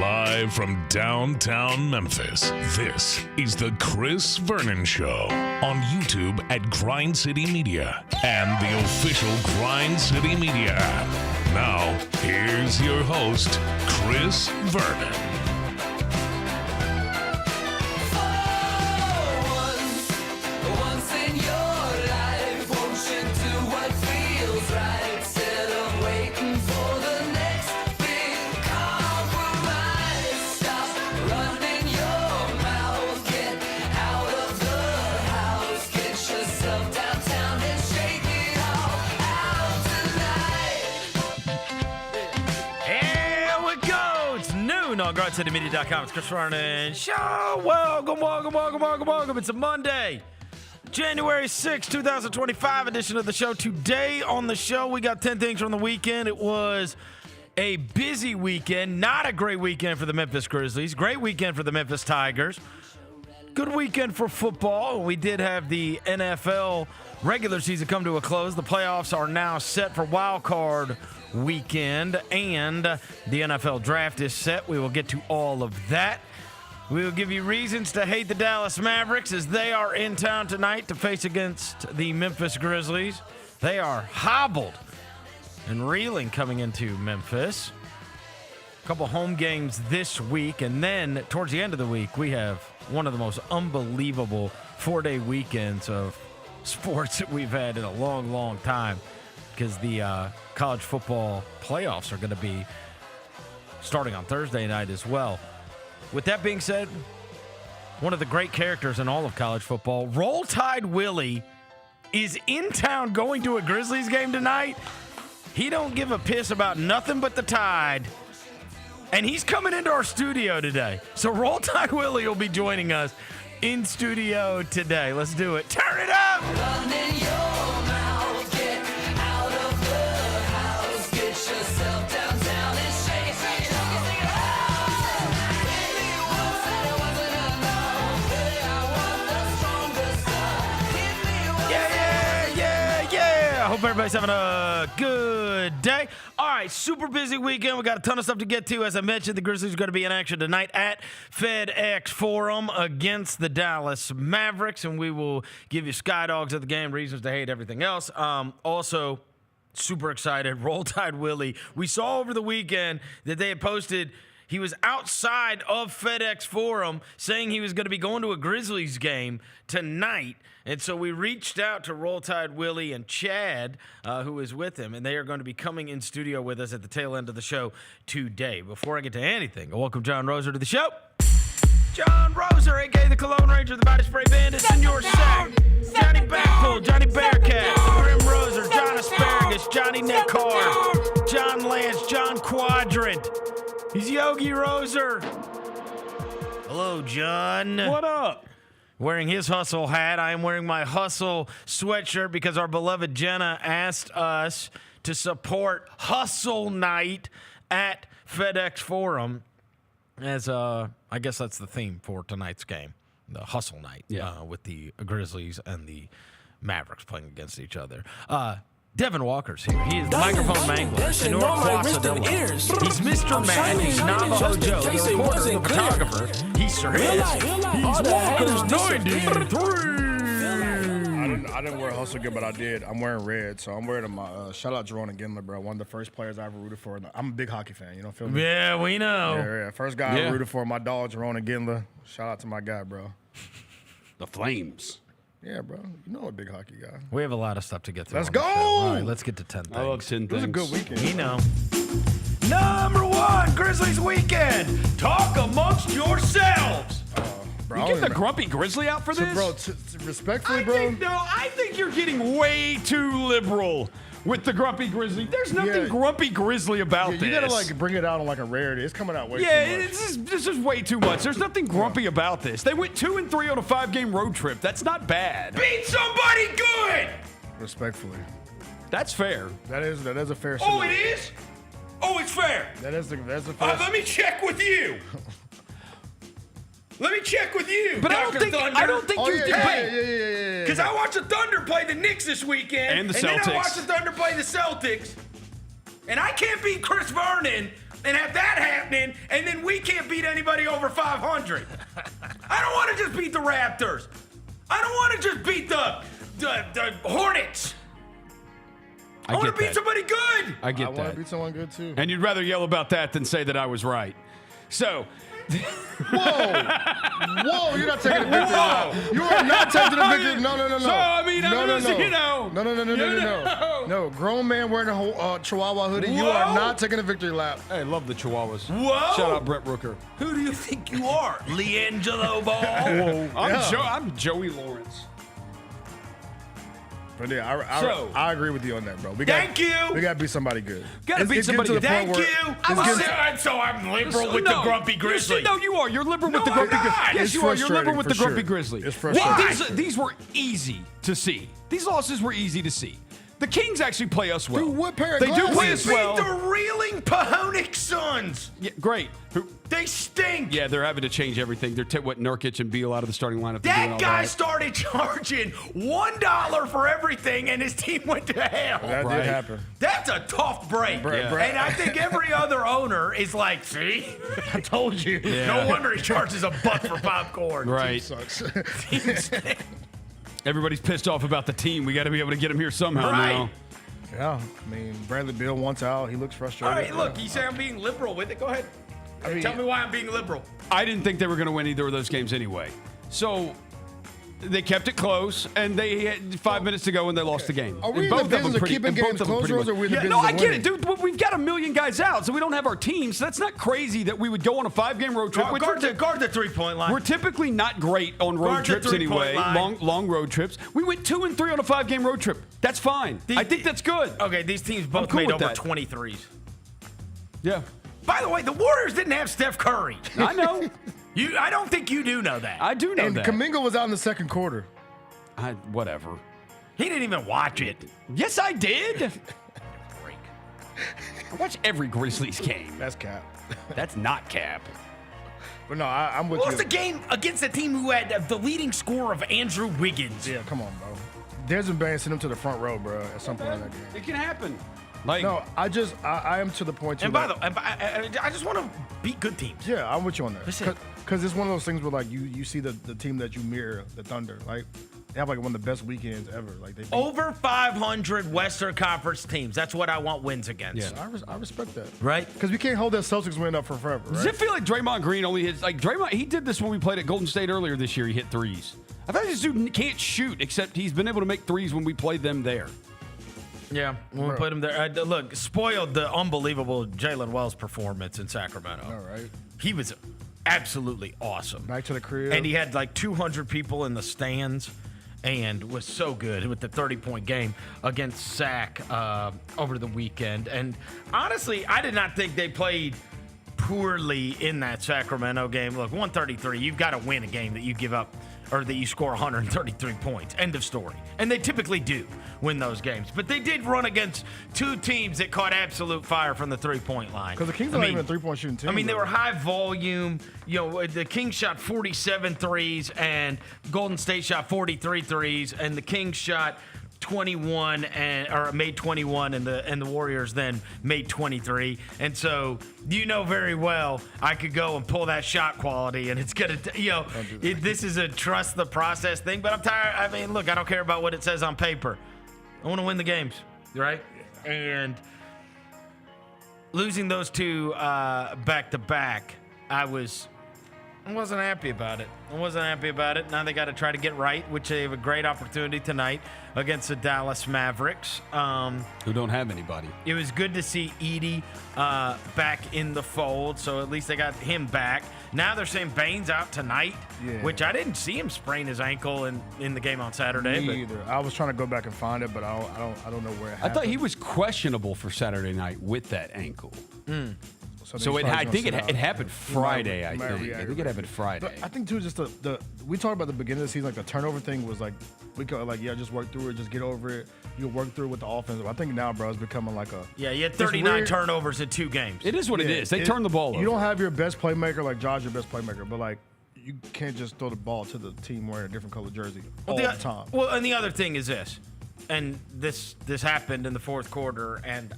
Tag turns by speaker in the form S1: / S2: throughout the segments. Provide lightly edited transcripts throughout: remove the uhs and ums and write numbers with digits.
S1: Live from downtown Memphis, this is the Chris Vernon Show on YouTube at Grind City Media and the official Grind City Media app. Now, here's your host, Chris Vernon.
S2: On GrindCityMedia.com. It's Chris Vernon Show. Welcome. It's a Monday, January 6, 2025 edition of the show. Today on the show, we got 10 things from the weekend. It was a busy weekend, not a great weekend for the Memphis Grizzlies. Great weekend for the Memphis Tigers. Good weekend for football. We did have the NFL regular season come to a close. The playoffs are now set for wild card weekend, and the NFL draft is set. We will get to all of that. We will give you reasons to hate the Dallas Mavericks as they are in town tonight to face against the Memphis Grizzlies. They are hobbled and reeling coming into Memphis. A couple home games this week, and then towards the end of the week, we have one of the most unbelievable four-day weekends of sports that we've had in a long time, because the college football playoffs are going to be starting on Thursday night as well. With that being said, one of the great characters in all of college football, Roll Tide Willie, is in town going to a Grizzlies game tonight. He don't give a piss about nothing but the Tide. And he's coming into our studio today. So Roll Tide Willie will be joining us in studio today. Let's do it. Turn it up! Running your mouth, get out of the house, get yourself downtown and shake it Yeah. I hope everybody's having a good day. All right, super busy weekend. We got a ton of stuff to get to. As I mentioned, the Grizzlies are going to be in action tonight at FedEx Forum against the Dallas Mavericks, and we will give you SKYDOGs of the game, reasons to hate everything else. Also, super excited, Roll Tide Willie. We saw over the weekend that they had posted he was outside of FedEx Forum saying he was going to be going to a Grizzlies game tonight. And so we reached out to Roll Tide Willie and Chad, who is with him, and they are going to be coming in studio with us at the tail end of the show today. Before I get to anything, I welcome John Roser to the show. John Roser, a.k.a. the Cologne Ranger, the Body Spray Bandit, Senor Sack, Johnny Backpull, Johnny Bearcat, Grim Roser, John Asparagus, Johnny Nick Carr, John Lance, John Quadrant. He's Yogi Roser. Hello, John.
S3: What up?
S2: Wearing his Hustle hat. I am wearing my Hustle sweatshirt because our beloved Jenna asked us to support Hustle Night at FedEx Forum. As I guess that's the theme for tonight's game, the Hustle Night, with the Grizzlies and the Mavericks playing against each other. Devin Walker's here. He is the microphone mangler. Senor Quasadilla. He's Mr. Man. He's Navajo Joe, the reporter, the photographer. He's Sir His. He's Walker's 93.
S4: I didn't wear Hustle Good, but I did. I'm wearing red, so I'm wearing my shout out Jerome Gindler, bro. One of the first players I ever rooted for. I'm a big hockey fan, you know, feel me?
S2: Yeah, we know.
S4: Yeah. First guy I rooted for, my dog Jerome Gindler. Shout out to my guy, bro.
S3: The Flames.
S4: Yeah, bro. You know a big hockey guy.
S2: We have a lot of stuff to get through.
S4: Let's go!
S2: All right, let's get to 10 things.
S3: I love 10 things.
S4: It was a good weekend.
S2: We know. Number one, Grizzlies weekend. Talk amongst yourselves.
S4: Bro,
S3: You getting the grumpy Grizzly out for this?
S4: So, bro, respectfully, bro.
S3: I think you're getting way too liberal with the grumpy Grizzly. There's nothing grumpy Grizzly about this.
S4: You gotta like bring it out on like a rarity. It's coming out way too much.
S3: This is way too much. There's nothing grumpy about this. They went 2-3 on a 5-game road trip. That's not bad.
S2: Beat somebody good.
S4: Respectfully.
S3: That's fair.
S4: That is a fair
S2: Oh,
S4: salute.
S2: it is? Oh, it's fair.
S4: That's a fair
S2: Let me check with you. Let me check with you,
S3: But
S2: Dr. Thunder.
S3: I don't think you
S4: yeah.
S2: Because I watched the Thunder play the Knicks this weekend.
S3: And the
S2: then I
S3: Celtics.
S2: watched the Thunder play the Celtics. And I can't beat Chris Vernon and have that happening, and then we can't beat anybody over 500. I don't want to just beat the Raptors. I don't want to just beat the Hornets. I want to beat somebody good.
S3: I get that.
S4: I want to beat someone good, too.
S3: And you'd rather yell about that than say that I was right. So...
S4: Whoa, you're not taking a victory lap. You are not taking a victory. No.
S3: So, I mean,
S4: No, grown man wearing a Chihuahua hoodie.
S2: Whoa.
S4: You are not taking a victory lap.
S3: Hey, I love the Chihuahuas.
S2: Whoa.
S3: Shout out Brett Rooker.
S2: Who do you think you are? LiAngelo Ball?
S3: Whoa. I'm Joey Lawrence.
S4: But yeah, I agree with you on that, bro.
S2: Thank you.
S4: We got to beat somebody good.
S3: Gotta beat somebody good.
S2: Thank you. So I'm liberal with the grumpy grizzly.
S3: No, you are. You're liberal with the grumpy grizzly. Yes, you are. You're liberal with the grumpy grizzly.
S4: It's frustrating.
S3: These were easy to see. These losses were easy to see. The Kings actually play us well.
S4: Dude, what pair of
S3: They do
S4: glasses?
S3: play us well.
S2: The reeling Pahonic Suns.
S3: Yeah, great.
S2: They stink.
S3: Yeah, they're having to change everything. They're Nurkic and Beal out of the starting lineup.
S2: That guy started charging $1 for everything, and his team went to hell.
S4: That did happen.
S2: That's a tough break. And I think every other owner is like, see?
S4: I told you.
S3: Yeah.
S2: No wonder he charges $1 for popcorn.
S3: Right.
S4: Sucks.
S2: Team stink.
S3: Everybody's pissed off about the team. We got to be able to get him here somehow now.
S4: Yeah, I mean, Bradley Beal wants out. He looks frustrated.
S2: All right, look, you say I'm being liberal with it. Go ahead. Tell me why I'm being liberal.
S3: I didn't think they were going to win either of those games anyway. So they kept it close, and they had 5 minutes to go, and they lost the game.
S4: Are we in the business of keeping games close, or are we in the business
S3: No, I
S4: of
S3: get
S4: winning?
S3: it, dude. But we've got 1 million guys out, so we don't have our team. So that's not crazy that we would go on a 5-game road trip.
S2: Guard the three-point line.
S3: We're typically not great on road
S2: Guard the
S3: trips
S2: three-point
S3: anyway,
S2: line.
S3: long road trips. We went 2-3 on a 5-game road trip. That's fine. I think that's good.
S2: Okay, these teams both
S3: cool
S2: made
S3: with
S2: over
S3: that.
S2: 23s.
S3: Yeah.
S2: By the way, the Warriors didn't have Steph Curry.
S3: I know.
S2: I don't think you do know that.
S3: I do know
S4: And
S3: that.
S4: Kuminga was out in the second quarter.
S3: Whatever.
S2: He didn't even watch it.
S3: Yes, I did.
S2: Freak.
S3: I watch every Grizzlies game.
S4: That's cap.
S3: That's not cap.
S4: But no, I'm with
S2: What
S4: you.
S2: was the game against a team who had the leading score of Andrew Wiggins?
S4: Yeah, come on, bro. Desmond Bain sent him to the front row, bro, at some point in that game.
S3: It can happen. Like,
S4: No, I am to the point, too.
S2: And by the way, I just want to beat good teams.
S4: Yeah, I'm with you on that.
S2: Listen.
S4: Because it's one of those things where, like, you see the team that you mirror, the Thunder. Like, they have, like, one of the best weekends ever. Like they beat-
S2: Over 500 Western Conference teams. That's what I want wins against.
S4: Yeah, I respect that.
S2: Right?
S4: Because we can't hold that Celtics win up for forever, right?
S3: does it feel like Draymond Green only hits, like Draymond, he did this when we played at Golden State earlier this year. He hit threes. I thought this dude can't shoot, except he's been able to make threes when we played them there.
S2: Yeah, when we put him there. Look, spoiled the unbelievable Jalen Wells performance in Sacramento.
S4: All right.
S2: He was absolutely awesome.
S4: Back to the crib.
S2: And he had like 200 people in the stands and was so good with the 30-point game against Sac over the weekend. And honestly, I did not think they played poorly in that Sacramento game. Look, 133, you've got to win a game that you give up or that you score 133 points. End of story. And they typically do win those games. But they did run against two teams that caught absolute fire from the three-point line.
S4: Because the Kings are not even a three-point shooting team.
S2: I mean, they were high volume. You know, the Kings shot 47 threes, and Golden State shot 43 threes, and the Kings shot 21 or made 21, and the Warriors then made 23. And so you know very well I could go and pull that shot quality, and it's gonna, this is a trust the process thing. But I'm tired. I mean, look, I don't care about what it says on paper. I want to win the games, right? And losing those two back to back, I wasn't happy about it. Now they got to try to get right, which they have a great opportunity tonight against the Dallas Mavericks.
S3: Who don't have anybody.
S2: It was good to see Edey back in the fold, so at least they got him back. Now they're saying Bane's out tonight, which I didn't see him sprain his ankle in the game on Saturday.
S4: Me either. I was trying to go back and find it, but I don't know where it happened.
S3: I thought he was questionable for Saturday night with that ankle. So
S4: I think
S3: it happened Friday. I think it happened Friday.
S4: But I think too, just the we talked about the beginning of the season, like the turnover thing was like we could just work through it, just get over it. You work through it with the offense. I think now, bro, it's becoming like a
S2: you had 39 turnovers in 2 games.
S3: It is what it is. They turn the ball over.
S4: You don't have your best playmaker like Josh, your best playmaker, but like you can't just throw the ball to the team wearing a different color jersey all the time.
S2: Well, and the other thing is this, and this happened in the fourth quarter, and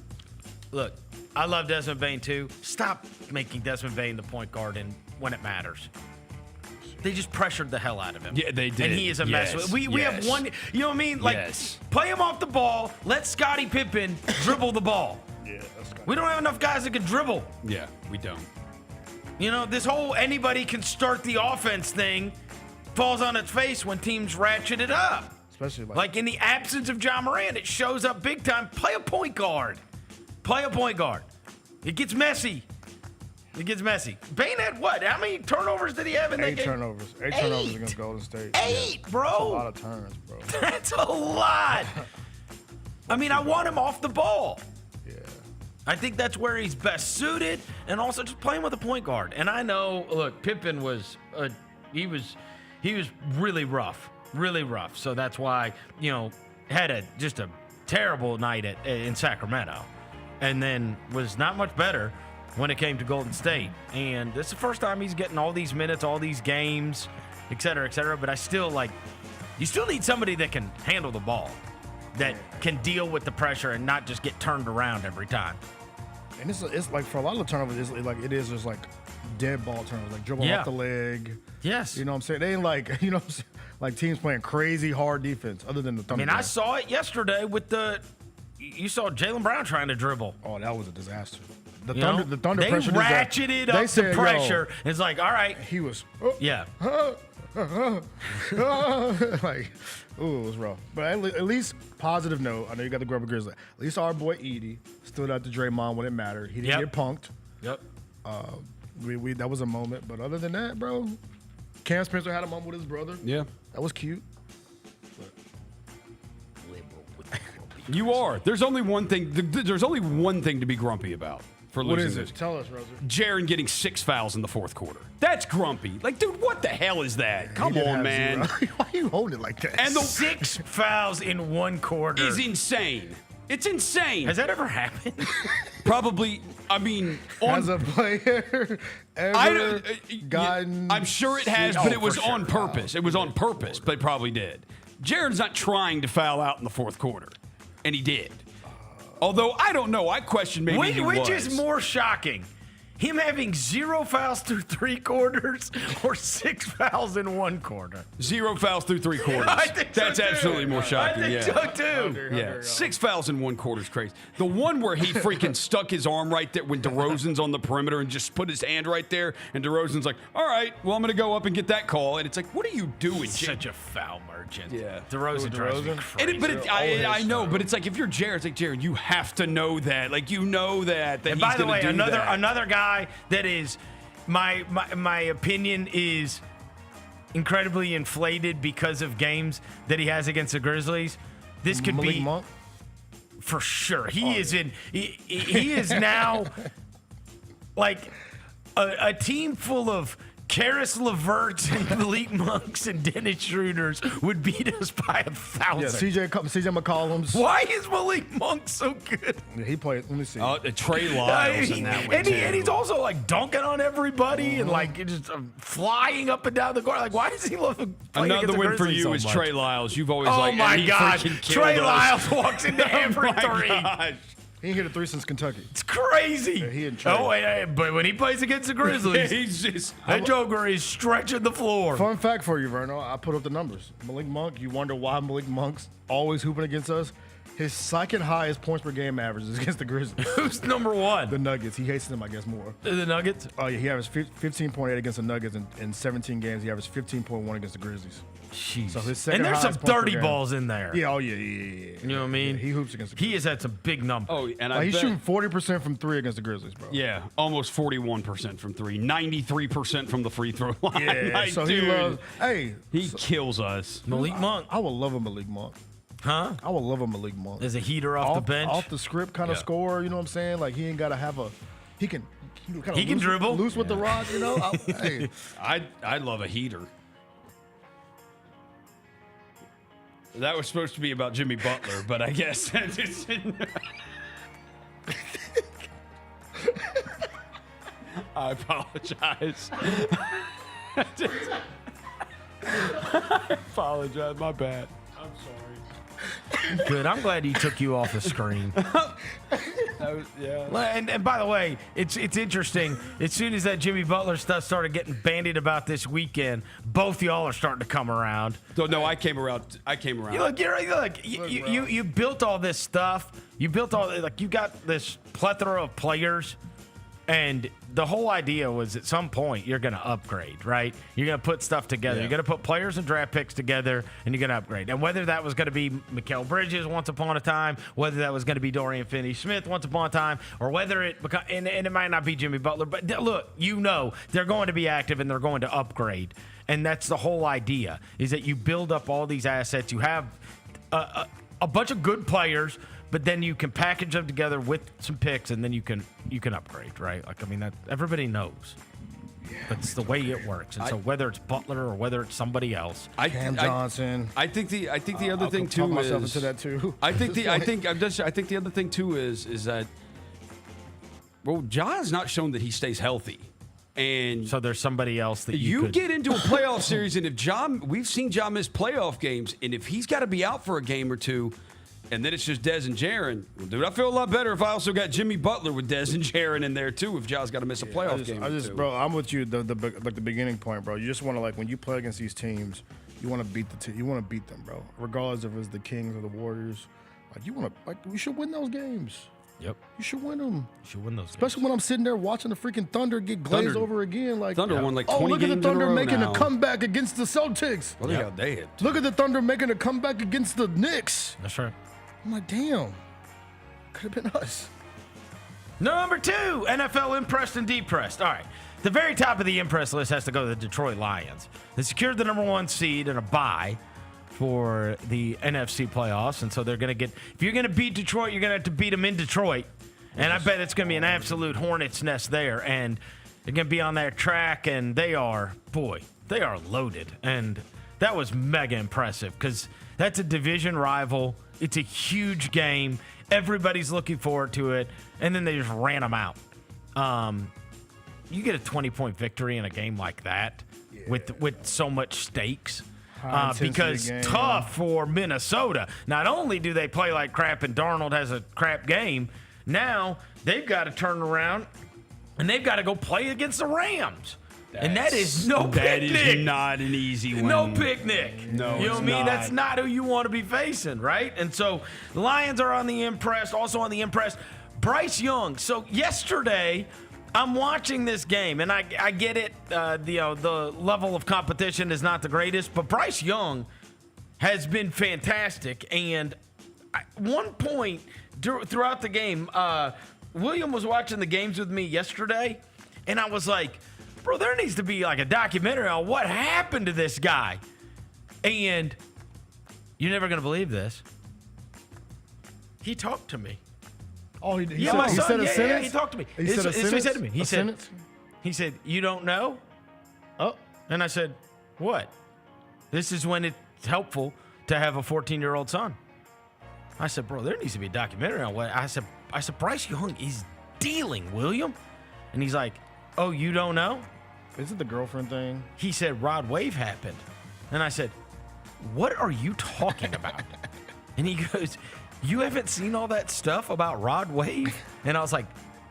S2: look, I love Desmond Bain too. Stop making Desmond Bain the point guard when it matters. They just pressured the hell out of him.
S3: Yeah, they did.
S2: And he is a mess. We have one, you know what I mean? Like, play him off the ball. Let Scottie Pippen dribble the ball.
S4: Yeah, that's kind
S2: We don't have enough guys that can dribble.
S3: Yeah, we don't.
S2: You know, this whole anybody can start the offense thing falls on its face when teams ratchet it up.
S4: Especially
S2: Like in the absence of John Moran, it shows up big time. Play a point guard. Play a point guard. It gets messy. It gets messy. Bain had what? How many turnovers did he have in that
S4: 8
S2: game?
S4: turnovers. 8 turnovers against Golden State.
S2: 8, bro.
S4: That's a lot of turns, bro.
S2: That's a lot. I mean, I want him off the ball.
S4: Yeah.
S2: I think that's where he's best suited, and also just playing with a point guard. And I know, look, Pippen was he was really rough. So that's why, you know, had just a terrible night in Sacramento, and then was not much better when it came to Golden State. And this is the first time he's getting all these minutes, all these games, et cetera, et cetera. But I still you still need somebody that can handle the ball, that can deal with the pressure and not just get turned around every time.
S4: And it's like for a lot of the turnovers, it is just like dead ball turnovers, like dribble off the leg.
S2: Yes.
S4: You know what I'm saying? They ain't like, you know what I'm saying? Like teams playing crazy hard defense other than the Thunder.
S2: I mean, I saw it yesterday with you saw Jaylen Brown trying to dribble.
S4: Oh, that was a disaster. The
S2: You
S4: Thunder
S2: they
S4: pressure.
S2: ratcheted up the pressure. It's like, all right.
S4: He was.
S2: Yeah.
S4: Like, ooh, it was rough. But at least positive note. I know you got the Grubber Grizzly. At least our boy Edie stood out to Draymond when it mattered. He didn't get punked.
S2: Yep.
S4: That was a moment. But other than that, bro, Cam Spencer had a moment with his brother.
S3: Yeah.
S4: That was cute.
S3: You are. There's only one thing. There's only one thing to be grumpy about for
S4: What
S3: losing
S4: is
S3: this.
S4: it? Tell us, Roser.
S3: Jaren getting 6 fouls in the fourth quarter. That's grumpy. Like, dude, what the hell is that? Come on, man.
S4: Why you holding it like that?
S3: And the
S2: 6 fouls in one quarter
S3: is insane. It's insane.
S2: Has that ever happened?
S3: Probably. I mean,
S4: As a player, ever gotten.
S3: I'm sure it has, but it was on purpose.
S4: Oh,
S3: It was on purpose. They probably did. Jaren's not trying to foul out in the fourth quarter, and he did. Although I don't know, I question maybe he was.
S2: Which is more shocking? Him having 0 fouls through 3 quarters or 6 fouls in 1 quarter?
S3: 0 fouls through 3 quarters.
S2: I think so
S3: That's
S2: too.
S3: absolutely more shocking.
S2: I think so too.
S3: Yeah, 6 fouls in 1 quarter is crazy. The one where he freaking stuck his arm right there when DeRozan's on the perimeter and just put his hand right there, and DeRozan's like, all right, well, I'm going to go up and get that call. And it's like, what are you doing,
S2: Such a foul merchant.
S3: Yeah.
S2: DeRozan drives me crazy.
S3: I know, but it's like, if you're Jared, it's like, Jared, you have to know that. Like, you know that.
S2: And by the way, another guy that is, my opinion is incredibly inflated because of games that he has against the Grizzlies. This could
S4: Malik
S2: be
S4: Monk?
S2: for sure. He is now like a team full of Karis LeVerts and Malik Monks and Dennis Schroeders would beat us by 1,000.
S4: Yeah, CJ McCollum's.
S2: Why is Malik Monk so good?
S4: Yeah, he played. Let me see.
S3: Trey Lyles in that one,
S2: and he's also like dunking on everybody and like just flying up and down the court. Like, why does he love playing
S3: Another
S2: against the
S3: win for
S2: Grizzlies
S3: you
S2: so
S3: is
S2: much?
S3: Trey Lyles. You've always
S2: Oh
S3: like,
S2: my
S3: and he
S2: God!
S3: freaking killed
S2: Trey
S3: us.
S2: Lyles walks into every three.
S3: Gosh.
S4: He ain't hit a 3 since Kentucky.
S2: It's crazy.
S4: Yeah, he and Trey.
S2: Oh, but when he plays against the Grizzlies,
S3: He's just.
S2: that Joker is stretching the floor.
S4: Fun fact for you, Vernon. I put up the numbers. Malik Monk. You wonder why Malik Monk's always hooping against us. His second highest points per game average is against the Grizzlies.
S2: Who's number one?
S4: The Nuggets. He hates them, I guess, more.
S2: The Nuggets.
S4: Oh yeah, he averaged 15.8 against the Nuggets in 17 games. He averaged 15.1 against the Grizzlies.
S2: Jeez.
S4: So his second
S2: And there's some
S4: highest points per
S2: 30
S4: game.
S2: balls in there.
S4: Yeah. Oh yeah.
S2: You know what I mean?
S4: Yeah, he hoops against the Grizzlies.
S2: He has had some big numbers.
S3: Oh, and
S4: Like,
S3: I
S4: he's
S3: bet,
S4: shooting 40% from 3 against the Grizzlies, bro.
S3: Yeah, almost 41% from 3, 93% from the free throw line.
S4: Yeah.
S3: Like,
S4: So
S3: dude,
S4: he loves. Hey,
S3: he kills us.
S2: Malik Monk.
S4: I would love a Malik Monk.
S2: Huh?
S4: I would love a Malik Monk.
S2: As a heater off the bench.
S4: Off the script kind of
S3: Yeah.
S4: score, you know what I'm saying? Like, he ain't got to have a. He can
S2: dribble.
S4: Loose with the rock, you know? Hey.
S3: I love a heater. That was supposed to be about Jimmy Butler, but I guess that just I apologize. I apologize. My bad. I'm sorry.
S2: Good. I'm glad he took you off the screen.
S3: Yeah.
S2: And by the way, it's interesting. As soon as that Jimmy Butler stuff started getting bandied about this weekend, both y'all are starting to come around.
S3: No, I came around.
S2: You built all this stuff. You built all you got this plethora of players, and the whole idea was at some point you're going to upgrade, right? You're going to put stuff together.
S3: Yeah.
S2: You're going to put players and draft picks together, and you're going to upgrade. And whether that was going to be Mikal Bridges once upon a time, whether that was going to be Dorian Finney-Smith once upon a time, or whether and it might not be Jimmy Butler, but look, they're going to be active and they're going to upgrade. And that's the whole idea, is that you build up all these assets. You have a bunch of good players, but then you can package them together with some picks, and then you can upgrade, right? That everybody knows. That's the way it works. And so whether it's Butler or whether it's somebody else,
S4: Cam Johnson.
S3: I think the other thing too
S4: talk
S3: is
S4: myself into that too.
S3: I think the other thing too is that Ja has not shown that he stays healthy. And
S2: so there's somebody else that
S3: you get into a playoff series, and we've seen Ja miss playoff games, and if he's got to be out for a game or two, and then it's just Dez and Jaren. Well, dude, I feel a lot better if I also got Jimmy Butler with Dez and Jaren in there too. If Ja's got to miss a playoff game,
S4: bro, I'm with you. The beginning point, bro. You just want to when you play against these teams, you want to beat you want to beat them, bro. Regardless if it's the Kings or the Warriors, we should win those games.
S2: Yep,
S4: you should win them.
S2: You should win those,
S4: especially when I'm sitting there watching the freaking Thunder get glazed over again.
S3: Thunder won 20
S4: look at the
S3: games
S4: Thunder
S3: in a row
S4: making
S3: now.
S4: a comeback against the Celtics.
S3: Well, they
S4: look at the Thunder making a comeback against the Knicks.
S2: That's right.
S4: I'm like, damn, could have been us.
S2: Number 2, NFL impressed and depressed. All right, the very top of the impress list has to go to the Detroit Lions. They secured the number 1 seed and a bye for the NFC playoffs, and so they're going to get. If you're going to beat Detroit, you're going to have to beat them in Detroit, and I bet it's going to be an absolute hornet's nest there. And they're going to be on their track, and they are loaded, and that was mega impressive because that's a division rival. It's a huge game. Everybody's looking forward to it. And then they just ran them out. You get a 20-point victory in a game like that with so much stakes. Because tough for Minnesota. Not only do they play like crap and Darnold has a crap game, now they've got to turn around and they've got to go play against the Rams. And that is no picnic.
S3: That is not an easy win.
S2: No picnic.
S3: No,
S2: you know what I mean? That's not who you want to be facing, right? And so the Lions are on the impress. Also on the impress, Bryce Young. So yesterday, I'm watching this game, and I get it. The level of competition is not the greatest, but Bryce Young has been fantastic. And at one point throughout the game, William was watching the games with me yesterday, and I was like, bro, there needs to be like a documentary on what happened to this guy. And you're never going to believe this. He talked to me.
S4: Oh, he
S2: said a sentence?
S4: Yeah,
S2: he talked to me.
S4: He said a sentence?
S2: He said to me.
S4: Sentence?
S2: He said, you don't know?
S4: Oh.
S2: And I said, what? This is when it's helpful to have a 14-year-old son. I said, bro, there needs to be a documentary on what I said, Bryce Young is dealing, William. And he's like, oh, you don't know?
S4: Is it the girlfriend thing?
S2: He said Rod Wave happened. And I said, what are you talking about? And he goes, you haven't seen all that stuff about Rod Wave? And I was like,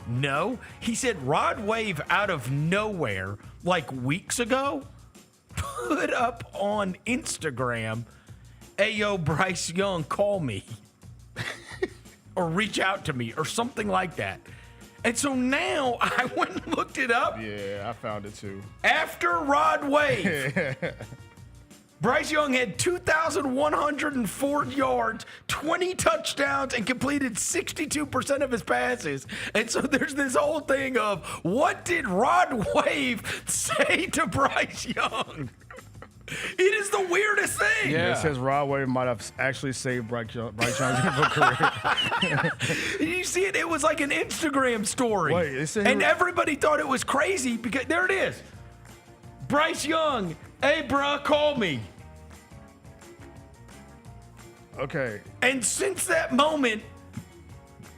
S2: no. He said Rod Wave out of nowhere, like weeks ago, put up on Instagram, "Ayo, Bryce Young, call me." Or reach out to me or something like that. And so now I went and looked it up.
S4: Yeah, I found it too.
S2: After Rod Wave, Bryce Young had 2,104 yards, 20 touchdowns, and completed 62% of his passes. And so there's this whole thing of, what did Rod Wave say to Bryce Young? It is the weirdest thing.
S4: Yeah. It says Rod Wave might have actually saved Bryce Young's career.
S2: You see it? It was like an Instagram story.
S4: Wait, it said
S2: and everybody thought it was crazy because there it is. Bryce Young, hey, bruh, call me.
S4: Okay.
S2: And since that moment,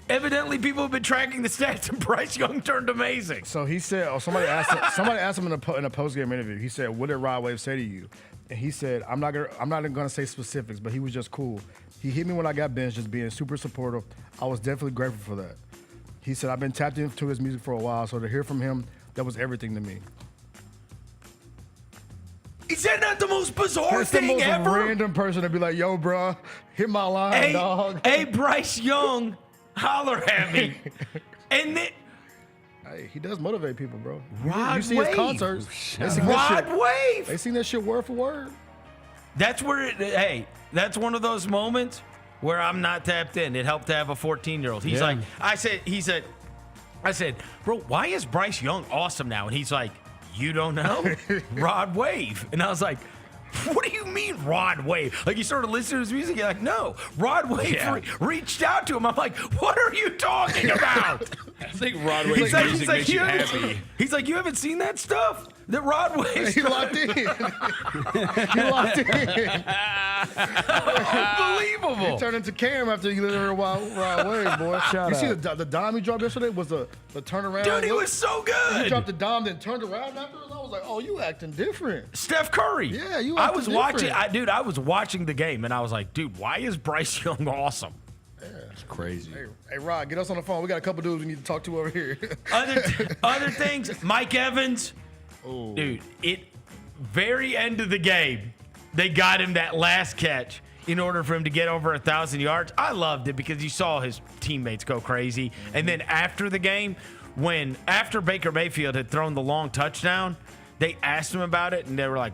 S2: evidently people have been tracking the stats, and Bryce Young turned amazing.
S4: So he said, somebody asked him in a post-game interview, he said, what did Rod Wave say to you? and he said, I'm not gonna say specifics, but he was just cool. He hit me when I got benched, just being super supportive. I was definitely grateful for that. He said, I've been tapped into his music for a while, so to hear from him, that was everything to me.
S2: Is that not the most bizarre
S4: That's the
S2: thing
S4: most
S2: ever?
S4: random person to be like, yo, bro, hit my line, dog.
S2: Hey, Bryce Young, holler at me. And then
S4: Hey, he does motivate people, bro.
S2: Rod
S4: you see
S2: Wave.
S4: his concerts. They sing
S2: Rod
S4: that shit.
S2: Wave.
S4: They sing that shit word for word.
S2: That's where hey, that's one of those moments where I'm not tapped in. It helped to have a 14-year-old. He's like, I said, bro, why is Bryce Young awesome now? And he's like, you don't know? Rod Wave. And I was like, what do you mean Rod Wave? Like, you started listening to his music, you're like, no. Rod Wave reached out to him. I'm like, what are you talking about?
S3: I think Rod Wave's music makes you happy.
S2: He's like, you haven't seen that stuff? That Rod Wave
S4: He locked in. He locked in.
S2: Unbelievable.
S4: He turned into Cam after he heard Rod Wave, boy. You see the dime he dropped yesterday was the turnaround.
S2: Dude, he was so good.
S4: He dropped the dime, then turned around afterwards. I was like, oh, you acting different.
S2: Steph Curry.
S4: Yeah, you
S2: I
S4: acting
S2: was
S4: different.
S2: I was watching the game, and I was like, dude, why is Bryce Young awesome?
S3: It's crazy.
S4: Hey, Rod, get us on the phone. We got a couple dudes we need to talk to over here.
S2: Other things, Mike Evans.
S4: Ooh.
S2: Dude, very end of the game, they got him that last catch in order for him to get over 1,000 yards. I loved it because you saw his teammates go crazy. And then after the game, after Baker Mayfield had thrown the long touchdown, they asked him about it, and they were like,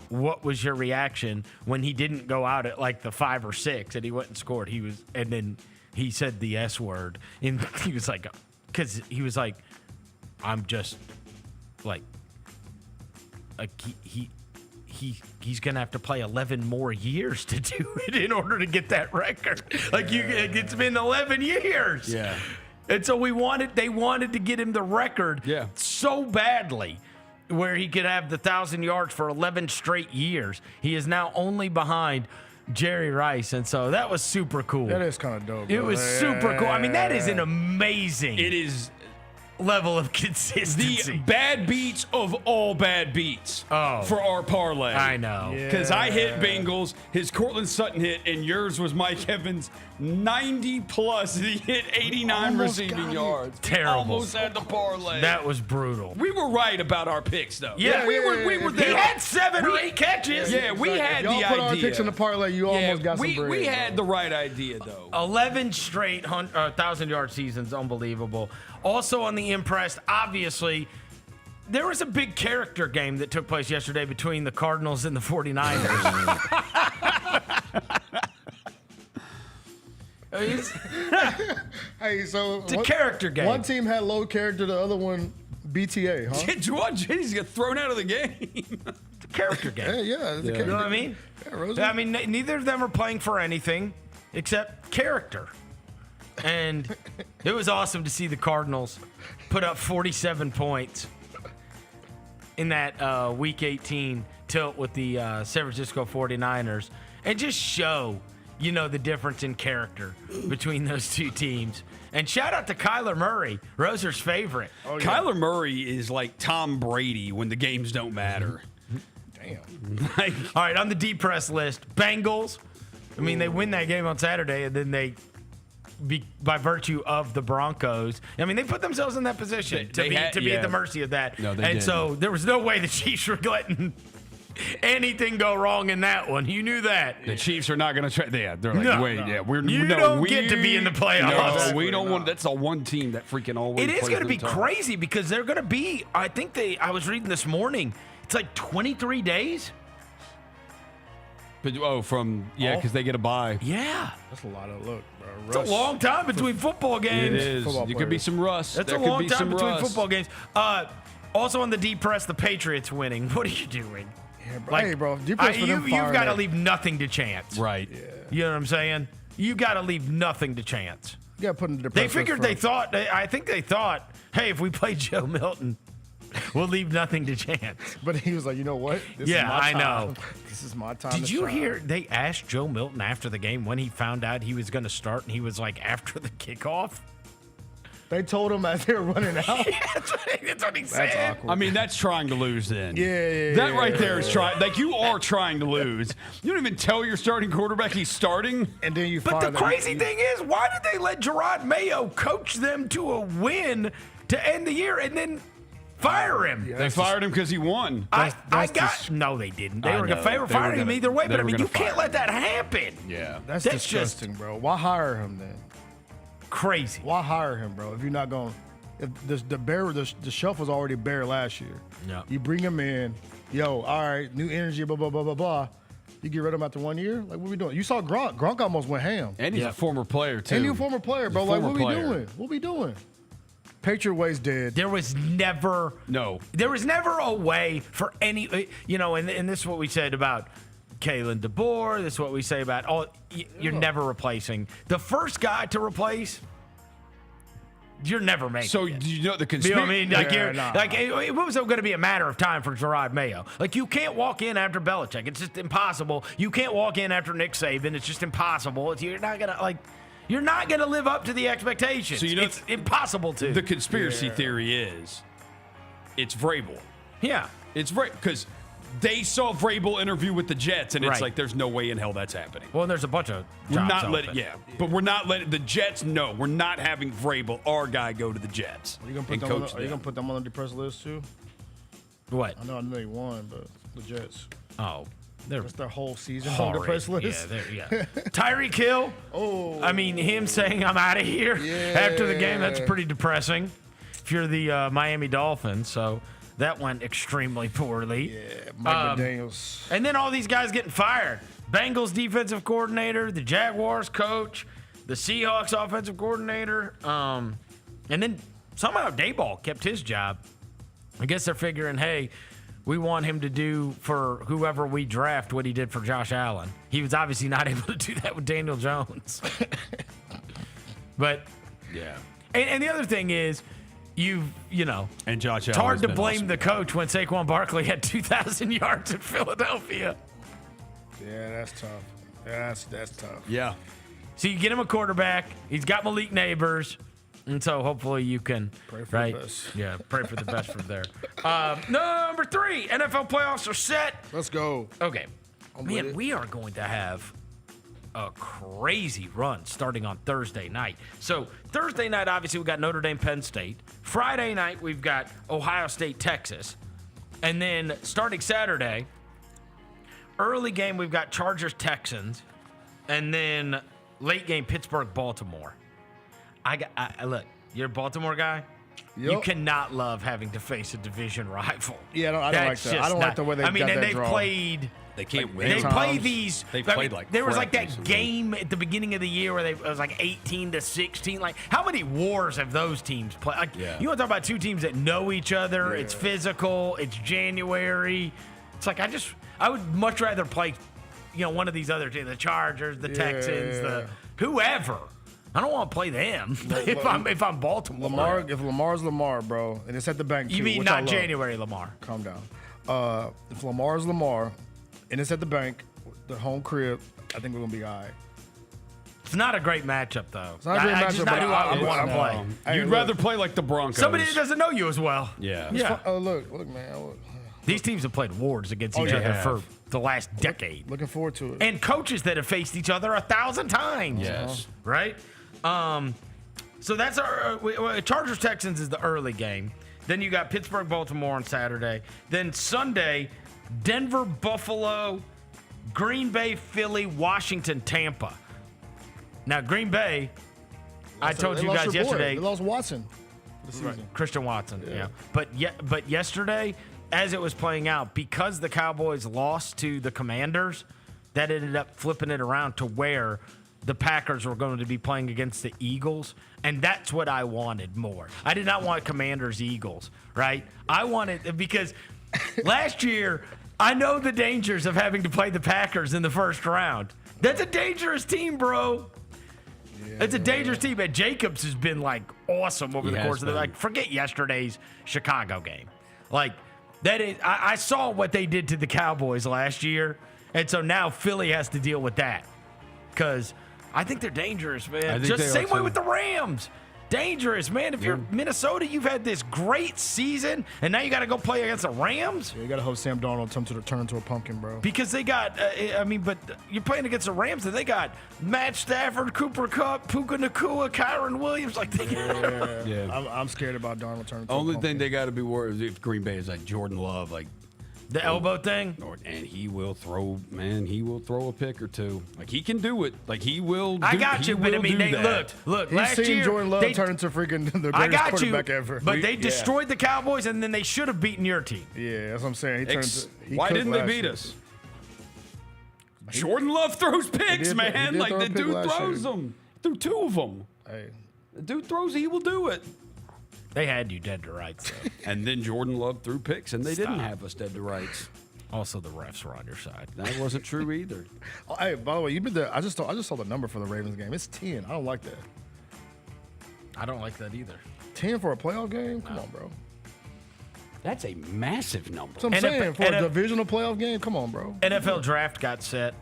S2: what was your reaction when he didn't go out at like the 5 or 6 and he went and scored? And then he said the S word, and he was like, because he was like, I'm just like he's gonna have to play 11 more years to do it in order to get that record. Like it's been 11 years.
S3: Yeah.
S2: And so they wanted to get him the record so badly, where he could have the 1,000 yards for 11 straight years. He is now only behind Jerry Rice, and so that was super cool.
S4: That is kind of dope.
S2: It was super cool. I mean, that is an amazing
S3: It is
S2: level of consistency.
S3: the bad beats of all bad beats for our parlay.
S2: I know.
S3: Because I hit Bengals, his Cortland Sutton hit, and yours was Mike Evans 90 plus. He hit 89
S4: Almost
S3: receiving
S4: got it.
S3: yards.
S2: Terrible.
S3: Almost had the parlay.
S2: That was brutal.
S3: We were right about our picks, though.
S2: Yeah,
S3: we were
S2: He
S3: there.
S2: had 7 or 8 catches.
S3: Yeah, we had
S4: Y'all
S3: the
S4: put our
S3: idea.
S4: picks in the parlay, you almost got some bread.
S3: we had the right idea, though.
S2: 11 straight 1,000-yard seasons, unbelievable. Also on the impressed, obviously, there was a big character game that took place yesterday between the Cardinals and the 49ers.
S4: Hey, so
S2: It's a character game.
S4: One team had low character, the other one BTA, huh?
S3: Juwan Jennings got thrown out of the game.
S2: It's a character game.
S4: Yeah, it's a character.
S2: You know what I mean?
S4: Yeah, Rosie.
S2: I mean, neither of them are playing for anything except character. And it was awesome to see the Cardinals put up 47 points in that Week 18 tilt with the San Francisco 49ers and just show, the difference in character between those two teams. And shout out to Kyler Murray, Roser's favorite.
S4: Oh, yeah.
S3: Kyler Murray is like Tom Brady when the games don't matter.
S4: Damn.
S3: Like,
S2: All right, on the deep press list, Bengals. I mean, they win that game on Saturday, and then by virtue of the Broncos, I mean, they put themselves in that position to be at the mercy of that.
S3: No, they
S2: and
S3: didn't.
S2: so there was no way the Chiefs were letting anything go wrong in that one. You knew that.
S3: the Chiefs are not going to try. Yeah, they're like,
S2: No.
S3: wait, yeah,
S2: You don't get to be in the playoffs.
S3: No, we don't want. That's a one team that freaking always.
S2: It is
S3: plays
S2: going to
S3: to
S2: be
S3: the top.
S2: crazy because they're going to be, I was reading this morning, it's like 23 days.
S3: But, because they get a bye.
S2: Yeah.
S4: That's a lot of look, bro.
S2: It's a long time between football games.
S3: It is.
S4: Football
S3: You could be
S4: players.
S3: some rust.
S2: That's
S3: there
S2: a
S3: could
S2: long
S3: be
S2: time
S3: some
S2: between
S3: rust.
S2: football games. Also on the deep press, the Patriots winning. What are you doing?
S4: Yeah, bro. Hey, bro, deep press for them
S2: you've got to
S4: firing.
S2: leave nothing to chance.
S3: Right.
S2: You know what I'm saying? You got to leave nothing to chance.
S4: You got to put in the
S2: They figured I think they thought, hey, if we play Joe Milton, we'll leave nothing to chance.
S4: But he was like, you know what? This
S2: Yeah,
S4: is my
S2: I
S4: time.
S2: know.
S4: This is my time.
S2: Did
S4: to
S2: you
S4: shine.
S2: hear they asked Joe Milton after the game when he found out he was going to start, and he was like, after the kickoff?
S4: They told him as they were running out.
S2: That's what he said.
S4: That's awkward.
S3: I mean, that's trying to lose then.
S4: Yeah.
S3: That right there is trying. Like, you are trying to lose. You don't even tell your starting quarterback he's starting.
S4: And then you
S2: But
S4: fire
S2: the
S4: them.
S2: crazy thing is, why did they let Gerard Mayo coach them to a win to end the year and then fire him?
S3: They fired him because he won.
S2: No, they didn't. They
S3: I
S2: were
S3: know.
S2: they were firing him either way.
S3: they
S2: But I
S3: were
S2: mean,
S3: gonna
S2: you can't
S3: fire
S2: let that happen.
S3: Yeah.
S4: That's
S2: That's
S4: disgusting, bro. Why hire him then?
S2: Crazy.
S4: Why hire him, bro? If you're not going, if the shelf was already bare last year.
S2: Yeah.
S4: You bring him in, all right, new energy, blah blah blah blah blah. You get rid of him after 1 year? Like, what we doing? You saw Gronk. Gronk almost went ham.
S3: And he's a former player, too.
S4: And you're a former player, bro.
S3: He's a
S4: Like, what we
S3: former player.
S4: doing? What we doing? Patriot way's dead.
S2: There was never a way for any, and this is what we said about Kalen DeBoer. This is what we say about you're never replacing. The first guy to replace, you're never making
S3: So,
S2: it.
S3: do you know the
S2: You
S3: conspiracy?
S2: know what I mean? Like,
S4: Yeah,
S2: it was going to be a matter of time for Gerard Mayo. Like, you can't walk in after Belichick. It's just impossible. You can't walk in after Nick Saban. It's just impossible. You're not going to live up to the expectations.
S3: So
S2: It's impossible to.
S3: The conspiracy theory is it's Vrabel.
S2: Yeah.
S3: It's Vrabel because they saw Vrabel interview with the Jets, and it's
S2: Right.
S3: like there's no way in hell that's happening.
S2: Well, there's a bunch of
S3: We're
S2: jobs
S3: not
S2: open.
S3: letting, but we're not letting the Jets know. We're not having Vrabel, our guy, go to the Jets.
S4: Are you gonna
S3: and
S4: put them?
S3: coach
S4: Are you
S3: them.
S4: gonna put them on the depressed list too?
S2: What?
S4: I know they won, but the Jets.
S2: Oh, they're
S4: That's their whole season on
S2: horrid.
S4: depressed list.
S2: Yeah. Tyreek Hill.
S4: Oh.
S2: I mean, him saying I'm out of here after the game, that's pretty depressing if you're the Miami Dolphins. So that went extremely poorly.
S4: Yeah, Mike McDaniels.
S2: And then all these guys getting fired. Bengals defensive coordinator, the Jaguars coach, the Seahawks offensive coordinator. And then somehow Dayball kept his job. I guess they're figuring, hey, we want him to do for whoever we draft what he did for Josh Allen. He was obviously not able to do that with Daniel Jones. But
S3: Yeah.
S2: and the other thing is,
S3: And Josh
S2: it's
S3: Allen
S2: hard
S3: has
S2: to
S3: been
S2: blame
S3: awesome.
S2: the coach when Saquon Barkley had 2,000 yards in Philadelphia.
S4: Yeah, that's tough. That's tough.
S3: Yeah.
S2: So you get him a quarterback. He's got Malik Neighbors. And so hopefully you can
S4: Pray for the best.
S2: Yeah, pray for the best from there. Number 3, NFL playoffs are set.
S4: Let's go.
S2: Okay.
S4: with
S2: Man,
S4: it.
S2: we are going to have a crazy run starting on Thursday night. So Thursday night, obviously, we got Notre Dame, Penn State. Friday night, we've got Ohio State, Texas. And then starting Saturday, early game, we've got Chargers, Texans. And then late game, Pittsburgh, Baltimore. Look, you're a Baltimore guy.
S4: Yep.
S2: You cannot love having to face a division rival.
S4: Yeah, I don't like
S2: That's
S4: that. I
S2: just
S4: don't
S2: not-
S4: like the way they
S2: I mean,
S4: got
S2: and
S4: that
S2: they've
S4: draw.
S2: played.
S3: They can't win.
S2: They
S4: times.
S2: play these.
S3: They
S2: I
S3: played
S2: mean,
S3: like
S2: there was
S3: crap
S2: like that
S3: recently.
S2: game at the beginning of the year where it was like 18-16. Like, how many wars have those teams played? Like,
S3: Yeah.
S2: you want to talk about two teams that know each other? It's physical. It's January. It's like I would much rather play, one of these other teams, the Chargers, the Texans, the whoever. I don't want to play them if I'm Baltimore.
S4: If Lamar's Lamar, bro, and it's at the bank.
S2: You
S4: too,
S2: mean
S4: which I
S2: not
S4: love.
S2: January Lamar?
S4: Calm down. If Lamar's Lamar, and it's at the bank, the home crib, I think we're gonna be all right.
S2: It's not a great matchup, though.
S4: It's not a great
S2: It's
S4: matchup,
S2: just not
S4: but
S2: who I would
S4: I-
S2: want to play.
S4: Hey,
S3: You'd
S4: look.
S3: rather play like the Broncos.
S2: Somebody that doesn't know you as well.
S3: Yeah.
S2: Yeah.
S4: Oh, look, man.
S2: These teams have played wars against each
S4: yeah.
S2: other for the last decade.
S4: Looking forward to it.
S2: And coaches that have faced each other 1,000 times.
S3: Yes.
S2: Right? So that's our Chargers Texans is the early game. Then you got Pittsburgh Baltimore on Saturday. Then Sunday, Denver Buffalo, Green Bay Philly, Washington Tampa. Now Green Bay, I told
S4: They
S2: you
S4: lost
S2: guys
S4: your boy.
S2: yesterday.
S4: They lost Watson for the season.
S2: Christian Watson, yeah. But yesterday, as it was playing out, because the Cowboys lost to the Commanders, that ended up flipping it around to where the Packers were going to be playing against the Eagles, and that's what I wanted more. I did not want Commanders-Eagles, right? I wanted, because last year, I know the dangers of having to play the Packers in the first round. That's a dangerous team, bro. It's a dangerous team, and Jacobs has been like awesome over the course of the forget yesterday's Chicago game. Like that is, I saw what they did to the Cowboys last year, and so now Philly has to deal with that because I think they're dangerous, man.
S3: I think
S2: Just
S3: they are,
S2: same way
S3: too.
S2: with the Rams. dangerous, man. If you're Minnesota, you've had this great season, and now you got to go play against the Rams.
S4: Yeah, you got to hope Sam Darnold turn into a pumpkin, bro.
S2: Because they got, but you're playing against the Rams, and they got Matt Stafford, Cooper Kupp, Puka Nacua, Kyron Williams. Like,
S4: I'm scared about Darnold turning into
S3: Only
S4: a pumpkin.
S3: thing they got to be worried is if Green Bay is like Jordan Love, like
S2: the elbow thing.
S3: And he will throw, he will throw a pick or two. Like, he can do it. Like, he will.
S2: I got you, but I mean, look.
S4: He's
S2: last
S4: seen
S2: year,
S4: Jordan Love turn into freaking the
S2: I
S4: greatest
S2: got
S4: quarterback
S2: you,
S4: ever.
S2: but they destroyed the Cowboys, and then they should have beaten your team.
S4: Yeah, that's what I'm saying.
S3: Why didn't they beat us? Jordan Love throws picks, man. Like, the dude throws them. Threw 2 of them.
S4: Hey,
S3: The dude throws, he will do it.
S2: They had you dead to rights, though.
S3: And then Jordan Love threw picks, and they didn't have us dead to rights.
S2: Also, the refs were on your side.
S3: That wasn't true either.
S4: oh, hey, by the way, you've been there. I just saw the number for the Ravens game. It's 10. I don't like that.
S2: I don't like that either.
S4: 10 for a playoff game? Come on, bro.
S3: That's a massive number.
S4: That's what I'm saying. For a divisional playoff game? Come on, bro.
S2: NFL draft got set.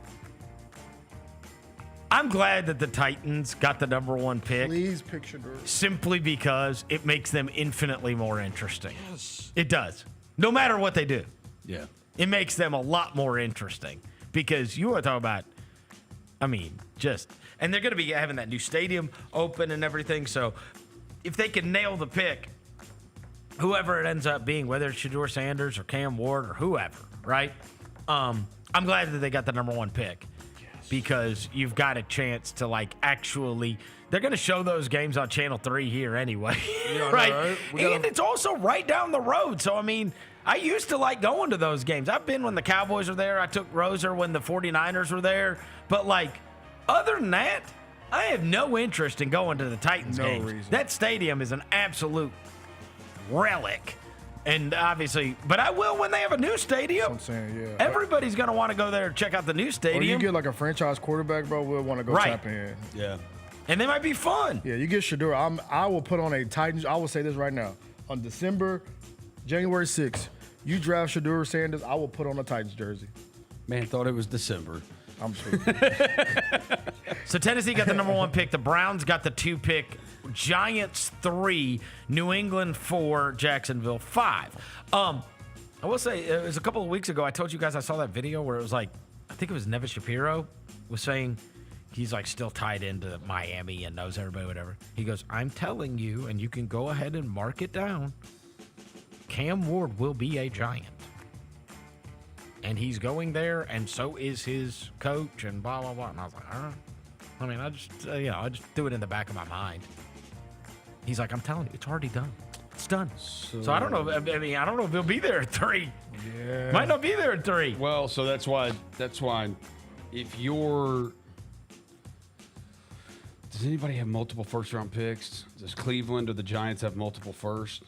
S2: I'm glad that the Titans got the number 1 pick.
S4: Please picture Drew.
S2: Simply because it makes them infinitely more interesting. Yes. It does. No matter what they do.
S3: Yeah.
S2: It makes them a lot more interesting because you want to talk about, and they're going to be having that new stadium open and everything. So if they can nail the pick, whoever it ends up being, whether it's Shedeur Sanders or Cam Ward or whoever, right? I'm glad that they got the number 1 pick because you've got a chance to actually. They're going to show those games on Channel 3 here anyway, right? And it's also right down the road. So, I used to like going to those games. I've been when the Cowboys were there. I took Roser when the 49ers were there. But, other than that, I have no interest in going to the Titans games.
S4: Reason.
S2: That stadium is an absolute relic. And obviously, but I will when they have a new stadium.
S4: That's what I'm saying, yeah.
S2: Everybody's going to want to go there and check out the new stadium.
S4: Or you get a franchise quarterback, bro, we'll want to go tap in.
S3: Yeah.
S2: And they might be fun.
S4: Yeah, you get Shedeur. I will put on a Titans. I will say this right now. On January 6th, you draft Shedeur Sanders, I will put on a Titans jersey.
S3: Man, thought it was December.
S4: I'm sure.
S2: So Tennessee got the number 1 pick. The Browns got the 2 pick. Giants 3, New England 4, Jacksonville 5. I will say, it was a couple of weeks ago, I told you guys I saw that video where it was I think it was Nevis Shapiro was saying he's still tied into Miami and knows everybody, whatever. He goes, I'm telling you, and you can go ahead and mark it down, Cam Ward will be a Giant. And he's going there, and so is his coach, and blah, blah, blah. And I was like, all right. I just, I just threw it in the back of my mind. He's like, I'm telling you, it's already done. It's done. So I don't know. I don't know if he'll be there at 3.
S4: Yeah.
S2: Might not be there at 3.
S3: Well, so that's why if you're... Does anybody have multiple first-round picks? Does Cleveland or the Giants have multiple first?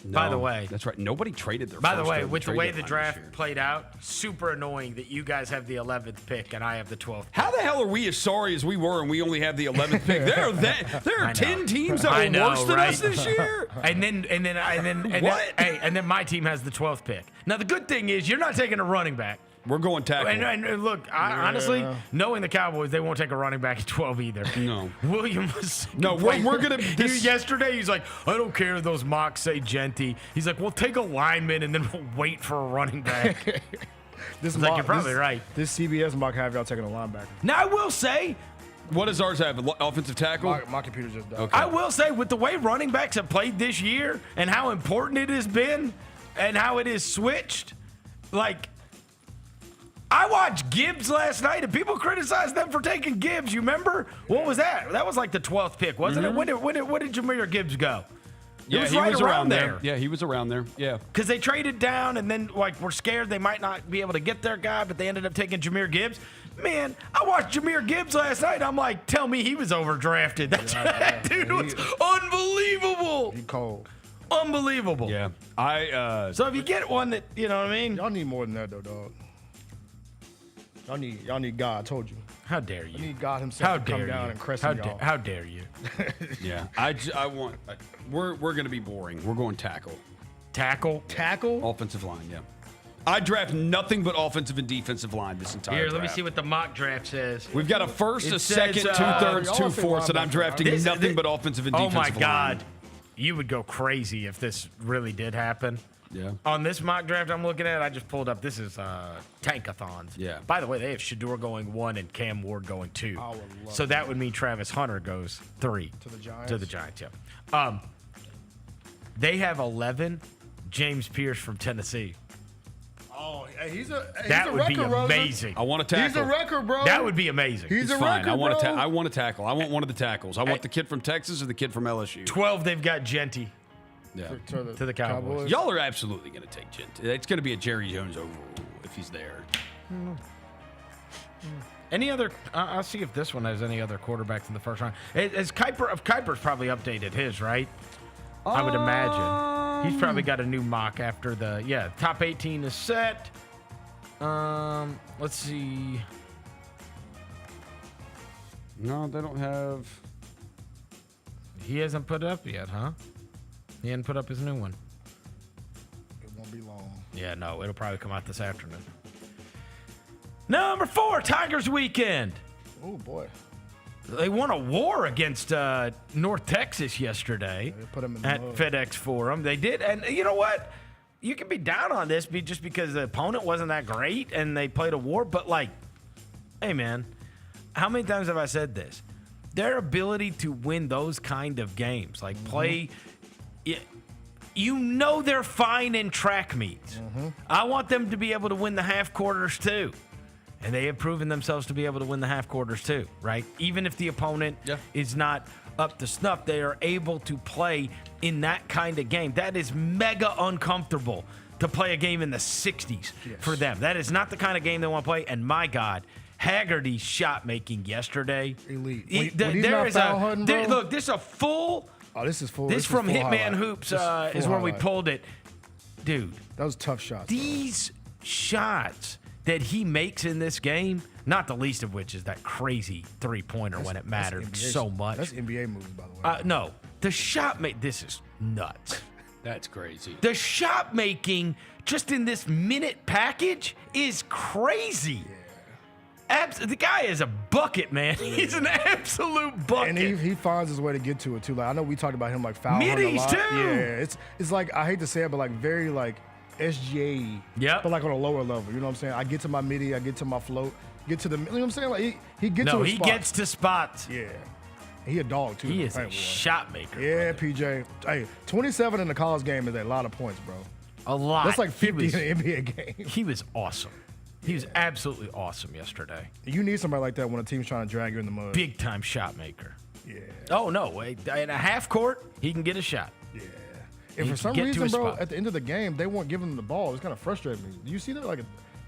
S3: No,
S2: By the way,
S3: that's right. Nobody traded their.
S2: By the
S3: first
S2: way,
S3: during
S2: with the
S3: trade
S2: way the
S3: deadline
S2: draft
S3: this year.
S2: played out, super annoying that you guys have the 11th pick and I have the 12th.
S3: How the hell are we as sorry as we were and we only have the 11th pick? There are 10 teams that are worse than us this year.
S2: And then my team has the 12th pick. Now the good thing is you're not taking a running back.
S3: We're going tackle.
S2: And look, honestly, knowing the Cowboys, they won't take a running back at 12 either.
S3: No.
S2: Williams.
S3: No, we're going to...
S2: Yesterday, he's like, I don't care if those mocks say Genty. He's like, we'll take a lineman and then we'll wait for a running back. You're probably right.
S4: This CBS mock have y'all taking a linebacker.
S2: Now, I will say...
S3: What does ours have? Offensive tackle?
S4: My computer just died.
S3: Okay.
S2: I will say, with the way running backs have played this year and how important it has been and how it is switched, I watched Gibbs last night, and people criticized them for taking Gibbs. You remember? What was that? That was the 12th pick, wasn't it? When did Jahmyr Gibbs go?
S3: Yeah, he was around there. Yeah, he was around there. Yeah.
S2: Because they traded down, and then we're scared they might not be able to get their guy, but they ended up taking Jahmyr Gibbs. Man, I watched Jahmyr Gibbs last night. I'm like, tell me he was overdrafted. That dude was unbelievable.
S4: He cold.
S2: Unbelievable.
S3: Yeah.
S2: So if you get one that, you know what I mean?
S4: Y'all need more than that, though, dog. Y'all need God. I told you.
S2: How dare you?
S4: You need God himself to come down and crescent y'all.
S2: How dare you?
S3: Yeah. I want... We're going to be boring. We're going tackle.
S2: Tackle?
S4: Tackle?
S3: Offensive line, yeah. I draft nothing but offensive and defensive line this entire
S2: Here,
S3: draft.
S2: let me see what the mock draft says.
S3: We've got a first,
S2: It
S3: a second,
S2: says,
S3: 2/3,
S4: y'all
S3: 2/4, and I'm drafting nothing but offensive and
S2: Oh
S3: defensive
S2: my
S3: line.
S2: God. You would go crazy if this really did happen.
S3: Yeah.
S2: On this mock draft I'm looking at, I just pulled up. This is Tankathons.
S3: Yeah.
S2: By the way, they have Shador going 1 and Cam Ward going 2.
S4: I would love
S2: So that would mean Travis Hunter goes 3
S4: To the Giants?
S2: To the Giants, yeah. They have 11. James Pierce from Tennessee.
S4: Oh, hey, he's a
S2: That would be
S4: record, Rosen.
S2: amazing.
S3: I want to tackle.
S4: He's a record, bro.
S2: That would be amazing.
S4: He's a
S3: Fine.
S4: record,
S3: I want
S4: bro.
S3: to. I want to tackle. I want one of the tackles. I want the kid from Texas or the kid from LSU.
S2: 12, they've got Genty
S3: Yeah.
S2: to the Cowboys.
S3: Y'all are absolutely going to take Gent. It's going to be a Jerry Jones overrule if he's there.
S2: Any other? I'll see if this one has any other quarterbacks in the first round. Kuiper's probably updated his, right? I would imagine. He's probably got a new mock after the top 18 is set. Let's see.
S3: No, they don't have.
S2: He hasn't put it up yet, huh? He hasn't put up his new one.
S4: It won't be long.
S2: Yeah, no, it'll probably come out this afternoon. Number 4, Tigers weekend.
S4: Oh boy.
S2: They won a war against North Texas yesterday
S4: They put 'em in the
S2: at
S4: mud.
S2: FedEx Forum. They did, and you know what? You can be down on this just because the opponent wasn't that great and they played a war. But like, hey man, how many times have I said this? Their ability to win those kind of games, like play, you know they're fine in track meets. I want them to be able to win the half quarters too. And they have proven themselves to be able to win the half quarters too, right? Even if the opponent is not up to snuff, they are able to play in that kind of game. That is mega uncomfortable to play a game in the 60s for them. That is not the kind of game they want to play. And my God, Haggerty's shot making yesterday.
S4: Elite.
S2: There
S4: When he's not
S2: is
S4: foul hunting, bro.
S2: look, this is a full.
S4: Oh, this is full.
S2: This
S4: is
S2: from
S4: full
S2: Hitman
S4: highlight.
S2: Hoops
S4: This full
S2: is where we
S4: highlight.
S2: pulled it. Dude,
S4: That was tough shots. bro.
S2: these shots that he makes in this game, not the least of which is that crazy three-pointer when it mattered
S4: NBA
S2: so much.
S4: That's NBA moves, by the way.
S2: No, the shot make this is nuts.
S3: That's crazy.
S2: The shot making just in this minute package is crazy. The guy is a bucket, man. He's an absolute bucket.
S4: And he finds his way to get to it too. Like I know we talked about him like foul hunting a
S2: Middies,
S4: lot.
S2: too.
S4: Yeah, it's like I hate to say it, but like very like SGA.
S2: Yep.
S4: But like on a lower level. You know what I'm saying? I get to my midi, I get to my float, get to the. You know what I'm saying? Like he gets to
S2: no,
S4: his
S2: he
S4: spots.
S2: gets to spots.
S4: Yeah. He a dog too.
S2: He
S4: though,
S2: is a
S4: right, boy.
S2: shot maker.
S4: Yeah,
S2: brother.
S4: PJ. Hey, 27 in the college game is a lot of points, bro.
S2: A lot.
S4: That's like 50
S2: He
S4: in an NBA game.
S2: was, he was awesome. He was absolutely awesome yesterday.
S4: You need somebody like that when a team's trying to drag you in the mud.
S2: Big time shot maker.
S4: Yeah.
S2: Oh no! In a half court, he can get a shot.
S4: Yeah.
S2: He
S4: And for
S2: can
S4: some
S2: get to
S4: reason,
S2: his
S4: bro,
S2: spot.
S4: at the end of the game, they weren't giving him the ball. It was kind of frustrating me. Do you see that? Like,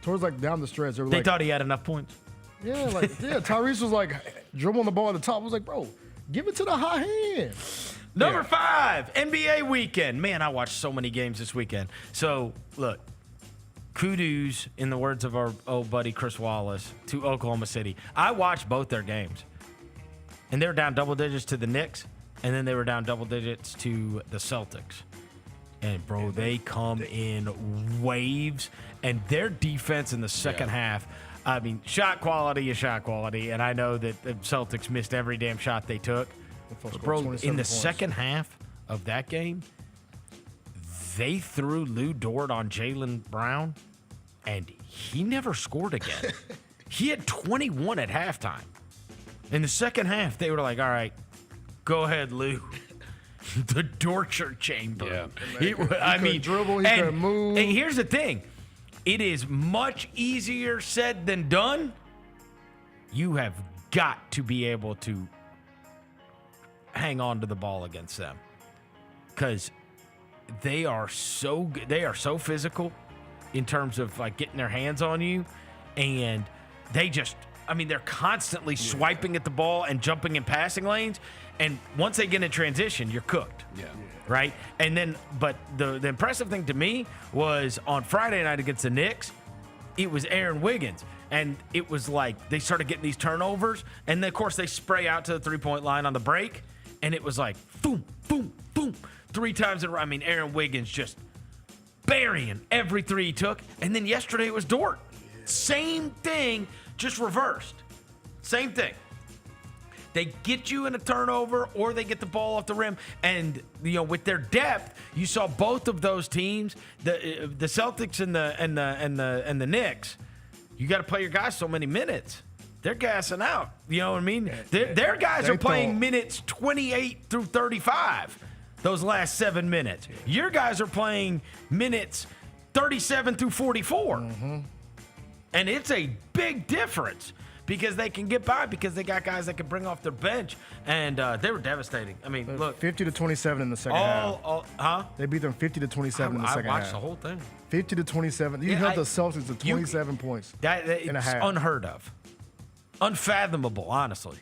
S4: towards like down the stretch, they were
S2: They
S4: like,
S2: thought he had enough points.
S4: Tyrese was like dribbling the ball at the top. I was like, bro, give it to the high hand.
S2: Number 5, NBA weekend. Man, I watched so many games this weekend. So, look, kudos, in the words of our old buddy Chris Wallace, to Oklahoma City. I watched both their games. And they were down double digits to the Knicks, and then they were down double digits to the Celtics. And, bro, they come in waves. And their defense in the second half, I mean, shot quality is shot quality. And I know that the Celtics missed every damn shot they took.
S4: Scored
S2: Bro,
S4: 27
S2: in the
S4: points.
S2: second half of that game, they threw Lou Dort on Jaylen Brown, and he never scored again. He had 21 at halftime. In the second half, they were like, all right, go ahead, Lou. The torture chamber.
S3: Yeah.
S4: He couldn't dribble, he couldn't move.
S2: And here's the thing. It is much easier said than done. You have got to be able to hang on to the ball against them, because they are so good. They are so physical in terms of like getting their hands on you, and they just, I mean, they're constantly swiping at the ball and jumping in passing lanes, and once they get in transition, you're cooked.
S3: Yeah.
S2: Right? And then, but the impressive thing to me was on Friday night against the Knicks, it was Aaron Wiggins. And it was like they started getting these turnovers. And then, of course, they spray out to the three-point line on the break. And it was like, boom, boom, boom, 3 times in a row. I mean, Aaron Wiggins just burying every three he took. And then yesterday it was Dort. Same thing, just reversed. Same thing. They get you in a turnover or they get the ball off the rim. And, with their depth, you saw both of those teams, the Celtics and the Knicks, you got to play your guys so many minutes. They're gassing out. You know what I mean? Their guys are playing minutes 28 through 35, those last 7 minutes. Your guys are playing minutes 37 through 44.
S4: Mm-hmm.
S2: And it's a big difference because they can get by because they got guys that can bring off their bench. And they were devastating. I mean, look.
S4: 50-27 in the second half. They beat them 50-27 in the second half.
S2: I watched the whole thing.
S4: 50-27. You held the Celtics to 27 points in a half.
S2: It's unheard of. Unfathomable, honestly,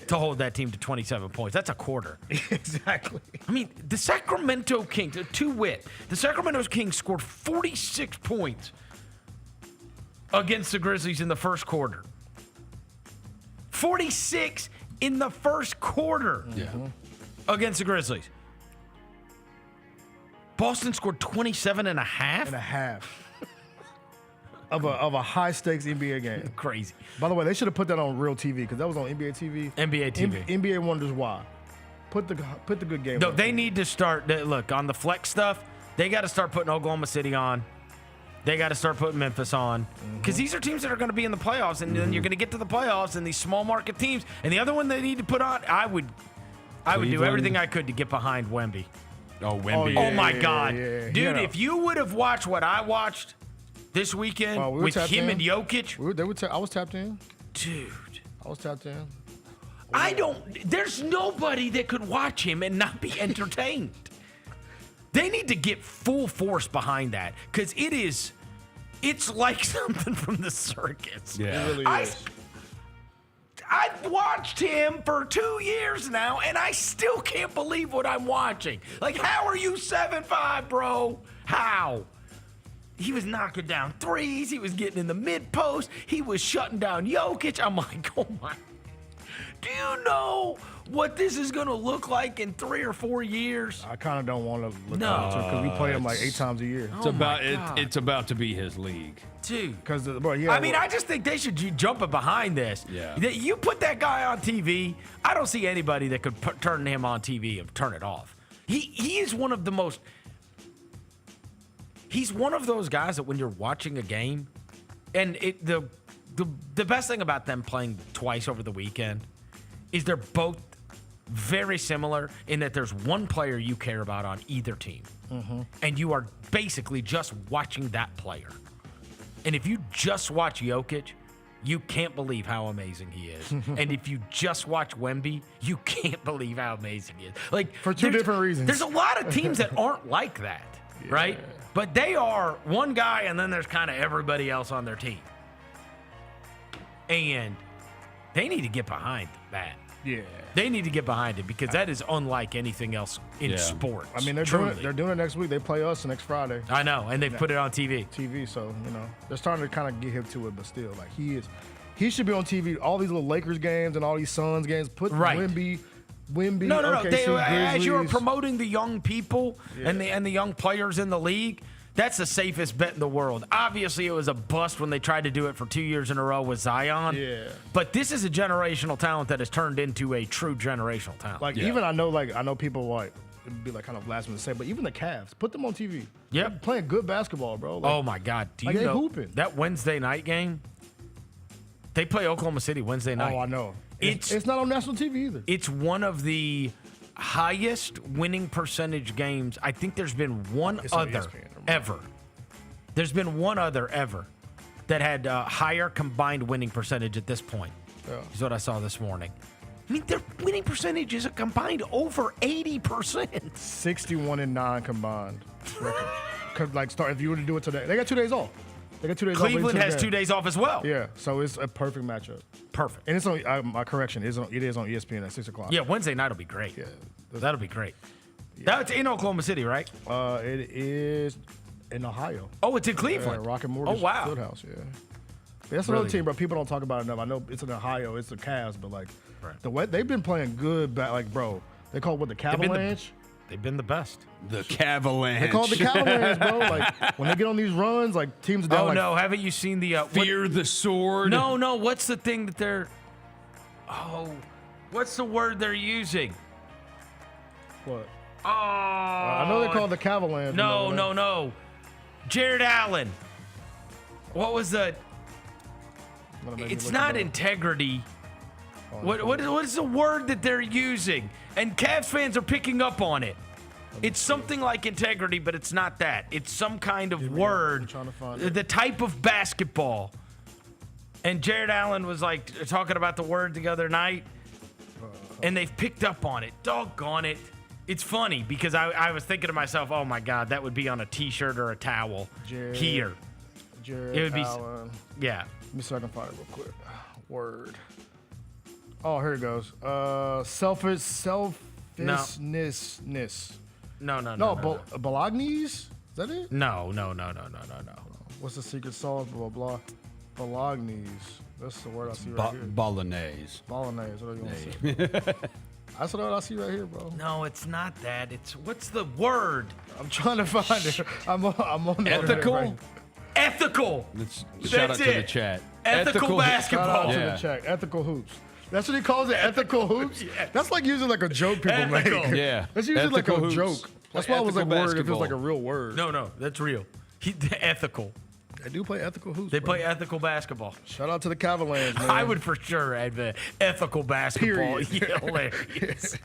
S2: to hold that team to 27 points. That's a quarter.
S4: Exactly.
S2: I mean, the Sacramento Kings, the Sacramento Kings scored 46 points against the Grizzlies in the first quarter. 46 in the first quarter against the Grizzlies. Boston scored 27 and a half?
S4: And a half. Of a high-stakes NBA game.
S2: Crazy.
S4: By the way, they should have put that on real TV because that was on NBA TV.
S2: NBA TV.
S4: NBA wonders why. Put the good game
S2: No,
S4: on.
S2: they need to start, look, on the flex stuff, they got to start putting Oklahoma City on. They got to start putting Memphis on. Because these are teams that are going to be in the playoffs, and then you're going to get to the playoffs and these small market teams. And the other one they need to put on, I would do everything I could to get behind Wemby.
S3: Oh, Wemby.
S2: Oh, my God.
S4: Yeah.
S2: Dude, if you would have watched what I watched this weekend with him and Jokic.
S4: I was tapped in.
S2: Dude.
S4: I was tapped in.
S2: There's nobody that could watch him and not be entertained. They need to get full force behind that because it's like something from the circus.
S3: Yeah.
S4: It really is.
S2: I've watched him for 2 years now, and I still can't believe what I'm watching. Like, how are you 7'5", bro? How? He was knocking down threes. He was getting in the mid-post. He was shutting down Jokic. I'm like, oh, my. Do you know what this is going to look like in 3 or 4 years?
S4: I kind of don't want to look at it because we play him like 8 times a year.
S3: It's about to be his league.
S2: Dude.
S4: Because
S2: I just think they should jump behind this.
S3: Yeah.
S2: You put that guy on TV, I don't see anybody that could turn him on TV and turn it off. He is one of the most... He's one of those guys that when you're watching a game, and the best thing about them playing twice over the weekend is they're both very similar in that there's one player you care about on either team. And you are basically just watching that player. And if you just watch Jokic, you can't believe how amazing he is. And if you just watch Wemby, you can't believe how amazing he is. Like,
S4: for two different reasons.
S2: There's a lot of teams that aren't like that, right? But they are one guy, and then there's kind of everybody else on their team. And they need to get behind that.
S4: Yeah.
S2: They need to get behind it because that is unlike anything else in sports.
S4: I mean, they're doing it next week. They play us next Friday.
S2: I know, and they put it on TV.
S4: So, they're starting to kind of get him to it, but still, like, he should be on TV. All these little Lakers games and all these Suns games. Put Wemby.
S2: No. As you are promoting the young people and
S4: Yeah.
S2: the young players in the league, that's the safest bet in the world. Obviously, it was a bust when they tried to do it for 2 years in a row with Zion.
S4: Yeah.
S2: But this is a generational talent that has turned into a true generational talent.
S4: Like, even I know people like, it'd be like kind of blasphemous to say, but even the Cavs, put them on TV.
S2: Yep.
S4: They're playing good basketball, bro. Like,
S2: Oh, my God. Do you
S4: they
S2: know
S4: hooping.
S2: that Wednesday night game? They play Oklahoma City Wednesday night.
S4: Oh, I know. It's not on national TV either.
S2: It's one of the highest winning percentage games. I think there's been one
S4: It's on
S2: other
S4: ESPN.
S2: ever. There's been one other ever that had a higher combined winning percentage at this point.
S4: Yeah.
S2: Is what I saw this morning. I mean, their winning percentage is a combined over 80%.
S4: 61-9 combined record. If you were to do it today, they got 2 days off.
S2: Cleveland has 2 days off as well.
S4: Yeah, so it's a perfect matchup.
S2: Perfect.
S4: And it's on my correction. It is on ESPN at 6:00.
S2: Yeah, Wednesday night will be great.
S4: Yeah,
S2: that'll be great. That's in Oklahoma City, right?
S4: It is in Ohio.
S2: Oh, it's in Cleveland.
S4: Rocket Mortgage Fieldhouse. Yeah. That's another team, bro. People don't talk about it enough. I know it's in Ohio. It's the Cavs, but like the way they've been playing good. They call it what, the Cavalanche.
S2: They've been the best.
S3: The Cavalanche.
S4: They call it the Cavalanche, bro. Like, when they get on these runs, like, teams are down.
S2: Oh,
S4: like,
S2: no. Haven't you seen the...
S3: Fear the sword.
S2: No. What's the thing that they're... Oh, what's the word they're using?
S4: What?
S2: Oh.
S4: I know they call it the Cavalanche.
S2: No. Jared Allen. What was the... It's not integrity. What is the word that they're using? And Cavs fans are picking up on it. It's something like integrity, but it's not that. It's some kind of word.
S4: I'm trying to find it.
S2: The type of basketball. And Jared Allen was like talking about the word the other night, and they've picked up on it. Doggone it. It's funny because I was thinking to myself, oh my God, that would be on a T-shirt or a towel here.
S4: Jared
S2: It would be,
S4: Allen.
S2: yeah.
S4: Let me see if I can find it real quick. Word. Oh, here it goes. Selfishness.
S2: No.
S4: Bolognese? Is that it?
S2: No.
S4: What's the secret sauce? Blah, blah, blah. Bolognese. That's the word I see right here.
S3: Bolognese.
S4: Bolognese. What do you want to say? That's what I see right here, bro.
S2: No, it's not that. It's what's the word?
S4: I'm trying to find it. I'm on the
S3: Ethical?
S4: internet, right?
S2: Ethical.
S3: Shout out to the chat.
S2: Ethical basketball.
S4: Shout out to
S3: Yeah.
S4: the chat. Ethical hoops. That's what he calls it, ethical hoops?
S2: Yes.
S4: That's like using like a joke people
S2: Ethical.
S4: make.
S3: Yeah.
S4: That's usually like
S3: Ethical
S4: a
S3: hoops.
S4: joke. That's why I was like
S3: Ethical
S4: worried if it was like a
S3: basketball.
S4: real word.
S2: No, that's real. Ethical.
S4: They do play ethical hoops.
S2: They
S4: bro.
S2: play ethical basketball.
S4: Shout out to the Cavalanche, man.
S2: I would for sure admit ethical basketball.
S4: Period.
S2: Yeah, hilarious.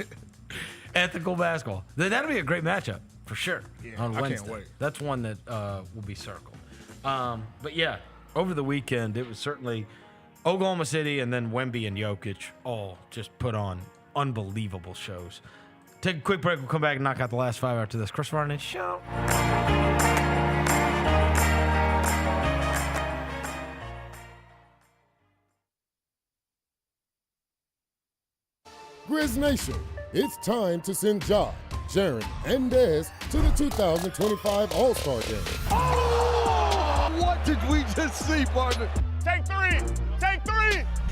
S2: Ethical basketball. That'll be a great matchup for sure on
S4: I can't
S2: Wednesday.
S4: wait.
S2: That's one that will be circled. But yeah, over the weekend it was certainly Oklahoma City and then Wemby and Jokic all just put on unbelievable shows. Take a quick break. We'll come back and knock out the last 5 after this. Chris Vernon Show.
S5: Grizz Nation, it's time to send Ja, Jaron, and Dez to the 2025 All-Star Game.
S6: Oh! What did we just see, partner?
S7: Take three!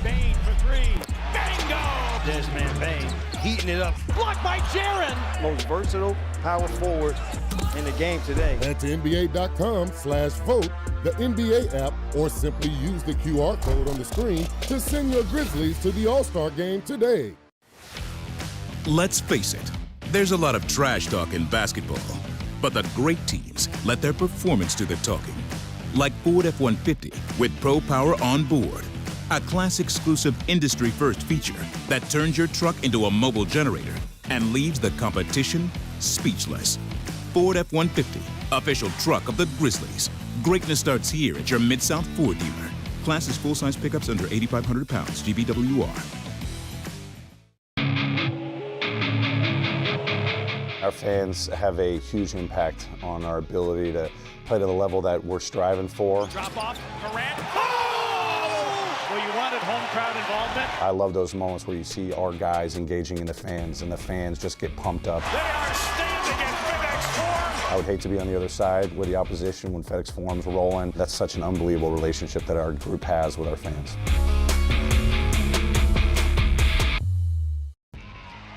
S6: Bain for three. Bingo!
S7: Desmond Bain
S6: Heating it up.
S7: blocked by Jaron.
S8: Most versatile power forward in the game today.
S5: Head to NBA.com/vote, the NBA app, or simply use the QR code on the screen to send your Grizzlies to the All-Star Game today.
S9: Let's face it, there's a lot of trash talk in basketball, but the great teams let their performance do the talking. Like Ford F-150 with Pro Power on board, a class-exclusive industry-first feature that turns your truck into a mobile generator and leaves the competition speechless. Ford F-150, official truck of the Grizzlies. Greatness starts here at your Mid-South Ford dealer. Class is full-size pickups under 8,500 pounds, GVWR.
S10: Our fans have a huge impact on our ability to play to the level that we're striving for.
S7: Drop off, Durant. Oh! Well, you wanted home crowd involvement.
S10: I love those moments where you see our guys engaging in the fans and the fans just get pumped up.
S7: They are standing in FedEx Forum.
S10: I would hate to be on the other side with the opposition when FedEx Forum's rolling. That's such an unbelievable relationship that our group has with our fans.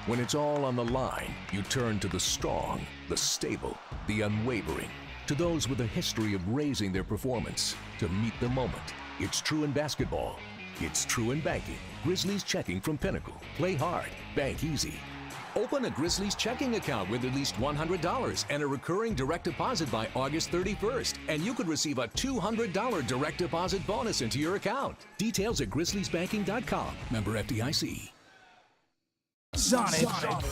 S1: When it's all on the line, you turn to the strong, the stable, the unwavering. To those with a history of raising their performance, to meet the moment. It's true in basketball. It's true in banking. Grizzlies Checking from Pinnacle. Play hard, bank easy. Open a Grizzlies checking account with at least $100 and a recurring direct deposit by August 31st, and you could receive a $200 direct deposit bonus into your account. Details at grizzliesbanking.com. Member FDIC.
S11: Sonic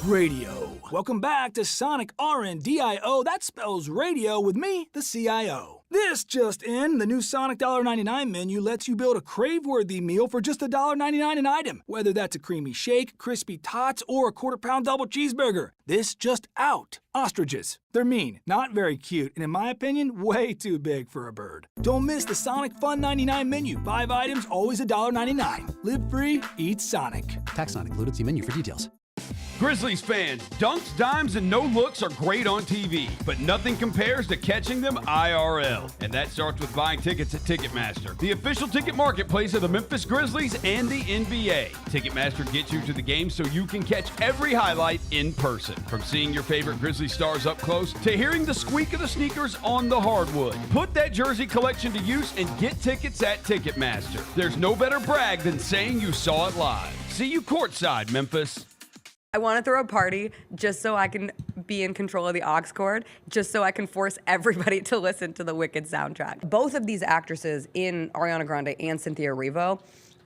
S11: Radio. Welcome back to Sonic RNDIO. That spells radio with me, the CIO. This just in, the new Sonic $1.99 menu lets you build a crave-worthy meal for just $1.99 an item. Whether that's a creamy shake, crispy tots, or a quarter-pound double cheeseburger. This just out. Ostriches. They're mean, not very cute, and in my opinion, way too big for a bird. Don't miss the Sonic Fun 99 menu. 5 items, always $1.99. Live free, eat Sonic.
S12: Tax not included. See menu for details.
S3: Grizzlies fans, dunks, dimes, and no-looks are great on TV, but nothing compares to catching them IRL. And that starts with buying tickets at Ticketmaster, the official ticket marketplace of the Memphis Grizzlies and the NBA. Ticketmaster gets you to the game so you can catch every highlight in person. From seeing your favorite Grizzly stars up close to hearing the squeak of the sneakers on the hardwood. Put that jersey collection to use and get tickets at Ticketmaster. There's no better brag than saying you saw it live. See you courtside, Memphis.
S12: I want to throw a party just so I can be in control of the aux cord, just so I can force everybody to listen to the Wicked soundtrack. Both of these actresses in Ariana Grande and Cynthia Erivo,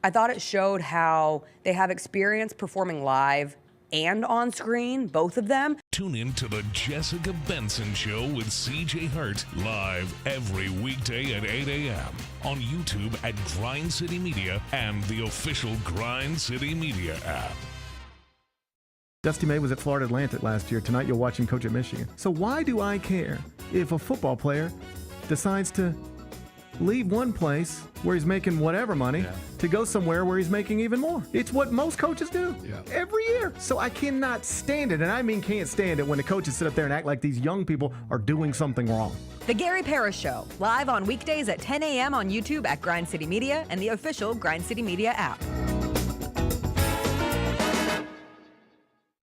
S12: I thought it showed how they have experience performing live and on screen, both of them.
S1: Tune in to the Jessica Benson Show with CJ Hurt, live every weekday at 8 a.m. on YouTube at Grind City Media and the official Grind City Media app.
S13: Dusty May was at Florida Atlantic last year. Tonight you'll watch him coach at Michigan. So why do I care if a football player decides to leave one place where he's making whatever money to go somewhere where he's making even more? It's what most coaches do every year. So I cannot stand it, and I mean can't stand it when the coaches sit up there and act like these young people are doing something wrong.
S14: The Gary Parrish Show, live on weekdays at 10 a.m. on YouTube at Grind City Media and the official Grind City Media app.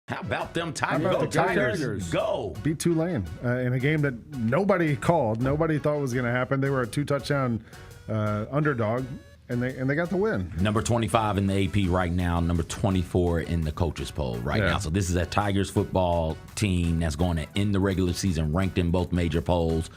S2: How about them Tigers?
S5: Tigers?
S2: Go.
S5: Beat Tulane in a game that nobody called. Nobody thought was going to happen. They were a 2-touchdown underdog, and they got the win.
S15: Number 25 in the AP right now, number 24 in the coaches poll right now. So this is a Tigers football team that's going to end the regular season ranked in both major polls,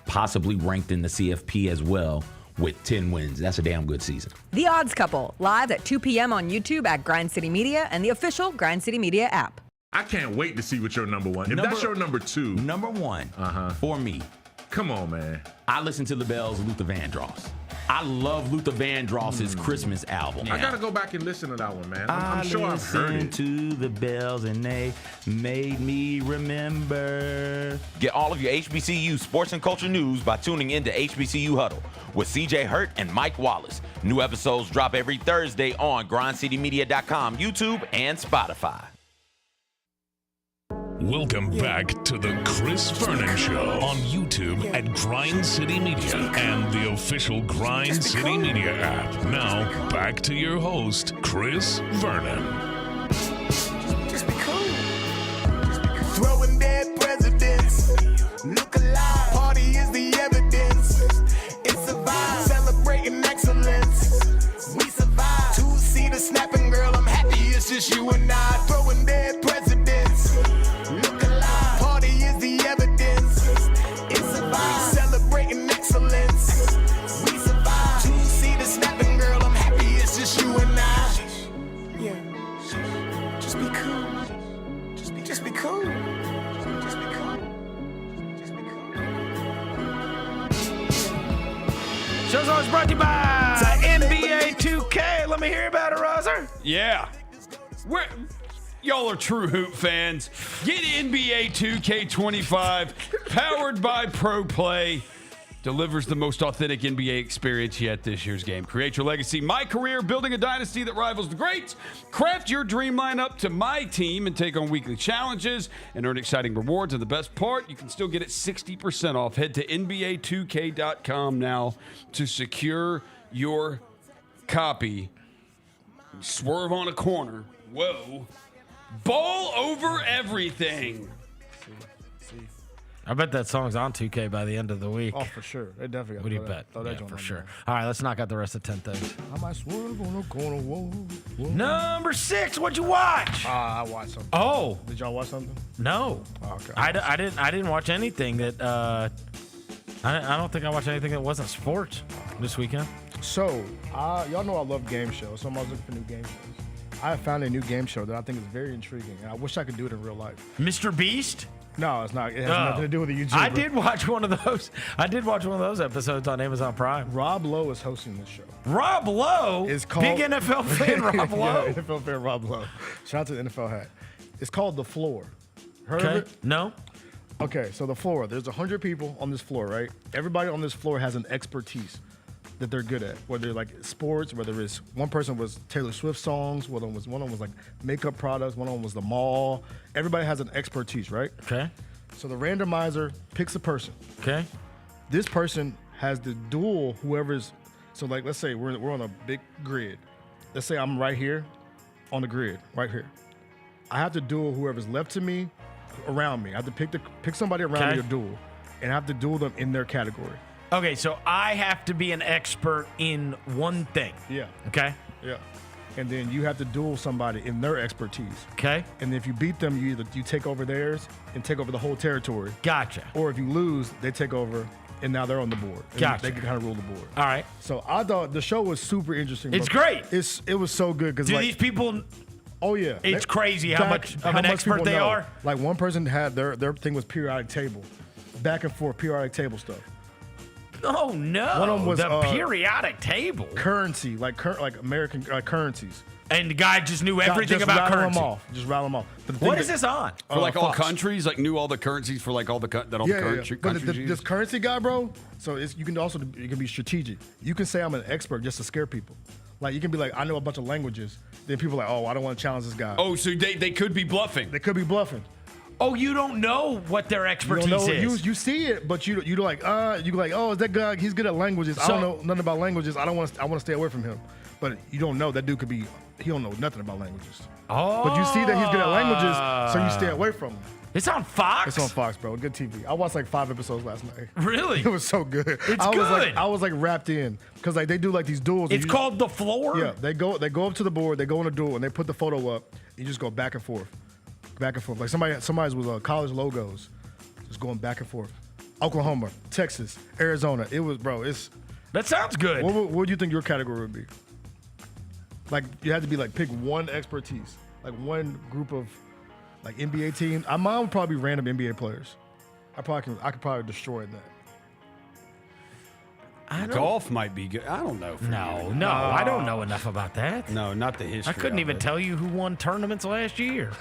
S15: possibly ranked in the CFP as well, with 10 wins. That's a damn good season.
S14: The Odds Couple, live at 2 p.m. on YouTube at Grind City Media and the official Grind City Media app.
S16: I can't wait to see what your number one. If that's your number two.
S15: Number one for me.
S16: Come on, man.
S15: I listen to the Bells of Luther Vandross. I love Luther Vandross's Christmas album.
S16: I gotta go back and listen to that one, man. I'm sure I've heard it.
S15: To the Bells and they made me remember.
S17: Get all of your HBCU sports and culture news by tuning in to HBCU Huddle with CJ Hurt and Mike Wallace. New episodes drop every Thursday on grindcitymedia.com, YouTube, and Spotify.
S1: Welcome back to the Chris Vernon Show on YouTube at Grind City Media and the official Grind City Media app. Now, back to your host, Chris Vernon.
S18: Just be cool. Throwing dead presidents. Look alive. Party is the evidence. It's a vibe. Celebrating excellence. We survive. Two-seater snapping, girl. I'm happy it's just you and I. Throwing dead presidents. Look alive. Party is the evidence. It's a vibe. Celebrating excellence. We survive. Two-seater snapping, girl. I'm happy it's just you and I. Yeah. Just be cool. Just be cool. Just be cool. Just be cool.
S2: Show's always brought to you by NBA 2K. Let me hear about it, Roser.
S3: Yeah. Y'all are true hoop fans. Get NBA 2K25, powered by Pro Play. Delivers the most authentic NBA experience yet this year's game. Create your legacy, my career, building a dynasty that rivals the greats. Craft your dream lineup to my team and take on weekly challenges and earn exciting rewards. And the best part, you can still get it 60% off. Head to NBA2K.com now to secure your copy. Swerve on a corner. Whoa. Ball over everything.
S2: I bet that song's on 2K by the end of the week.
S4: Oh, for sure. It definitely got
S2: What do you bet? Yeah, for sure. All right, let's knock out the rest of 10 things.
S4: I might swerve on a corner. Whoa.
S2: Number 6, what'd you watch?
S4: I watched something.
S2: Oh.
S4: Did y'all watch something?
S2: No.
S4: Oh, okay.
S2: I didn't watch anything that I don't think I watched anything that wasn't sports this weekend.
S4: So, y'all know I love game shows, so I'm always looking for new game shows. I have found a new game show that I think is very intriguing, and I wish I could do it in real life.
S2: Mr. Beast?
S4: No, it's not. It has nothing to do with the YouTuber.
S2: I did watch one of those. Episodes on Amazon Prime.
S4: Rob Lowe is hosting this show.
S2: Rob Lowe?
S4: Is called
S2: Big NFL fan Rob Lowe?
S4: Yeah, NFL fan Rob Lowe. Shout out to the NFL hat. It's called The Floor. Heard of it?
S2: No.
S4: Okay, so The Floor. There's 100 people on this floor, right? Everybody on this floor has an expertise. that they're good at, whether like sports, whether it's one person was Taylor Swift songs, one of them was like makeup products, one of them was the mall. Everybody has an expertise, right?
S2: Okay.
S4: So the randomizer picks a person.
S2: Okay.
S4: This person has to duel whoever's. So like, let's say we're on a big grid. Let's say I'm right here on the grid, right here. I have to duel whoever's left to me, around me. I have to pick somebody around me to duel, and I have to duel them in their category.
S2: Okay, so I have to be an expert in one thing.
S4: Yeah.
S2: Okay.
S4: Yeah. And then you have to duel somebody in their expertise.
S2: Okay.
S4: And if you beat them, you take over theirs and take over the whole territory.
S2: Gotcha.
S4: Or if you lose, they take over and now they're on the board. And
S2: Gotcha.
S4: They can kind of rule the board.
S2: All right.
S4: So I thought the show was super interesting.
S2: It's great.
S4: It was so good because
S2: Do these people?
S4: Oh yeah.
S2: It's crazy how much of an expert
S4: people
S2: they
S4: know.
S2: are.
S4: Like one person had their thing was periodic table, back and forth periodic table stuff.
S2: Oh no!
S4: One of them was
S2: the periodic table.
S4: Currency, like American currencies.
S2: And the guy just knew everything about currency.
S4: Just rattle them off. But
S2: What is this on?
S3: For like all
S4: Fox.
S3: countries, like knew all the currencies for like all the countries.
S4: But this currency guy, bro. So you can be strategic. You can say I'm an expert just to scare people. Like you can be like, I know a bunch of languages. Then people are like, oh, I don't want to challenge this guy.
S3: Oh, so they could be bluffing.
S4: They could be bluffing.
S2: Oh, you don't know what their expertise
S4: You don't know,
S2: is.
S4: you see it, but you like oh, is that guy? He's good at languages. I don't know nothing about languages. I want to stay away from him. But you don't know that dude could be. He don't know nothing about languages.
S2: Oh.
S4: But you see that he's good at languages, so you stay away from him.
S2: It's on Fox?
S4: It's on Fox, bro. Good TV. I watched like 5 episodes last night.
S2: Really?
S4: It was so good.
S2: It's
S4: good. I was like wrapped in because like they do like these duels.
S2: It's called The Floor?
S4: Yeah, they go up to the board, they go on a duel, and they put the photo up. You just go back and forth. Back and forth. Like somebody's with college logos. Just going back and forth. Oklahoma, Texas, Arizona. It was, bro,
S2: that sounds good.
S4: What do you think your category would be? Like you had to be like pick one expertise, like one group of like NBA teams. Mine would probably be random NBA players. I could probably destroy that.
S3: Golf might be good. I don't know.
S2: No, I don't know enough about that.
S3: No, not the history.
S2: I couldn't even tell you who won tournaments last year.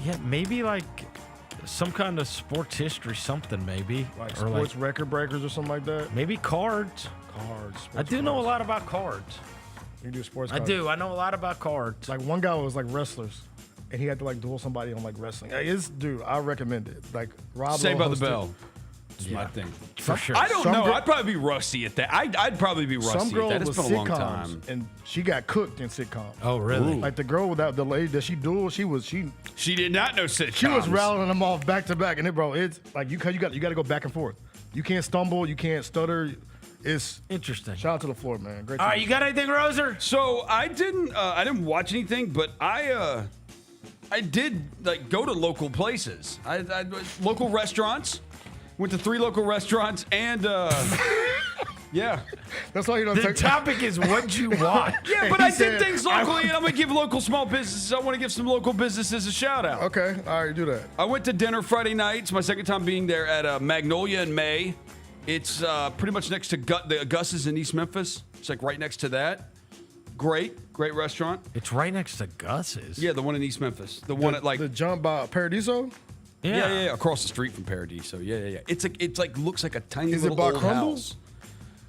S2: Yeah, maybe like some kind of sports history, something maybe.
S4: Like sports record breakers or something like that.
S2: Maybe cards. I do know a lot about cards.
S4: You do sports.
S2: I do. I know a lot about cards.
S4: Like one guy was like wrestlers, and he had to like duel somebody on like wrestling. Dude, I recommend it. Like Rob.
S3: Saved by the Bell. It's my thing.
S2: For sure.
S3: I don't know. I'd probably be rusty at that. I'd probably be rusty
S4: some girl
S3: at that.
S4: was
S3: It's been a long
S4: sitcoms,
S3: time.
S4: and she got cooked in sitcoms.
S2: Oh, really?
S4: Like the girl without the lady that she dueled, she
S3: did not know sitcoms.
S4: She was rattling them off back to back, and it's like you got to go back and forth. You can't stumble, you can't stutter. It's
S2: interesting.
S4: Shout out to the floor, man. Great.
S2: All right, you got anything, Roser?
S3: So I didn't watch anything, but I did like go to local places. I local restaurants. Went to 3 local restaurants and yeah.
S4: That's why you don't.
S2: The topic is what you want.
S3: Yeah, but I did things locally, and I'm gonna give local small businesses. I want to give some local businesses a shout out.
S4: Okay, all right, do that.
S3: I went to dinner Friday night. It's my second time being there at Magnolia in May. It's pretty much next to the Gus's in East Memphis. It's like right next to that. Great restaurant.
S2: It's right next to Gus's.
S3: Yeah, the one in East Memphis. The one at like
S4: the jump by Paradiso.
S3: Yeah, across the street from Paradiso. Yeah. It's like looks like a tiny
S4: Is
S3: little
S4: it by
S3: old
S4: Crumbles?
S3: house.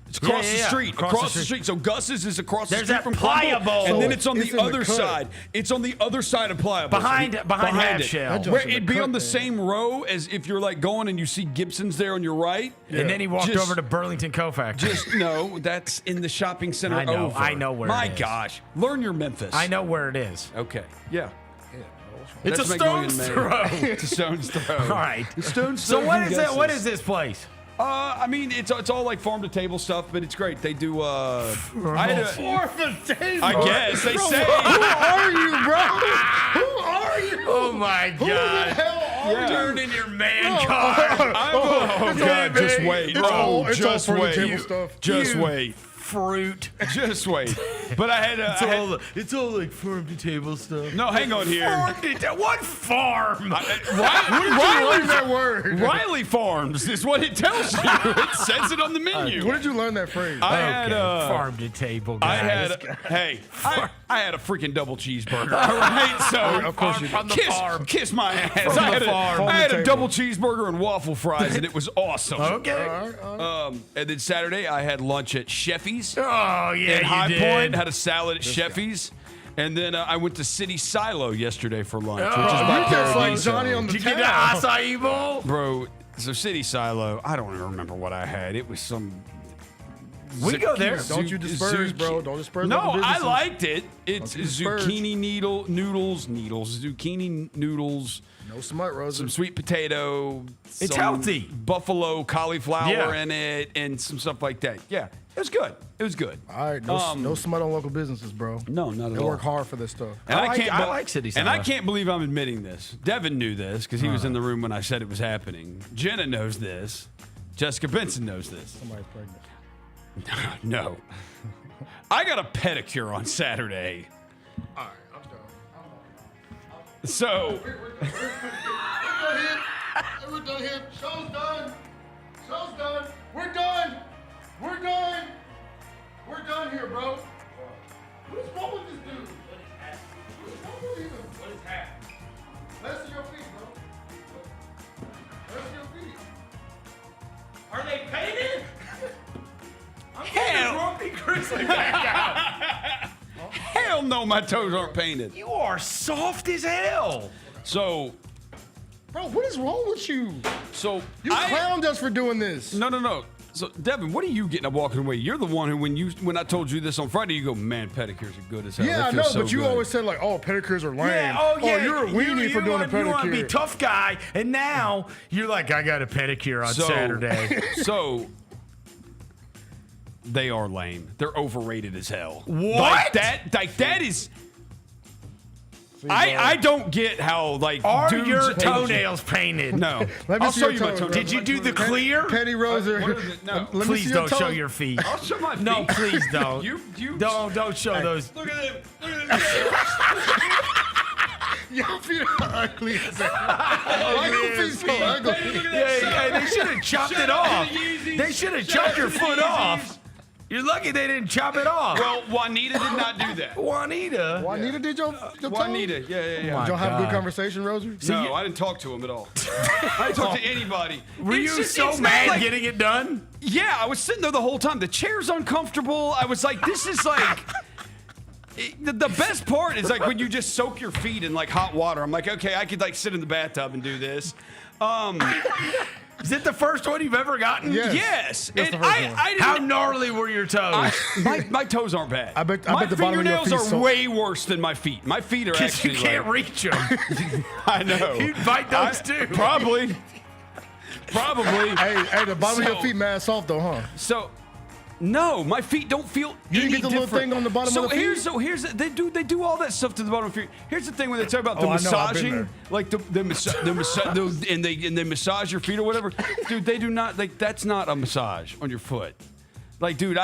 S3: It's across the street. Across the street. So Gus's is across the street from Crumble, and then it's on the other side. It's on the other side of Pliables.
S2: Behind Half Shell.
S3: Where it'd be on the same row as if you're like going and you see Gibson's there on your right.
S2: And then he walked over to Burlington Co-Factory.
S3: No, that's in the shopping center.
S2: I know.
S3: over.
S2: I know where
S3: My
S2: it is.
S3: gosh. Learn your Memphis.
S2: I know where it is.
S3: Okay. Yeah.
S2: It's
S3: That's
S2: a stone's throw.
S3: It's a stone's throw.
S2: All right.
S3: Stone's
S2: So
S3: throw
S2: what
S3: from
S2: is it? What
S3: Gus's.
S2: is this place?
S3: I mean, it's all like farm to table stuff, but it's great. They do.
S4: Farm to table.
S3: I guess they say.
S4: Who are you, bro? Who are you?
S2: Oh my
S4: Who the
S2: God!
S4: hell are you?
S2: Turn in your man card.
S3: Oh God! Just wait, bro.
S4: It's all
S3: Just
S4: farm to
S3: wait.
S4: table stuff.
S3: Just wait.
S2: fruit.
S3: Just wait. But I had
S2: it's all like farm to table stuff.
S3: No, hang on here.
S2: What farm?
S4: that word?
S3: Riley Farms is what it tells you. It says it on the menu.
S4: Where did you learn that phrase?
S3: I had
S2: farm to table. Guys.
S3: I had a freaking double cheeseburger. All right, so
S4: of course you did.
S3: Kiss my ass. I had a double cheeseburger and waffle fries, and it was awesome.
S2: Okay.
S3: And then Saturday I had lunch at Sheffy's.
S2: Oh yeah,
S3: in High
S2: you
S3: Point.
S2: did.
S3: Had a salad at Sheffy's. And then I went to City Silo yesterday for lunch, which is
S2: Oh,
S3: by
S4: you just like
S3: Paradiso.
S4: Johnny on the
S2: Did you get the
S4: town.
S2: acai bowl?
S3: Bro, so City Silo, I don't even remember what I had. It was some...
S2: We go there.
S4: Don't you disperse, bro. Don't disperse.
S3: No,
S4: other
S3: I
S4: businesses.
S3: liked it. It's
S4: Don't you disperse.
S3: zucchini zucchini noodles,
S4: No smut, Rosa.
S3: some sweet potato.
S2: It's
S3: some
S2: healthy.
S3: Buffalo cauliflower
S2: Yeah.
S3: in it and some stuff like that. Yeah, it was good. It was good.
S4: All right, no smut on local businesses, bro.
S3: No, not at
S4: They
S3: all.
S4: work hard for this stuff.
S3: And
S2: I
S3: I
S2: like City
S3: And I
S2: Silo.
S3: can't believe I'm admitting this. Devin knew this because he was in the room when I said it was happening. Jenna knows this. Jessica Benson knows this.
S4: Somebody's pregnant.
S3: No. I got a pedicure on Saturday.
S4: All right, I'm done.
S3: So,
S4: We're done here. Show's done. Show's done. We're done. We're done. We're done here, bro. What is wrong with this dude? What is wrong with him? What is happening? Less of your feet, bro. Less of your feet.
S2: Are they painted?
S3: hell,
S2: Grizzly back out.
S3: hell no, my toes aren't painted.
S2: You are soft as hell.
S3: So,
S4: Bro, what is wrong with you?
S3: so
S4: You clowned us for doing this.
S3: No. So, Devin, what are you getting up walking away? You're the one who, when I told you this on Friday, you go, man, pedicures are good as hell.
S4: Yeah,
S3: They
S4: I
S3: feel
S4: know,
S3: so
S4: but you
S3: good."
S4: always said like, "Oh, pedicures are lame."
S2: Yeah,
S4: you're a weenie for doing a pedicure.
S2: You want to be tough guy, and now you're like, I got a pedicure on Saturday.
S3: So, they are lame. They're overrated as hell.
S2: What?
S3: Like that is... I don't get how, like,
S2: Are
S3: dudes
S2: your
S3: age-
S2: toenails painted?
S3: No.
S4: Let me
S3: I'll
S4: see
S3: show
S4: your
S3: you my
S4: toes,
S3: toenails.
S4: bro.
S2: Did you do the clear?
S4: Penny Roser.
S3: What is it? No.
S4: Let me
S2: Please
S4: see
S2: don't
S4: your
S2: show
S4: toes.
S2: your feet.
S3: I'll show my feet.
S2: No, please don't.
S3: You
S2: Don't show those.
S3: Look at them. Look at them.
S4: Your feet are ugly as hell. Why your feet so ugly?
S2: Yeah, they should have chopped it off. They should have chopped your foot off. You're lucky they didn't chop it off.
S3: Well, Juanita did not do that.
S2: Juanita.
S4: Juanita did your toes?
S3: Juanita, yeah.
S4: Did y'all have a good conversation, Roser?
S3: No, I didn't talk to him at all. I didn't talk to anybody.
S2: Were
S3: It's
S2: you
S3: just-
S2: so
S3: it's not
S2: mad
S3: like-
S2: getting it done?
S3: Yeah, I was sitting there the whole time. The chair's uncomfortable. I was like, this is like... The best part is like when you just soak your feet in like hot water. I'm like, okay, I could like sit in the bathtub and do this.
S2: Is it the first one you've ever gotten?
S3: Yes.
S4: That's the
S3: And
S4: first
S3: I
S4: one.
S3: didn't,
S2: How gnarly were your toes?
S3: my toes aren't bad.
S4: I bet
S3: my
S4: the bottom of your
S3: fingernails
S4: feet
S3: are
S4: so-
S3: way worse than my feet. My feet are
S2: Because
S3: actually
S2: you can't
S3: like,
S2: reach them.
S3: I know.
S2: You'd bite those too.
S3: Probably.
S4: Hey, the bottom of your
S3: So-
S4: feet mad soft though, huh?
S3: So, no, my feet don't feel.
S4: You didn't
S3: any
S4: get the little
S3: different.
S4: thing on the bottom of the feet?
S3: Here's they do all that stuff to the bottom of your feet. Here's the thing when they talk about the
S4: Oh, I know, I've been
S3: massaging,
S4: there.
S3: like and they massage your feet or whatever. Dude, they do not like that's not a massage on your foot. Like, dude,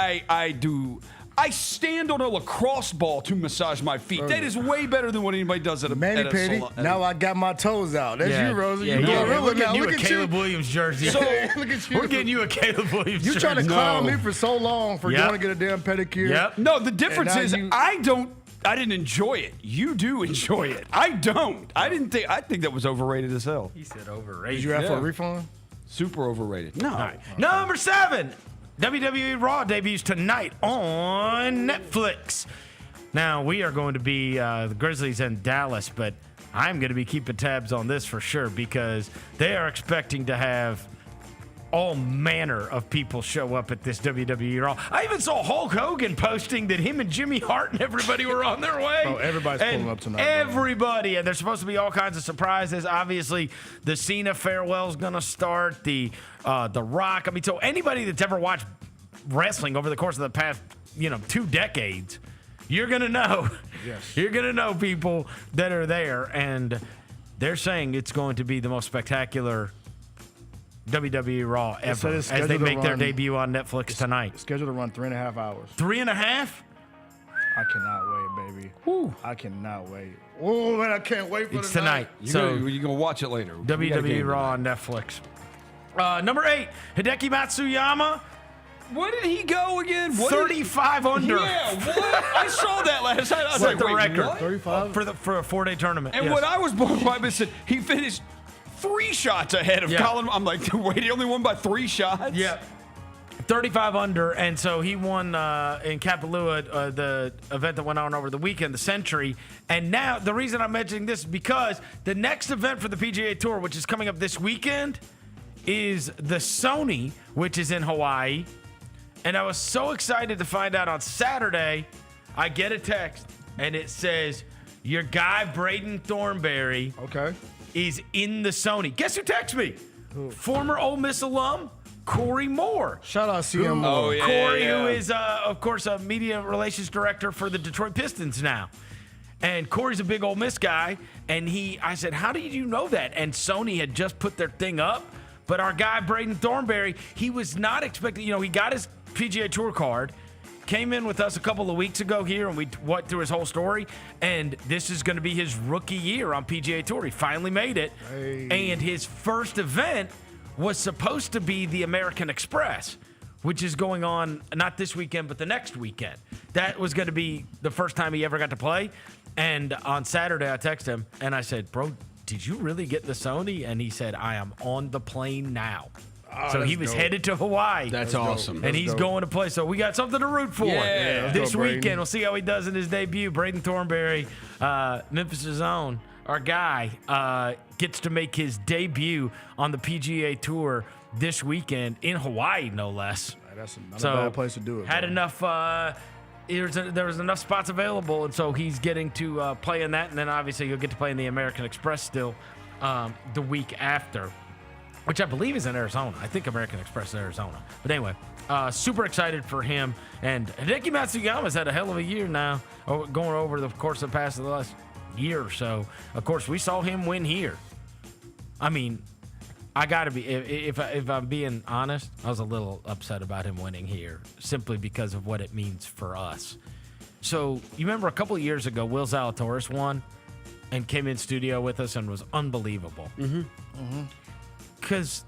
S3: I stand on a lacrosse ball to massage my feet. That is way better than what anybody does at a
S4: Manny
S3: at a
S4: Petty,
S3: salon.
S4: now I got my toes out. That's you, Rosa.
S2: Yeah,
S4: You gorilla
S2: We're
S4: now.
S2: getting you
S4: Look
S2: a
S4: at
S2: Caleb
S4: you.
S2: Williams jersey.
S3: So-
S4: Look at you.
S2: We're getting you a Caleb Williams
S4: You
S2: jersey.
S4: trying to clown
S3: No.
S4: me for so long for
S2: Yep.
S4: going to get a damn pedicure.
S2: Yep.
S3: No, the difference
S4: And
S3: is
S4: now you-
S3: I didn't enjoy it. You do enjoy it. I don't. I think that was overrated as hell.
S2: He said overrated.
S4: Did you ask for a
S3: Yeah.
S4: refund?
S3: Super overrated. No.
S2: All right. Number 7. WWE Raw debuts tonight on Netflix. Now, we are going to be the Grizzlies in Dallas, but I'm going to be keeping tabs on this for sure because they are expecting to have all manner of people show up at this WWE Raw. I even saw Hulk Hogan posting that him and Jimmy Hart and everybody were on their way.
S4: Oh, everybody's
S2: And
S4: pulling up tonight, bro.
S2: Everybody. And there's supposed to be all kinds of surprises. Obviously, the Cena farewell is going to start. The Rock. I mean, so anybody that's ever watched wrestling over the course of the past, 2 decades, you're going to know.
S4: Yes.
S2: You're going to know people that are there. And they're saying it's going to be the most spectacular WWE Raw ever
S4: it's
S2: as they make their
S4: run-
S2: debut on Netflix tonight.
S4: It's scheduled to run 3.5 hours.
S2: 3.5?
S4: I cannot wait, baby. Woo. I cannot wait. Oh, man, I can't wait for
S2: It's tonight.
S3: You're going to watch it later.
S2: WWE Raw on Netflix. Number 8, Hideki Matsuyama.
S3: Where did he go again?
S2: 35 under.
S3: Yeah, what? I saw that last night. I was
S2: Set
S3: like,
S2: the record.
S3: what?
S4: 35?
S2: For a 4-day tournament.
S3: And
S2: yes.
S3: what I was blown by was that he finished 3 shots ahead of Colin. I'm like, wait, he only won by 3 shots?
S2: Yeah. 35 under, and so he won in Kapalua, the event that went on over the weekend, the Century. And now, the reason I'm mentioning this is because the next event for the PGA Tour, which is coming up this weekend, is the Sony, which is in Hawaii. And I was so excited to find out on Saturday, I get a text, and it says, your guy, Braden Thornberry, is in the Sony. Guess who texted me? Who? Former Ole Miss alum, Corey Moore.
S4: Shout out CM Moore.
S3: Oh, yeah,
S2: Corey, who is, of course, a media relations director for the Detroit Pistons now. And Corey's a big Ole Miss guy. And I said, how did you know that? And Sony had just put their thing up. But our guy, Braden Thornberry, he was not expecting, he got his PGA Tour card, came in with us a couple of weeks ago here, and we went through his whole story. And this is going to be his rookie year on PGA Tour. He finally made it. Hey. And his first event was supposed to be the American Express, which is going on not this weekend, but the next weekend. That was going to be the first time he ever got to play. And on Saturday, I texted him, and I said, bro, did you really get the Sony? And he said, I am on the plane now.
S3: Oh,
S2: so he was headed to Hawaii.
S3: That's awesome.
S2: And he's going to play. So we got something to root for this weekend.
S4: Braden.
S2: We'll see how he does in his debut. Braden Thornberry, Memphis' own, our guy, gets to make his debut on the PGA Tour this weekend in Hawaii, no less.
S4: That's not a bad place to do it.
S2: Had enough. There was enough spots available, and so he's getting to play in that, and then obviously he'll get to play in the American Express still the week after, which I believe is in Arizona. I think American Express is Arizona. But anyway, super excited for him. And Hideki Matsuyama's had a hell of a year now, going over the course of the last year or so. Of course, we saw him win here. I mean, I got to be, if I'm being honest, I was a little upset about him winning here simply because of what it means for us. So you remember a couple of years ago, Will Zalatoris won and came in studio with us and was unbelievable. Because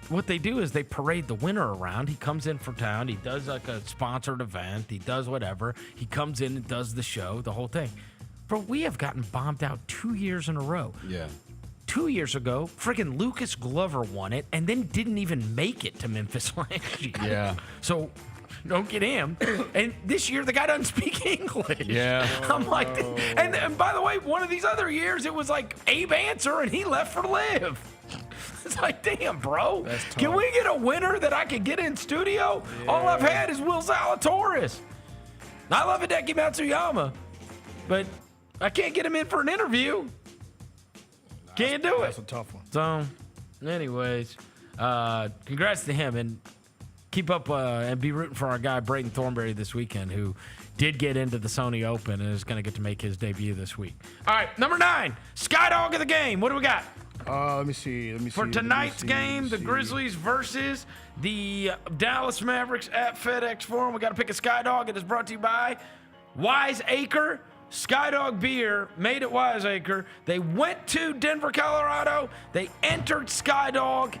S2: what they do is they parade the winner around. He comes in for town. He does like a sponsored event. He does whatever. He comes in and does the show, the whole thing. Bro, we have gotten bombed out 2 years in a row.
S3: Yeah.
S2: 2 years ago, friggin' Lucas Glover won it and then didn't even make it to Memphis last year.
S3: Yeah.
S2: So don't get him. And this year, the guy doesn't speak English.
S3: Yeah.
S2: I'm like, and by the way, one of these other years, it was like Abe Answer and he left for Live. It's like, damn, bro. Can we get a winner that I can get in studio? Yeah. All I've had is Will Zalatoris. I love Hideki Matsuyama, but I can't get him in for an interview. Can't do it.
S4: That's a tough one.
S2: So, anyways, congrats to him, and keep up and be rooting for our guy Braden Thornberry this weekend, who did get into the Sony Open and is going to get to make his debut this week. All right, number 9, SkyDog of the game. What do we got?
S4: Let me see.
S2: For tonight's game, the Grizzlies versus the Dallas Mavericks at FedEx Forum. We got to pick a SkyDog. It is brought to you by Wiseacre. SkyDog beer made at Wiseacre. They went to Denver, Colorado. They entered SkyDog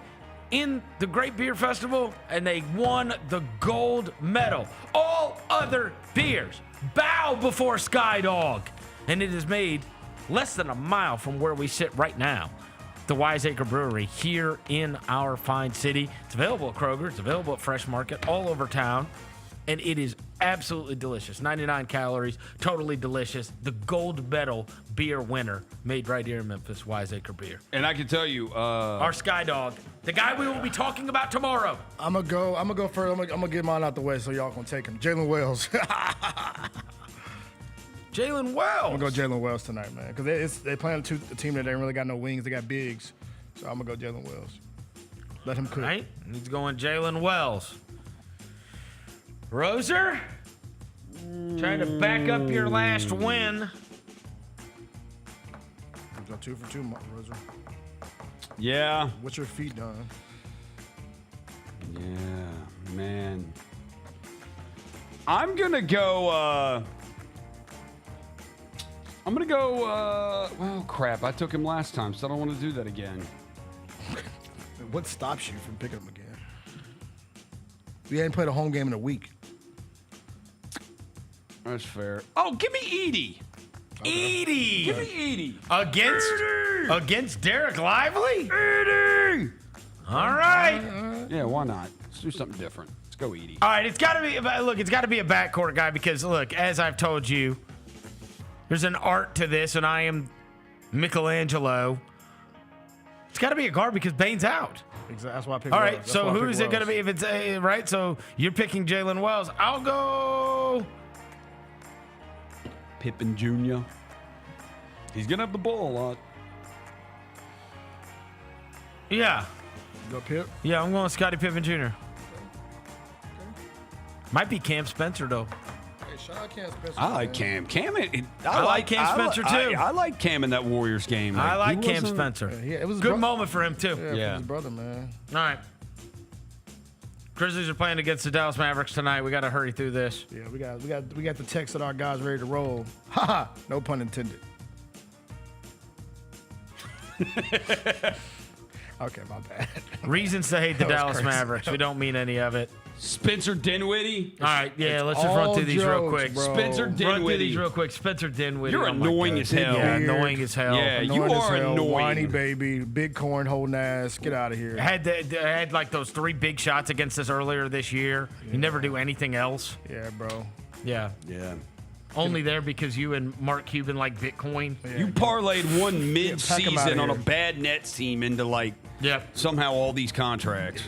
S2: in the Great Beer Festival, and they won the gold medal. All other beers bow before SkyDog. And it is made less than a mile from where we sit right now, the Wiseacre Brewery here in our fine city. It's available at Kroger. It's available at Fresh Market all over town. And it is absolutely delicious. 99 calories, totally delicious. The gold medal beer winner made right here in Memphis, Wiseacre Beer.
S3: And I can tell you,
S2: our SkyDog, the guy we will be talking about tomorrow.
S4: I'm gonna go first. I'm gonna get mine out the way so y'all can take him. Jalen Wells.
S2: Jalen Wells.
S4: I'm gonna go Jalen Wells tonight, man, because they playing a team that ain't really got no wings. They got bigs, so I'm gonna go Jalen Wells. Let him cook.
S2: All right, he's going Jalen Wells. Roser, trying to back up your last win.
S4: Got 2 for 2, Roser.
S3: Yeah.
S4: What's your feet done?
S3: Yeah, man. I'm going to go... well, crap. I took him last time, so I don't want to do that again.
S4: What stops you from picking him again? We hadn't played a home game in a week.
S3: That's fair. Oh, give me Edie.
S2: Okay. Edie.
S3: Give me Edie.
S2: Against Derek Lively?
S3: Edie.
S2: All right.
S3: Yeah, why not? Let's do something different. Let's go Edie.
S2: All right, it's got to be a backcourt guy because, look, as I've told you, there's an art to this, and I am Michelangelo. It's got to be a guard because Bane's out.
S4: Exactly. That's why I picked
S2: All
S4: Wells.
S2: right, so who is it going to be if it's right? So you're picking Jalen Wells. I'll go
S3: Pippen Jr. He's going to have the ball a lot.
S2: Yeah.
S4: Go Pip?
S2: Yeah, I'm going with Scottie Pippen Jr. Might be Cam Spencer, though.
S4: Hey, shout out Cam Spencer.
S3: I like Cam.
S2: I like Cam Spencer, too.
S3: I like Cam in that Warriors game.
S2: I like Cam Spencer.
S4: Yeah, it was
S2: good moment for him, too.
S4: Yeah, his brother, man.
S2: All right. Grizzlies are playing against the Dallas Mavericks tonight. We got to hurry through this.
S4: Yeah, we got the text that our guys ready to roll. Haha, no pun intended. Okay, my bad.
S2: Reasons to hate the Dallas Mavericks. We don't mean any of it.
S3: Spencer Dinwiddie.
S2: All right, yeah, let's just run through these real quick.
S3: Spencer Dinwiddie.
S2: Run through these real quick. Spencer Dinwiddie.
S3: You're annoying as hell.
S2: Yeah, annoying as hell.
S3: Yeah, you are annoying.
S4: Whiny baby, big corn holding ass. Get out of here.
S2: Had like those 3 big shots against us earlier this year. You never do anything else.
S4: Yeah, bro.
S2: Yeah.
S3: Yeah.
S2: Only there because you and Mark Cuban like Bitcoin.
S3: Yeah, you parlayed one mid-season on a bad Nets team into somehow all these contracts.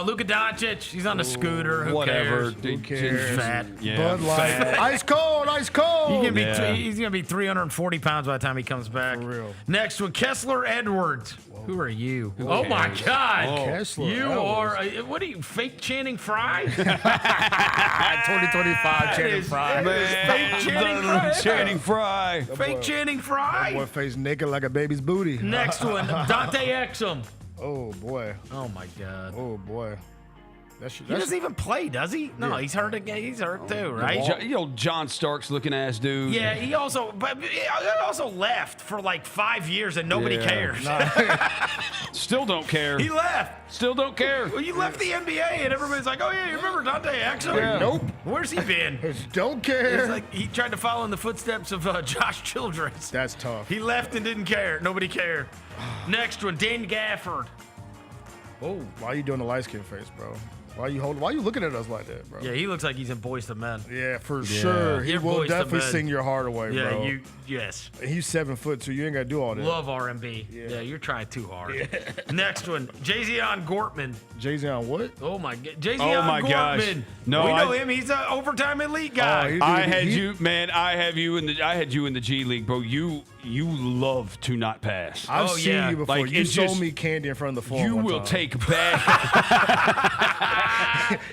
S2: Luka Doncic, he's on a scooter. Who
S3: Whatever.
S2: cares?
S3: Who cares?
S2: He's fat.
S3: Yeah.
S4: Bud Light. Ice cold, ice cold.
S2: He's gonna be 340 pounds by the time he comes back.
S4: For real.
S2: Next one, Kessler Edwards. Whoa. Who are you? Oh my God!
S4: Oh. Kessler
S2: you
S4: Edwards.
S2: are. What are you? Fake Channing Frye?
S4: 2025 Channing Frye.
S2: Fake Channing Frye.
S3: Channing Frye.
S2: Fake Channing Frye.
S4: Boy, face naked like a baby's booty.
S2: Next one, Dante Exum.
S4: Oh boy.
S2: Oh my God.
S4: Oh boy.
S2: He doesn't even play, does he? No, he's hurt again. He's hurt too, right?
S3: John Starks looking ass dude.
S2: Yeah, he also left for like 5 years and nobody cares.
S3: Still don't care.
S2: He left.
S3: Still don't care.
S2: Well, you left the NBA and everybody's like, oh yeah, you remember Dante Exum?
S3: Yeah.
S4: Nope.
S2: Where's he been?
S4: Don't care.
S2: It's like he tried to follow in the footsteps of Josh Childress.
S4: That's tough.
S2: He left and didn't care. Nobody cared. Next one, Dan Gafford.
S4: Oh, why are you doing the light skin face, bro? Why are you looking at us like that, bro?
S2: Yeah, he looks like he's in Boys to Men.
S4: Yeah, for sure. He will definitely sing your heart away, bro.
S2: Yeah, yes.
S4: And he's 7 foot, so you ain't got to do all that.
S2: Love R&B. Yeah, you're trying too hard. Yeah. Next one, Jay-Zion Gortman.
S4: Jay-Zion what?
S2: Oh my God. Jay-Zion Gortman.
S3: Gosh. No,
S2: we know him. He's an overtime elite guy.
S3: I had you in the G League, bro. You love to not pass.
S4: I've seen you before. You sold me candy in front of the phone.
S3: You will take back.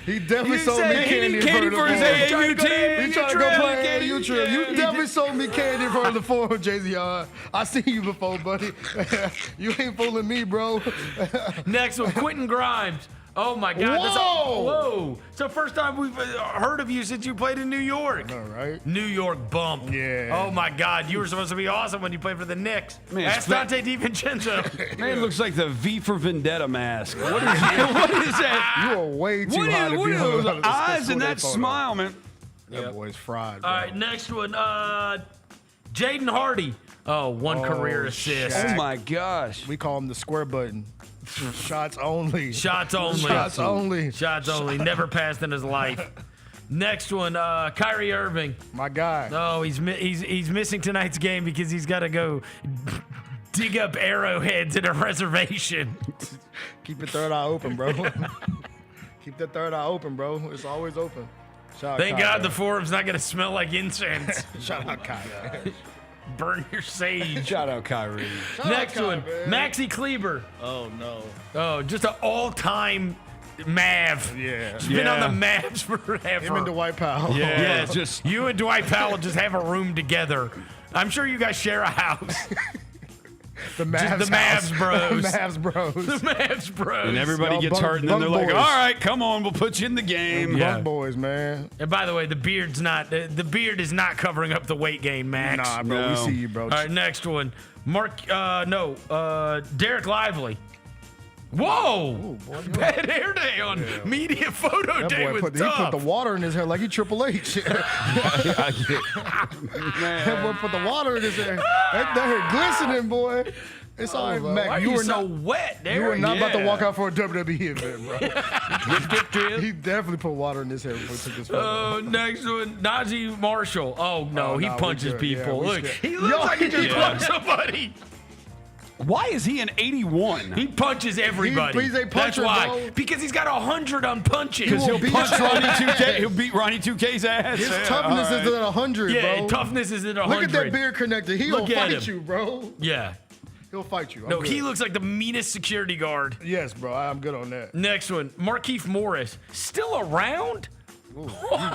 S4: He definitely sold me candy in front of the
S3: for his AAU team.
S4: He trying to go play AAU trip. You definitely sold me candy in front of the phone, Jay-Z. I seen you before, buddy. You ain't fooling me, bro.
S2: Next one, Quentin Grimes. Oh my God! Whoa! So first time we've heard of you since you played in New York.
S4: All right.
S2: New York bump.
S4: Yeah.
S2: Oh my God! You were supposed to be awesome when you played for the Knicks.
S3: Man,
S2: that's Dante DiVincenzo.
S3: Man, it looks like the V for Vendetta mask. What is that?
S4: You are way too high to be on
S3: those
S4: the
S3: eyes and that smile, man?
S4: That boy's fried.
S2: All right, next one. Jaden Hardy. Oh, one career assist.
S3: Oh my gosh.
S4: We call him the square button. Shots only.
S2: Shots only.
S4: Shots only.
S2: Shots only. Never passed in his life. Next one, Kyrie Irving.
S4: My guy.
S2: Oh, he's missing tonight's game because he's got to go dig up arrowheads at a reservation.
S4: Keep your third eye open, bro. Keep that third eye open, bro. It's always open.
S2: Thank God the forum's not going to smell like incense.
S4: Shout out Kyrie.
S2: Burn your sage.
S3: Shout out Kyrie.
S2: Next one, Maxi Kleber.
S4: Oh, no.
S2: Oh, just an all-time Mav.
S4: Yeah.
S2: He's been on the Mavs forever.
S4: Him and Dwight Powell.
S2: Yeah, just you and Dwight Powell just have a room together. I'm sure you guys share a house.
S4: The Mavs,
S2: bros.
S4: The Mavs bros.
S2: The Mavs bros.
S3: And everybody gets hurt, and then they're like, all right, come on, we'll put you in the game.
S4: Bunk boys, man.
S2: And by the way, the beard is not covering up the weight gain, Max.
S4: Nah, bro, we see you, bro.
S2: All right, next one. Derek Lively. Whoa! Bad hair day on media photo
S4: That
S2: day
S4: boy
S2: with
S4: he put the water in his hair like he Triple H. That boy put the water in his hair. That hair glistening, boy. It's all right, Mac.
S2: Why
S4: You
S2: are
S4: were
S2: you so
S4: not
S2: wet, Derek?
S4: You were not about to walk out for a WWE event, bro. He definitely put water in his hair before he took this photo.
S2: Next one, Najee Marshall. Oh no, he punches people.
S4: Yeah,
S2: Look, he looks like he just punched somebody.
S3: Why is he an 81?
S2: He punches everybody.
S4: He's a puncher,
S2: That's why.
S4: bro.
S2: Because he's got 100 on punching.
S3: Because he'll punch Ronnie 2K. He'll beat Ronnie 2K's ass.
S4: His toughness is at 100, bro.
S2: Yeah, toughness is at 100.
S4: Look at that beard connector. He'll
S2: Look at
S4: fight
S2: him.
S4: you, bro.
S2: Yeah.
S4: He'll fight you.
S2: No, he looks like the meanest security guard.
S4: Yes, bro. I'm good on that.
S2: Next one, Markeith Morris. Still around?
S4: Ooh,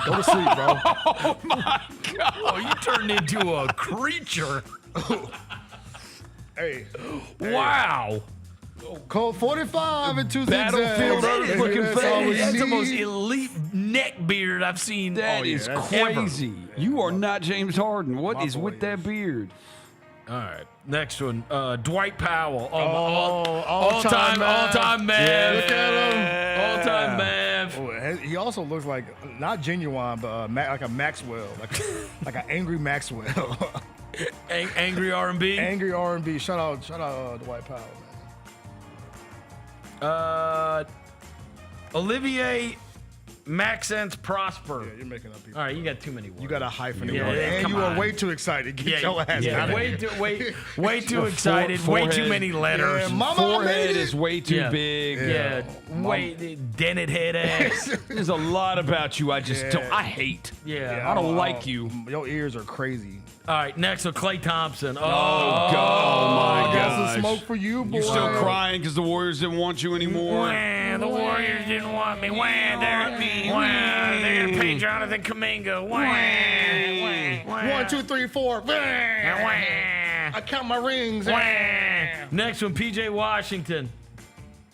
S4: go to sleep, bro.
S2: Oh, my God. Oh, you turned into a creature.
S4: Hey.
S2: Wow.
S4: Cold 45 and 2
S3: Battlefield
S4: zigzags.
S3: looking
S2: That's the most
S4: need.
S2: elite neck beard I've seen.
S3: That is crazy. You are not James Harden. What is with that beard?
S2: All right. Next one, Dwight Powell.
S4: all-time Mav.
S2: All-time Mav.
S4: Yeah, look at him.
S2: All-time Mav.
S4: Oh, he also looks like, not Genuine, but like a Maxwell. Like an angry Maxwell.
S2: Angry R&B.
S4: Angry R&B. Shout out Dwight Powell, man.
S2: Olivier Maxence Prosper.
S4: Yeah, you're making up people.
S2: All right, you got too many words.
S4: You got a hyphen in
S2: Yeah,
S4: there.
S2: yeah,
S4: And
S2: come
S4: you were
S2: on.
S4: way too excited. Get your ass out of
S2: way
S4: here.
S2: way too excited. Way too many letters.
S4: Yeah, mama, I made
S3: Forehead
S4: it.
S3: is way too big.
S2: Yeah, way dented head ass.
S3: There's a lot about you I just don't. I hate.
S2: Yeah.
S3: I don't like you.
S4: Your ears are crazy.
S2: All right, next one, Klay Thompson.
S3: God. Oh, my
S4: I got
S3: gosh.
S4: some smoke for you, boy.
S3: You still crying because the Warriors didn't want you anymore?
S2: Wah, the Warriors didn't want me. Wah, they're gonna pay Jonathan Kuminga. Wah,
S4: 1, 2, 3, 4. I count my rings.
S2: Next one, PJ Washington.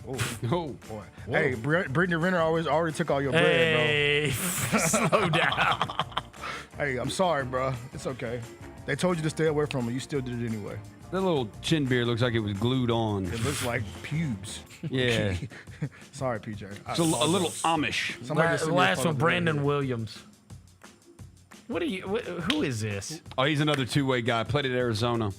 S3: Oh,
S4: boy. Hey, Brittany Renner already took all your bread, bro.
S2: Hey, slow down.
S4: Hey, I'm sorry, bro. It's okay. They told you to stay away from it. You still did it anyway.
S3: That little chin beard looks like it was glued on.
S4: It looks like pubes.
S3: Yeah.
S4: Sorry, PJ.
S3: It's a little Amish.
S2: Last one, Brandon Williams. Who is this?
S3: Oh, he's another two-way guy. Played at Arizona.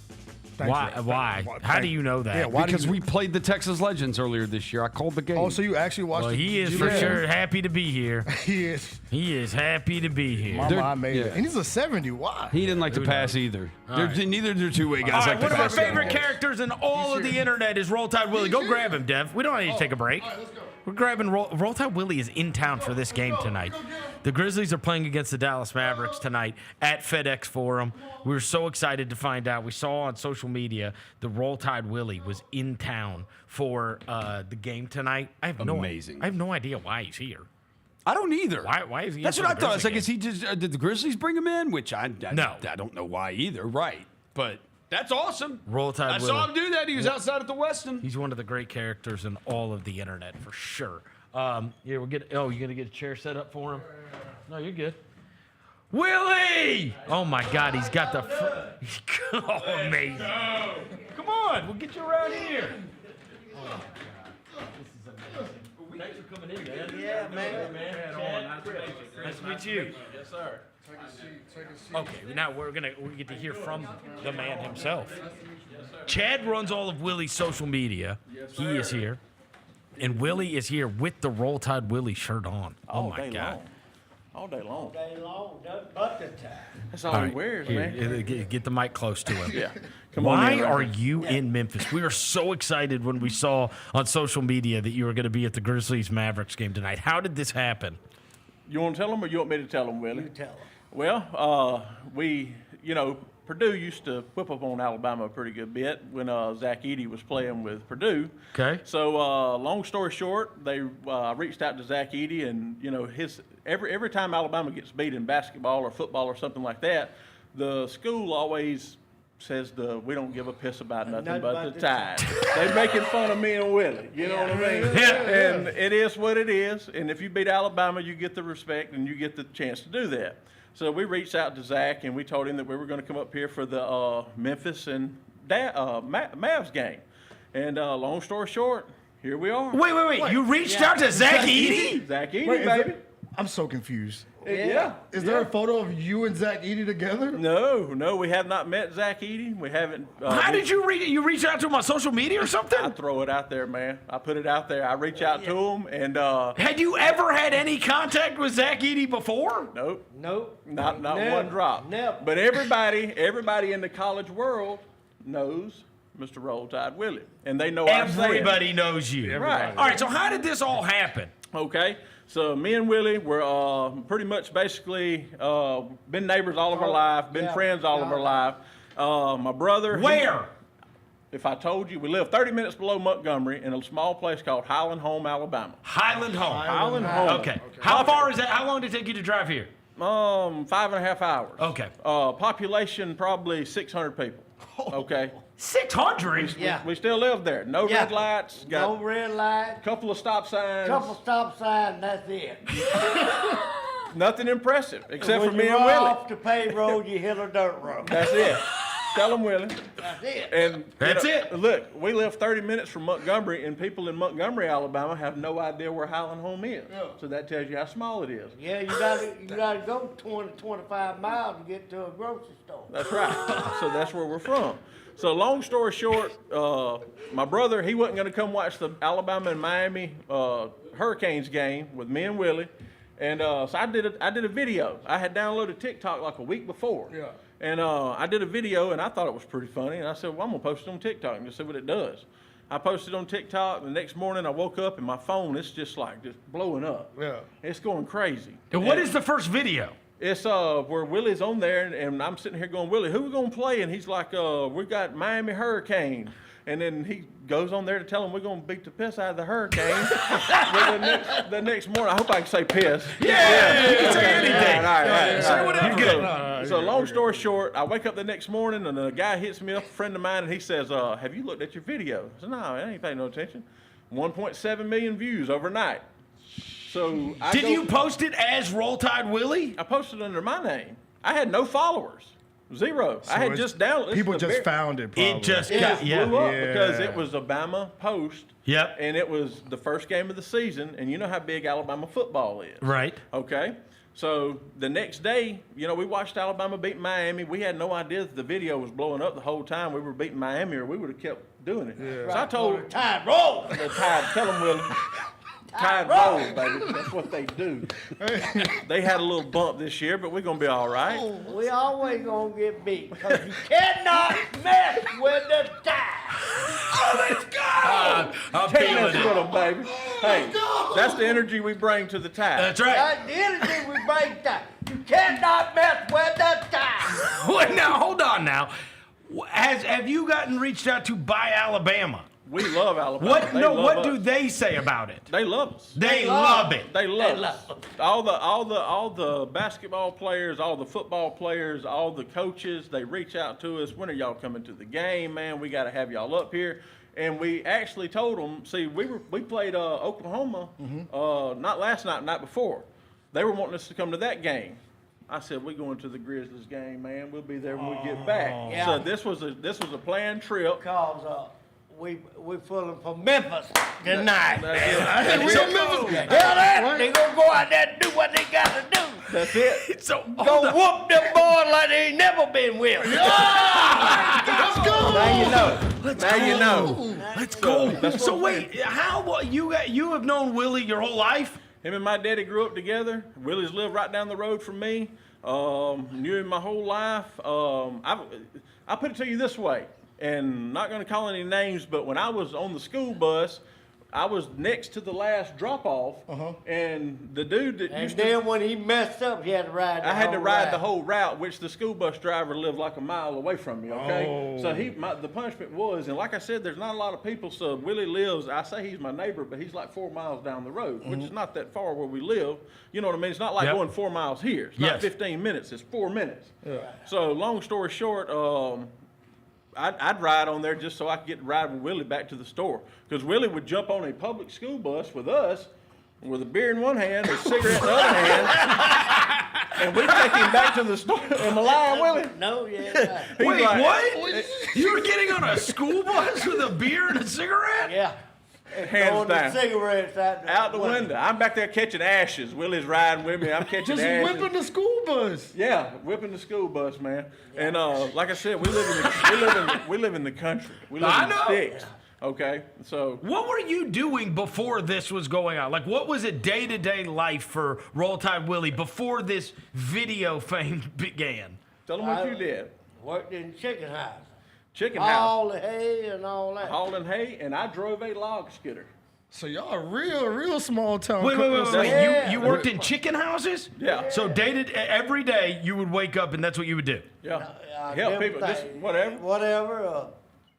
S2: Why? How do you know that?
S4: Yeah,
S3: because we played the Texas Legends earlier this year. I called the game.
S4: Oh, so you actually watched
S2: Well,
S4: the
S2: he is for sure happy to be here.
S4: He is.
S2: He is happy to be here.
S4: Mama, I made it. And he's a 70. Why?
S3: He didn't like to pass either. Neither do two-way guys like to
S2: one of our
S3: pass.
S2: favorite characters in all of the internet is Roll Tide Willie. Go grab him, Dev. We don't need to take a break.
S4: All right, let's go.
S2: We're grabbing Roll Tide Willie is in town for this game tonight. The Grizzlies are playing against the Dallas Mavericks tonight at FedEx Forum. We were so excited to find out. We saw on social media the Roll Tide Willie was in town for the game tonight. I have no idea why he's here.
S3: I don't either.
S2: Why is he?
S3: That's
S2: in
S3: what
S2: for
S3: I
S2: the
S3: thought. It's like,
S2: Grizzly
S3: is he just did the Grizzlies bring him in? Which I don't know why either. Right, but that's awesome.
S2: Roll Tide
S3: I
S2: Willie.
S3: saw him do that. He was outside at the Westin.
S2: He's one of the great characters in all of the internet for sure. We'll get. Oh, you gonna get a chair set up for him? No, you're good. Willie! Oh my God, he's got the. Oh, amazing! Come on, we'll get you around here. Oh my God, this is amazing. Thanks for coming in, man.
S8: Yeah, man.
S2: Nice to meet you.
S7: Yes, sir.
S2: Okay, now we get to hear from the man himself. Chad runs all of Willie's social media. He is here. And Willie is here with the Roll Tide Willie shirt on. Oh my God.
S7: All day long.
S8: All day long, but the time.
S7: That's all he wears, man.
S2: Get the mic close to him.
S7: Yeah.
S2: Why are you in Memphis? We were so excited when we saw on social media that you were going to be at the Grizzlies Mavericks game tonight. How did this happen?
S7: You want to tell them or you want me to tell them, Willie?
S8: You tell them.
S7: Well, Purdue used to whip up on Alabama a pretty good bit when Zach Edey was playing with Purdue.
S2: Okay.
S7: So long story short, they reached out to Zach Edey, and his every time Alabama gets beat in basketball or football or something like that, the school always says we don't give a piss about nothing but the Tide. They making fun of me and Willie. You know what I mean? And it is what it is. And if you beat Alabama, you get the respect and you get the chance to do that. So we reached out to Zach and we told him that we were going to come up here for the Memphis and Mavs game. And long story short, here we are.
S2: Wait. You reached out to Zach Edey?
S7: Zach Edey, baby.
S4: I'm so confused.
S7: Yeah.
S4: Is there a photo of you and Zach Edey together?
S7: No, we have not met Zach Edey. We haven't.
S2: How did you reach? You reach out to him on social media or something?
S7: I throw it out there, man. I put it out there. I reach out to him, and
S2: had you ever had any contact with Zach Edey before?
S7: Nope. Not
S8: Never.
S7: one drop.
S8: Never.
S7: But everybody in the college world knows Mr. Roll Tide Willie, and they know
S2: everybody knows you.
S7: Right.
S2: All right. So how did this all happen?
S7: Okay. So me and Willie were pretty much basically been neighbors all of our life, been friends all of our life. My brother.
S2: Where?
S7: If I told you, we live 30 minutes below Montgomery in a small place called Highland Home, Alabama.
S2: Highland Home.
S7: Okay.
S2: How far is that? How long did it take you to drive here?
S7: 5.5 hours.
S2: Okay.
S7: Population probably 600 people. Okay.
S2: 600?
S8: Yeah.
S7: We still live there. No red lights.
S8: No red lights.
S7: Couple of stop signs.
S8: Couple stop signs. That's it.
S7: Nothing impressive except
S8: when
S7: for me
S8: you
S7: and
S8: run
S7: Willie.
S8: off the paved road, you hit a dirt road.
S7: That's it. Tell them, Willie.
S8: That's it.
S7: And
S2: That's
S7: it. Look, we live 30 minutes from Montgomery, and people in Montgomery, Alabama, have no idea where Highland Home is.
S8: Yeah.
S7: So that tells you how small it is.
S8: Yeah, you gotta go 20, 25 miles to get to a grocery store.
S7: That's right. So that's where we're from. So long story short, my brother, he wasn't going to come watch the Alabama and Miami Hurricanes game with me and Willie. And so I did a video. I had downloaded TikTok like a week before. Yeah. And I did a video, and I thought it was pretty funny. And I said, well, I'm going to post it on TikTok and just see what it does. I posted on TikTok. The next morning, I woke up, and my phone, it's just blowing up.
S4: Yeah.
S7: It's going crazy.
S2: And what is the first video?
S7: It's where Willie's on there, and I'm sitting here going, Willie, who we going to play? And he's like, we got Miami Hurricane. And then he goes on there to tell him we're going to beat the piss out of the Hurricane. the next morning, I hope I can say piss.
S2: Yeah. You can say anything.
S7: All right.
S2: Say whatever.
S7: So long story short, I wake up the next morning, and a guy hits me up, a friend of mine, and he says, have you looked at your video? I said, no, I ain't paying no attention. 1.7 million views overnight. So
S2: Did you post it as Roll Tide Willie?
S7: I posted under my name. I had no followers. Zero.
S4: So
S7: I had just downloaded.
S4: People just found it. Probably.
S2: It just
S7: blew up because
S4: Yeah.
S7: it was a Bama post.
S2: Yep.
S7: And it was the first game of the season, and you know how big Alabama football is.
S2: Right.
S7: Okay. So the next day, we watched Alabama beat Miami. We had no idea that the video was blowing up the whole time. We were beating Miami, or we would have kept doing it. Yeah. So I told
S8: Tide roll.
S7: the Tide, tell them, Willie. Tide roll, baby. That's what they do. They had a little bump this year, but we're going to be all right.
S8: We always gonna get beat because you cannot mess with the Tide.
S2: Oh, let's go! I'm
S7: Can't
S2: feeling
S7: mess with
S2: it.
S7: them, baby. Hey, that's the energy we bring to the Tide.
S2: That's right.
S8: That's the energy we bring Tide. You cannot mess with the Tide.
S2: Wait, now, hold on now. Have you gotten reached out to by Alabama?
S7: We love Alabama.
S2: What do they say about it?
S7: They love us.
S2: They love it.
S7: They love us. All the basketball players, all the football players, all the coaches, they reach out to us. When are y'all coming to the game, man? We got to have y'all up here. And we actually told them, see, we played Oklahoma not last night, night before. They were wanting us to come to that game. I said, we're going to the Grizzlies game, man. We'll be there when we get back.
S8: Yeah.
S7: So this was a planned trip.
S8: Because we fooling for Memphis tonight.
S7: That's it.
S8: They gonna go out there and do what they got to do.
S7: That's it.
S2: So
S8: Go whoop them boys like they ain't never been whipped.
S4: Let's go.
S7: Now you know. Now you know.
S2: Let's go.
S7: That's
S2: So
S7: what
S2: wait, how you have known Willie your whole life?
S7: Him and my daddy grew up together. Willie's lived right down the road from me. Knew him my whole life. I put it to you this way, and not going to call any names, but when I was on the school bus, I was next to the last drop-off, and the dude that
S8: And
S7: used
S8: then
S7: to...
S8: when he messed up, he had to ride
S7: I had to
S8: whole
S7: ride
S8: ride.
S7: the whole route, which the school bus driver lived like a mile away from me, okay? So the punishment was, and like I said, there's not a lot of people, so Willie lives, I say he's my neighbor, but he's like 4 miles down the road, which is not that far where we live. You know what I mean? It's not like going 4 miles here. It's not 15 minutes, it's 4 minutes. So long story short, I'd ride on there just so I could get to ride with Willie back to the store. Because Willie would jump on a public school bus with us with a beer in one hand, a cigarette in the other hand, and we take him back to the store. Am I lying, Willie?
S8: No, yeah.
S2: Wait, what? You were getting on a school bus with a beer and a cigarette?
S8: Yeah.
S7: Hands
S8: Throwing
S7: down.
S8: the cigarettes
S7: out the window. I'm back there catching ashes. Willie's riding with me. I'm catching
S4: Just
S7: ashes.
S4: whipping the school bus.
S7: Yeah, whipping the school bus, man. And like I said, we live in the country. We live in the sticks. Okay, so
S2: what were you doing before this was going on? Like, what was it day-to-day life for Roll Tide Willie before this video fame began?
S7: Tell them what you did.
S8: Worked in chicken house.
S7: Chicken house.
S8: Hauled the hay and all that.
S7: Hauling hay, and I drove a log skidder.
S4: So y'all real small town.
S2: Wait.
S8: Yeah.
S2: You worked in chicken houses?
S7: Yeah.
S2: So every day you would wake up and that's what you would do?
S7: Yeah. Help people, just whatever.
S8: Whatever.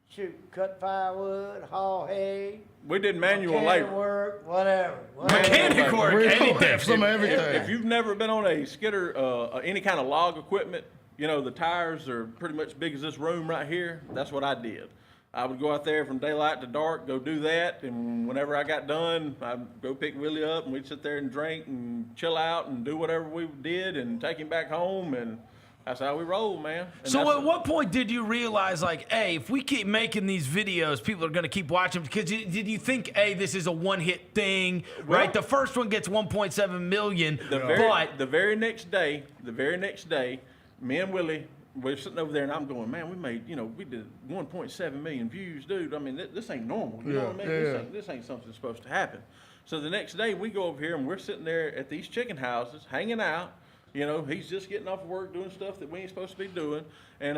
S8: Shoot, cut firewood, haul hay.
S7: We did manual labor.
S8: Work, whatever.
S2: Mechanic work, anything.
S4: Some everything.
S7: If you've never been on a skidder, any kind of log equipment, you know, the tires are pretty much big as this room right here. That's what I did. I would go out there from daylight to dark, go do that, and whenever I got done, I'd go pick Willie up, and we'd sit there and drink and chill out and do whatever we did and take him back home, and that's how we roll, man. And
S2: so at what point did you realize, like, hey, if we keep making these videos, people are going to keep watching? Because did you think, hey, this is a one-hit thing, right? The first one gets 1.7 million,
S7: the very next day, me and Willie, we're sitting over there, and I'm going, man, we did 1.7 million views, dude. I mean, this ain't normal. You know what I mean? This ain't something that's supposed to happen. So the next day, we go over here, and we're sitting there at these chicken houses, hanging out. You know, he's just getting off work, doing stuff that we ain't supposed to be doing. And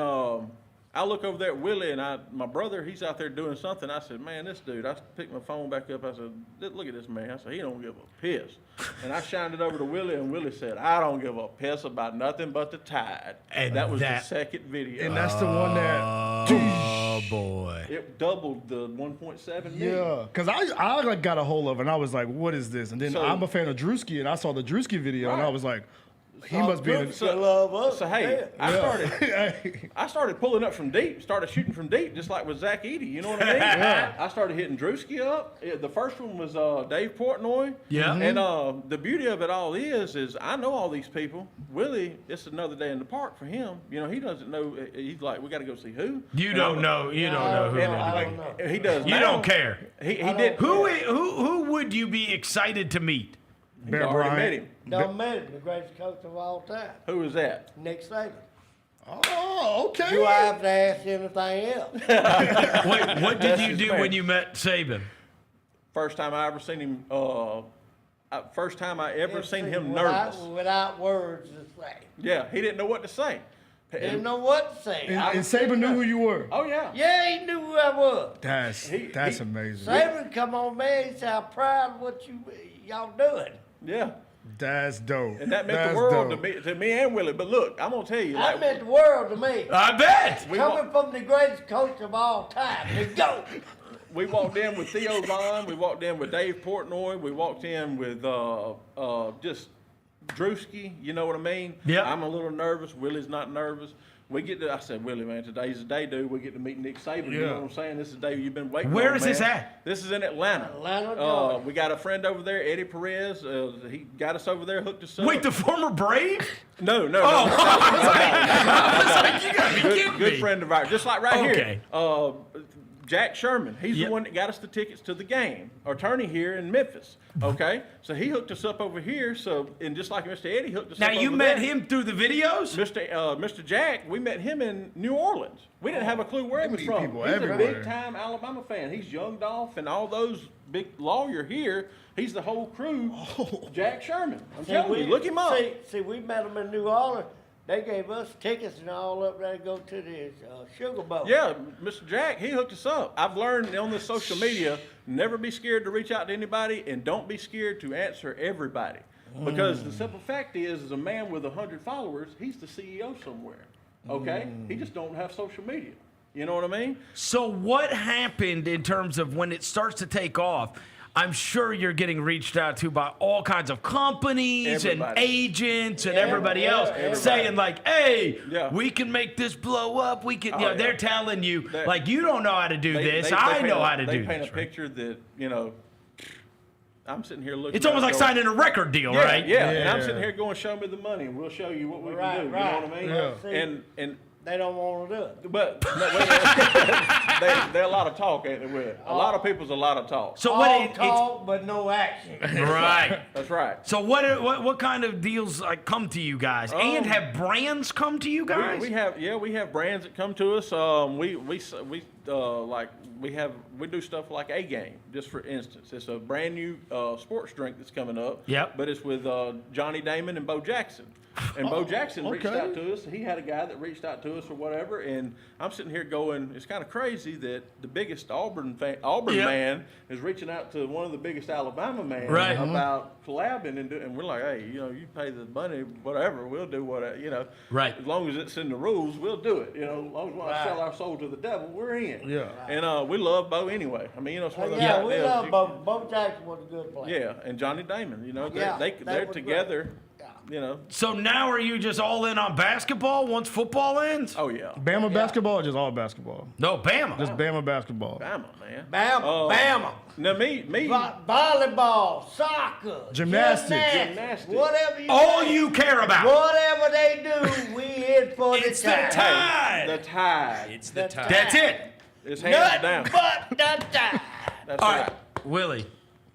S7: I look over there at Willie, and my brother, he's out there doing something. I said, man, this dude, I picked my phone back up. I said, look at this man. I said, he don't give a piss. And I shined it over to Willie, and Willie said, I don't give a piss about nothing but the Tide. And that was the second video.
S4: And that's the one that...
S2: Oh, boy.
S7: It doubled the 1.7 million.
S4: Yeah, because I like got a hold of it, and I was like, what is this? And then I'm a fan of Drewski, and I saw the Drewski video, and I was like, he must be in it.
S7: So hey, I started pulling up from deep, started shooting from deep, just like with Zach Edey. You know what I mean? I started hitting Drewski up. The first one was Dave Portnoy.
S2: Yeah.
S7: And the beauty of it all is I know all these people. Willie, it's another day in the park for him. You know, he doesn't know. He's like, we got to go see who.
S2: You don't know who.
S7: I don't know. He does.
S2: You don't care.
S7: He did.
S2: Who would you be excited to meet?
S7: He's already met him.
S8: Don't met him, the greatest coach of all time.
S7: Who is that?
S8: Nick Saban.
S4: Oh, okay.
S8: Do I have to ask anything else?
S2: Wait, what did you do when you met Saban?
S7: First time I ever seen him. First time I ever seen him nervous.
S8: Without words to say.
S7: Yeah, he didn't know what to say.
S8: Didn't know what to say.
S4: And Saban knew who you were.
S7: Oh yeah.
S8: Yeah, he knew who I was.
S4: That's amazing.
S8: Saban come on, man. He said, I'm proud of what y'all doing.
S7: Yeah.
S4: That's dope.
S7: And that meant the world to me and Willie. But look, I'm gonna tell you.
S8: That meant the world to me.
S2: I bet.
S8: Coming from the greatest coach of all time, the GOAT.
S7: We walked in with Theo Vaughn. We walked in with Dave Portnoy. We walked in with just Drewski. You know what I mean?
S2: Yeah.
S7: I'm a little nervous. Willie's not nervous. I said, Willie, man, today's the day, dude. We get to meet Nick Saban. You know what I'm saying? This is the day you've been waiting for.
S2: Where is this at?
S7: This is in Atlanta.
S8: Georgia.
S7: We got a friend over there, Eddie Perez. He got us over there, hooked us up.
S2: Wait, the former Brave?
S7: No.
S2: I was like, you gotta be kidding me.
S7: Good friend of ours. Just like right here. Jack Sherman, he's the one that got us the tickets to the game. Attorney here in Memphis. Okay, so he hooked us up over here. So, and just like Mr. Eddie hooked us up.
S2: Now you met him through the videos.
S7: Mr. Jack, we met him in New Orleans. We didn't have a clue where he was from. He's a big-time Alabama fan. He's Young Dolph and all those big lawyer here. He's the whole crew. Jack Sherman. I'm telling you, look him up.
S8: See, we met him in New Orleans. They gave us tickets and all up there to go to the Sugar Bowl.
S7: Yeah, Mr. Jack, he hooked us up. I've learned on this social media, never be scared to reach out to anybody and don't be scared to answer everybody. Because the simple fact is, as a man with 100 followers, he's the CEO somewhere. Okay? He just don't have social media. You know what I mean?
S2: So what happened in terms of when it starts to take off? I'm sure you're getting reached out to by all kinds of companies and agents and everybody else saying like, hey, we can make this blow up. We can, they're telling you, like, you don't know how to do this. I know how to do this.
S7: They paint a picture that, I'm sitting here looking.
S2: It's almost like signing a record deal, right?
S7: Yeah, and I'm sitting here going, show me the money, and we'll show you what we can do. You know what I mean?
S8: Yeah.
S7: And
S8: they don't want to do it.
S7: But they're a lot of talk, ain't they? With a lot of people's a lot of talk.
S8: So what? Talk, but no action.
S2: Right.
S7: That's right.
S2: So what kind of deals like come to you guys? And have brands come to you guys?
S7: We have brands that come to us. We do stuff like A Game, just for instance. It's a brand new sports drink that's coming up.
S2: Yep.
S7: But it's with Johnny Damon and Bo Jackson. And Bo Jackson reached out to us. He had a guy that reached out to us or whatever. And I'm sitting here going, it's kind of crazy that the biggest Auburn man is reaching out to one of the biggest Alabama men about collabing. And we're like, hey, you pay the money, whatever, we'll do whatever,
S2: Right.
S7: As long as it's in the rules, we'll do it. As long as we want to sell our soul to the devil, we're in.
S4: Yeah.
S7: And we love Bo anyway. I mean, it's one of those
S8: we love Bo. Bo Jackson was a good player.
S7: Yeah, and Johnny Damon, they're together.
S2: So now are you just all in on basketball once football ends?
S7: Oh yeah.
S4: Bama basketball or just all basketball?
S2: No, Bama.
S4: Just Bama basketball.
S7: Bama, man.
S8: Bama.
S7: Now me.
S8: Volleyball, soccer,
S4: gymnastics,
S8: whatever you
S2: all you care about.
S8: Whatever they do, we in for the
S2: Tide.
S7: The Tide.
S19: It's the Tide.
S2: That's it.
S7: It's hands down.
S8: But the Tide.
S7: That's
S2: all
S7: right.
S2: Willie,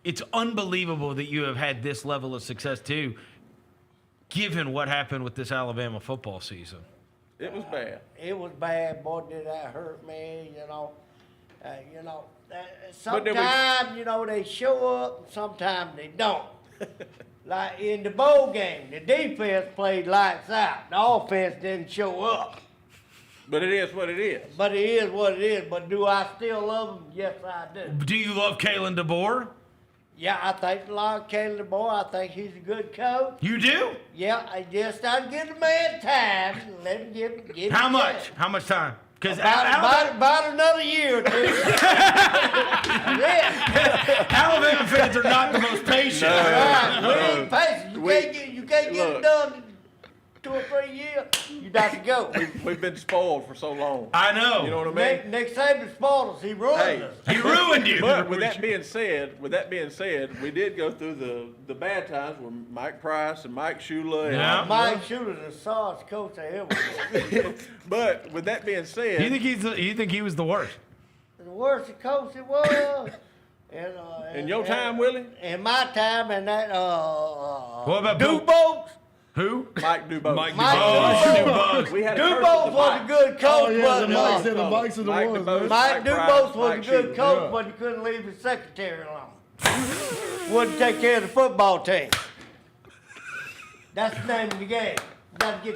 S2: it's unbelievable that you have had this level of success too, given what happened with this Alabama football season.
S7: It was bad.
S8: It was bad, boy. Did that hurt me? Sometimes they show up, and sometimes they don't. Like in the bowl game, the defense played lights out. The offense didn't show up.
S7: But it is what it is.
S8: But it is what it is. But do I still love them? Yes, I do.
S2: Do you love Kalen DeBoer?
S8: Yeah, I think a lot of Caleb DeBoer. I think he's a good coach.
S2: You do?
S8: Yeah, I just got to give the man time. Let him give
S2: How
S8: him
S2: much?
S8: time.
S2: How much time? Because
S8: about another year or two.
S2: Alabama fans are not the most patient.
S8: Right, we ain't patient. You can't get it done in 2 or 3 years. You got to go.
S7: We've been spoiled for so long.
S2: I know.
S7: You know what I mean?
S8: Nick Saban spoiled us. He ruined us.
S2: He ruined you.
S7: But with that being said, we did go through the bad times with Mike Price and Mike Shula. And
S8: Mike Shula's the sauce coach I ever was.
S7: But with that being said,
S2: you think he was the worst?
S8: The worst coach it was.
S7: In your time, Willie?
S8: In my time, and that
S2: what about
S8: Dubose?
S2: Who?
S7: Mike Dubose.
S8: Mike Dubose.
S7: We had
S8: Dubose was a good coach, but
S4: Mike said the Mikes are the ones, man.
S8: Mike Dubose was a good coach, but he couldn't leave his secretary alone. Wouldn't take care of the football team. That's the name of the game.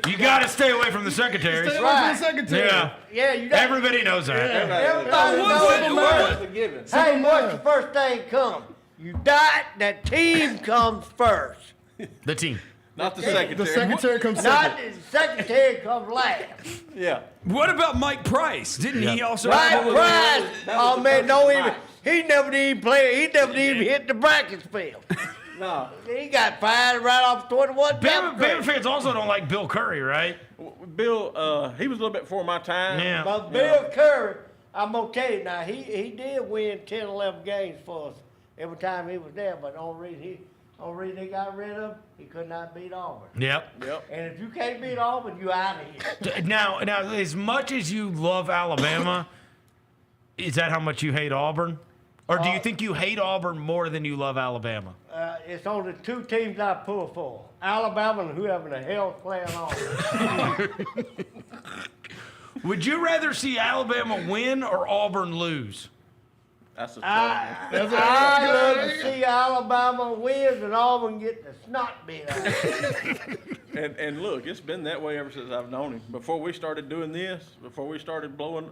S2: You got to stay away from the secretaries.
S4: Stay away from the secretary.
S2: Yeah. Everybody knows that.
S8: Everybody knows. Hey, what's the first thing come? You die, that team comes first.
S2: The team.
S7: Not the secretary.
S4: The secretary comes
S8: Not
S4: second.
S8: the secretary comes last.
S7: Yeah.
S19: What about Mike Price? Didn't he also?
S8: Mike Price. Oh man, he never even play. He never even hit the brackets field.
S7: No.
S8: He got fired right off 21.
S2: Bama fans also don't like Bill Curry, right?
S7: Bill, he was a little bit before my time.
S2: Yeah.
S8: But Bill Curry, I'm gonna tell you now, he did win 10, 11 games for us every time he was there. But the only reason he got rid of him, he could not beat Auburn.
S2: Yep.
S8: And if you can't beat Auburn, you out of here.
S2: Now, as much as you love Alabama, is that how much you hate Auburn? Or do you think you hate Auburn more than you love Alabama?
S8: It's only 2 teams I pull for: Alabama and whoever the hell's playing Auburn.
S2: Would you rather see Alabama win or Auburn lose?
S7: That's a
S8: I'd love to see Alabama win and Auburn get the snot beat out of it.
S7: And look, it's been that way ever since I've known him. Before we started doing this, before we started blowing,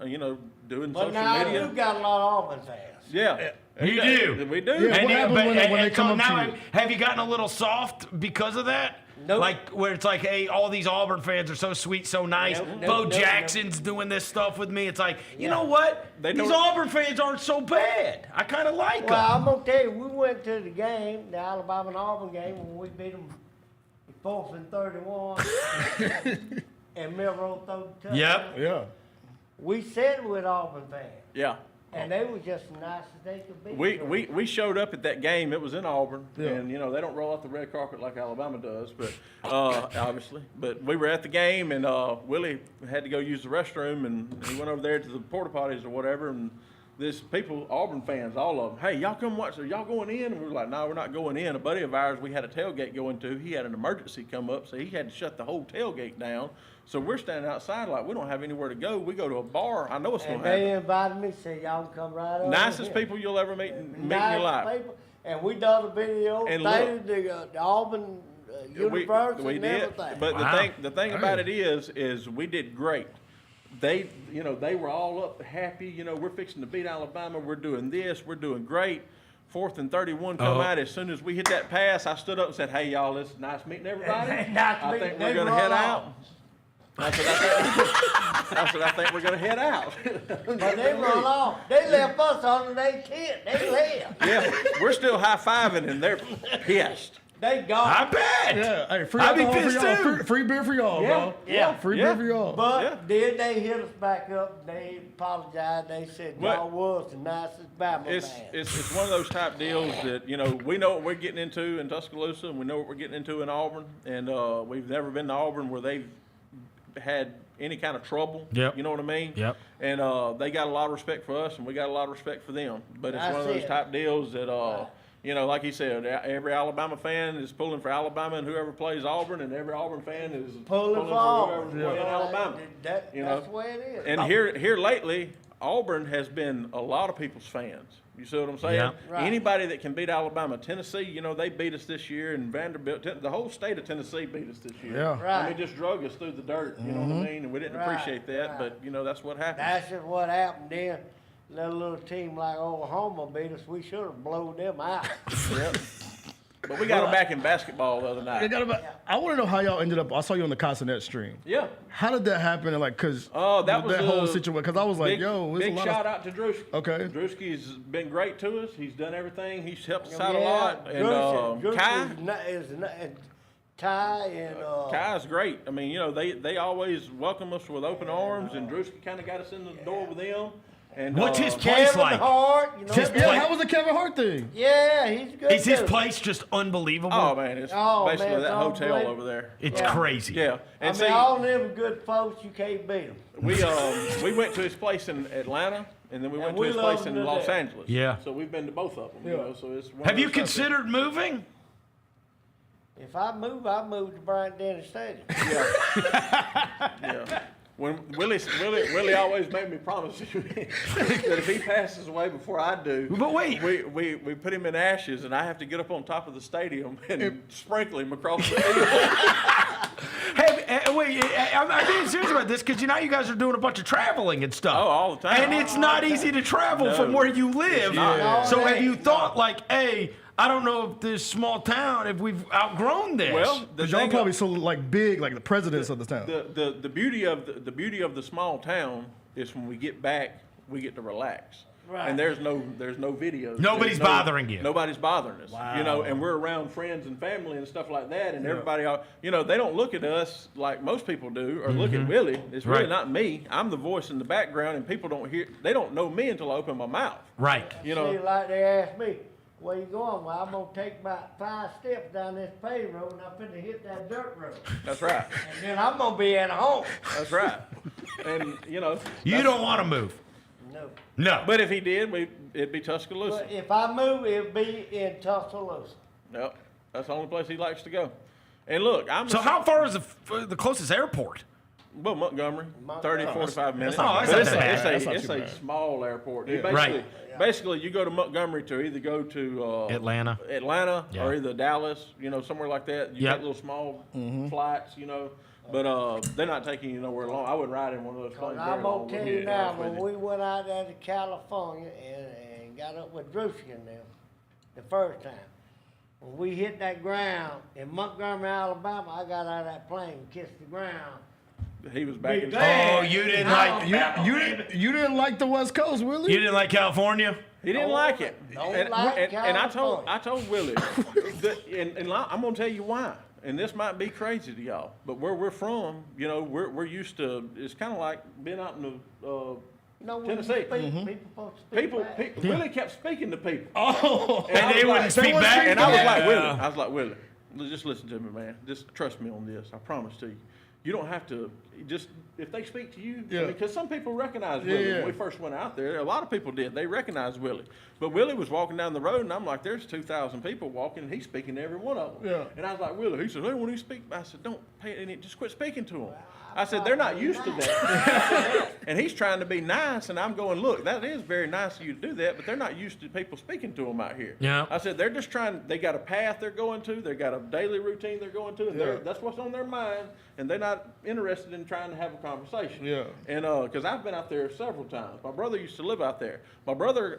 S7: doing
S8: But
S7: social
S8: now
S7: media.
S8: you got a lot of Auburn fans.
S7: Yeah.
S2: You do.
S7: We do.
S4: Yeah, what happens when they come up to you?
S2: Have you gotten a little soft because of that?
S8: Nope.
S2: Like where it's like, hey, all these Auburn fans are so sweet, so nice. Bo Jackson's doing this stuff with me. It's like, you know what? These Auburn fans aren't so bad. I kind of like them.
S8: Well, I'm gonna tell you, we went to the game, the Alabama and Auburn game, when we beat them 4th and 31, and Milrow threw the touchdown.
S2: Yep.
S4: Yeah.
S8: We sat with Auburn fans.
S7: Yeah.
S8: And they were just as nice as they could be.
S7: We showed up at that game. It was in Auburn, and they don't roll out the red carpet like Alabama does, but obviously. But we were at the game, and Willie had to go use the restroom, and he went over there to the porta potties or whatever, and this people, Auburn fans, all of them, hey, y'all come watch. Are y'all going in? And we were like, no, we're not going in. A buddy of ours, we had a tailgate going to. He had an emergency come up, so he had to shut the whole tailgate down. So we're standing outside like we don't have anywhere to go. We go to a bar. I know it's going to happen.
S8: And they invited me, said y'all can come right over.
S7: Nicest people you'll ever meet in your life.
S8: People. And we done a video,
S7: And
S8: thanked the Auburn University
S7: we
S8: and
S7: did.
S8: everything.
S7: But the thing about it is we did great. They were all up happy. We're fixing to beat Alabama. We're doing this. We're doing great. 4th and 31 come out. As soon as we hit that pass, I stood up and said, hey, y'all, it's nice meeting everybody. I think we're going to head out. I said, I think we're going to head out.
S8: But they run off. They left us under their tent. They left.
S7: Yeah, we're still high-fiving, and they're pissed.
S8: They gone.
S2: I bet.
S4: Yeah. Hey, free
S2: I'd be
S4: alcohol
S2: pissed
S4: for y'all.
S2: too.
S4: Free beer for y'all, bro.
S8: Yeah.
S4: Free beer for y'all.
S8: But then they hit us back up. They apologized. They said y'all was the nicest Bama fans.
S7: It's one of those type deals that, we know what we're getting into in Tuscaloosa, and we know what we're getting into in Auburn, and we've never been to Auburn where they've had any kind of trouble.
S2: Yep.
S7: You know what I mean?
S2: Yep.
S7: And they got a lot of respect for us, and we got a lot of respect for them. But it's one of those type deals that, like he said, every Alabama fan is pulling for Alabama and whoever plays Auburn, and every Auburn fan is pulling for
S8: Auburn.
S7: whoever's playing Alabama.
S8: That's the way it is.
S7: And here lately, Auburn has been a lot of people's fans. You see what I'm saying?
S2: Yeah.
S8: Right.
S7: Anybody that can beat Alabama, Tennessee, they beat us this year, and Vanderbilt, the whole state of Tennessee beat us this year.
S4: Yeah.
S8: Right.
S7: I mean, just drug us through the dirt. You know what I mean? And we didn't appreciate that, but that's what happened.
S8: That's just what happened then. Let a little team like Oklahoma beat us. We should have blown them out.
S7: Yep. But we got them back in basketball the other night.
S4: I want to know how y'all ended up. I saw you on the Castanet stream.
S7: Yeah.
S4: How did that happen? And cause
S7: that was
S4: whole situation. Because I was like,
S7: big shout out to Drewski.
S4: Okay.
S7: Drewski's been great to us. He's done everything. He's helped us out a lot. And
S8: Kai and
S7: Kai's great. I mean, they always welcome us with open arms, and Drewski kind of got us in the door with them. And
S2: what's his place
S8: Kevin
S2: like?
S8: Hart,
S4: how was the Kevin Hart thing?
S8: Yeah, he's good.
S2: Is his place just unbelievable?
S7: Oh man, it's basically that hotel over there.
S2: It's crazy.
S7: Yeah, and
S8: all them good folks, you can't beat them.
S7: We went to his place in Atlanta, and then we went to his place in Los Angeles.
S2: Yeah.
S7: So we've been to both of them.
S4: Yeah.
S7: So it's.
S2: Have you considered moving?
S8: If I move to Bryant-Denny Stadium.
S7: Yeah. When Willie always made me promise you that if he passes away before I do,
S2: but wait,
S7: we put him in ashes, and I have to get up on top of the stadium and sprinkle him across the field.
S2: Hey, wait, I'm being serious about this because you guys are doing a bunch of traveling and stuff.
S7: Oh, all the time.
S2: And it's not easy to travel from where you live. So have you thought hey, I don't know if this small town, if we've outgrown this.
S7: Well,
S4: because y'all probably so big, like the presidents of the town.
S7: The beauty of the small town is when we get back, we get to relax.
S8: Right.
S7: And there's no videos.
S2: Nobody's bothering you.
S7: Nobody's bothering us.
S2: Wow.
S7: And we're around friends and family and stuff like that, and everybody, they don't look at us like most people do, or look at Willie. It's really not me. I'm the voice in the background, and people they don't know me until I open my mouth.
S2: Right.
S8: See, like they asked me, where you going? Well, I'm going to take about 5 steps down this paved road, and I'm finna hit that dirt road.
S7: That's right.
S8: And then I'm going to be at home.
S7: That's right. And,
S2: you don't want to move. No.
S7: But if he did, it'd be Tuscaloosa.
S8: But if I move, it'd be in Tuscaloosa.
S7: Yep. That's the only place he likes to go. And look,
S2: how far is the closest airport?
S7: Well, Montgomery, 30, 45 minutes. It's a small airport.
S2: Yeah.
S7: Basically, you go to Montgomery to either go to
S2: Atlanta,
S7: or either Dallas, somewhere like that. You got little small flights, but they're not taking you nowhere long. I would ride in one of those planes.
S8: I'm going to tell you now, when we went out there to California and got up with Drewski and them the first time, when we hit that ground in Montgomery, Alabama, I got out of that plane and kissed the ground.
S7: He was back in.
S2: Oh, you didn't like
S4: you didn't like the West Coast, Willie?
S2: You didn't like California?
S7: He didn't like it.
S8: Don't
S7: And I told Willie, and I'm gonna tell you why. And this might be crazy to y'all, but where we're from, you know, we're used to. It's kind of like being out in the Tennessee. People, Willie kept speaking to people.
S2: Oh,
S7: and
S2: they wouldn't speak back.
S7: And I was like, Willie, just listen to me, man. Just trust me on this. I promise to you. You don't have to just, if they speak to you, because some people recognize Willie. When we first went out there, a lot of people did. They recognized Willie. But Willie was walking down the road, and I'm like, there's 2,000 people walking, and he's speaking to every one of them.
S4: Yeah.
S7: And I was like, Willie, he said, hey, when he speak, I said, don't pay any, just quit speaking to them. I said, they're not used to that. And he's trying to be nice, and I'm going, look, that is very nice of you to do that, but they're not used to people speaking to them out here.
S2: Yeah.
S7: I said, they're just trying, they got a path they're going to, they got a daily routine they're going to, and that's what's on their mind, and they're not interested in trying to have a conversation.
S4: Yeah.
S7: And because I've been out there several times. My brother used to live out there. My brother,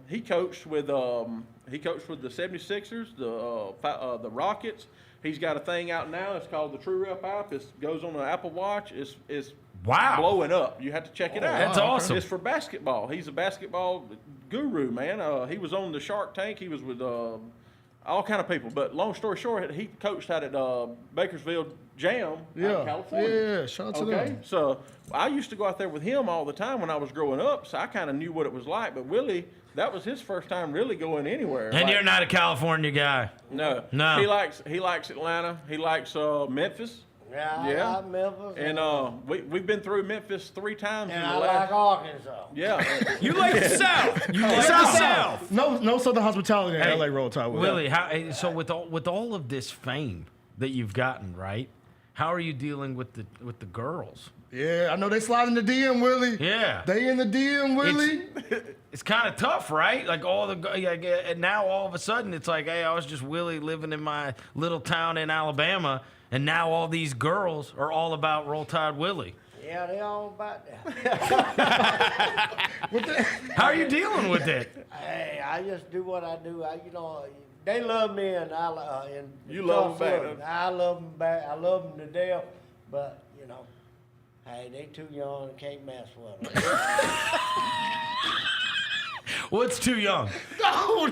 S7: he coached with the 76ers, the Rockets. He's got a thing out now. It's called the True Rep app. It goes on an Apple Watch. It's blowing up. You have to check it out.
S2: That's awesome.
S7: It's for basketball. He's a basketball guru, man. He was on the Shark Tank. He was with all kind of people. But long story short, he coached out at Bakersfield Jam out in California.
S4: Yeah, shout out to them.
S7: So I used to go out there with him all the time when I was growing up. So I kind of knew what it was like. But Willie, that was his first time really going anywhere.
S2: And you're not a California guy.
S7: No.
S2: No.
S7: He likes Atlanta. He likes Memphis.
S8: Yeah, I like Memphis.
S7: And we've been through Memphis 3 times.
S8: And I like Arkansas.
S7: Yeah.
S2: You like the South. You like the South.
S4: No Southern hospitality in LA Roll Tide.
S2: Willie, so with all of this fame that you've gotten, right? How are you dealing with the girls?
S4: Yeah, I know they slide in the DM, Willie.
S2: Yeah.
S4: They in the DM, Willie.
S2: It's kind of tough, right? Like and now all of a sudden it's like, hey, I was just Willie living in my little town in Alabama, and now all these girls are all about Roll Tide Willie.
S8: Yeah, they all about that.
S2: How are you dealing with it?
S8: Hey, I just do what I do. They love me, and
S7: you love them back.
S8: I love them back. I love them to death, but hey, they too young and can't mess with them.
S2: What's too young?
S8: No.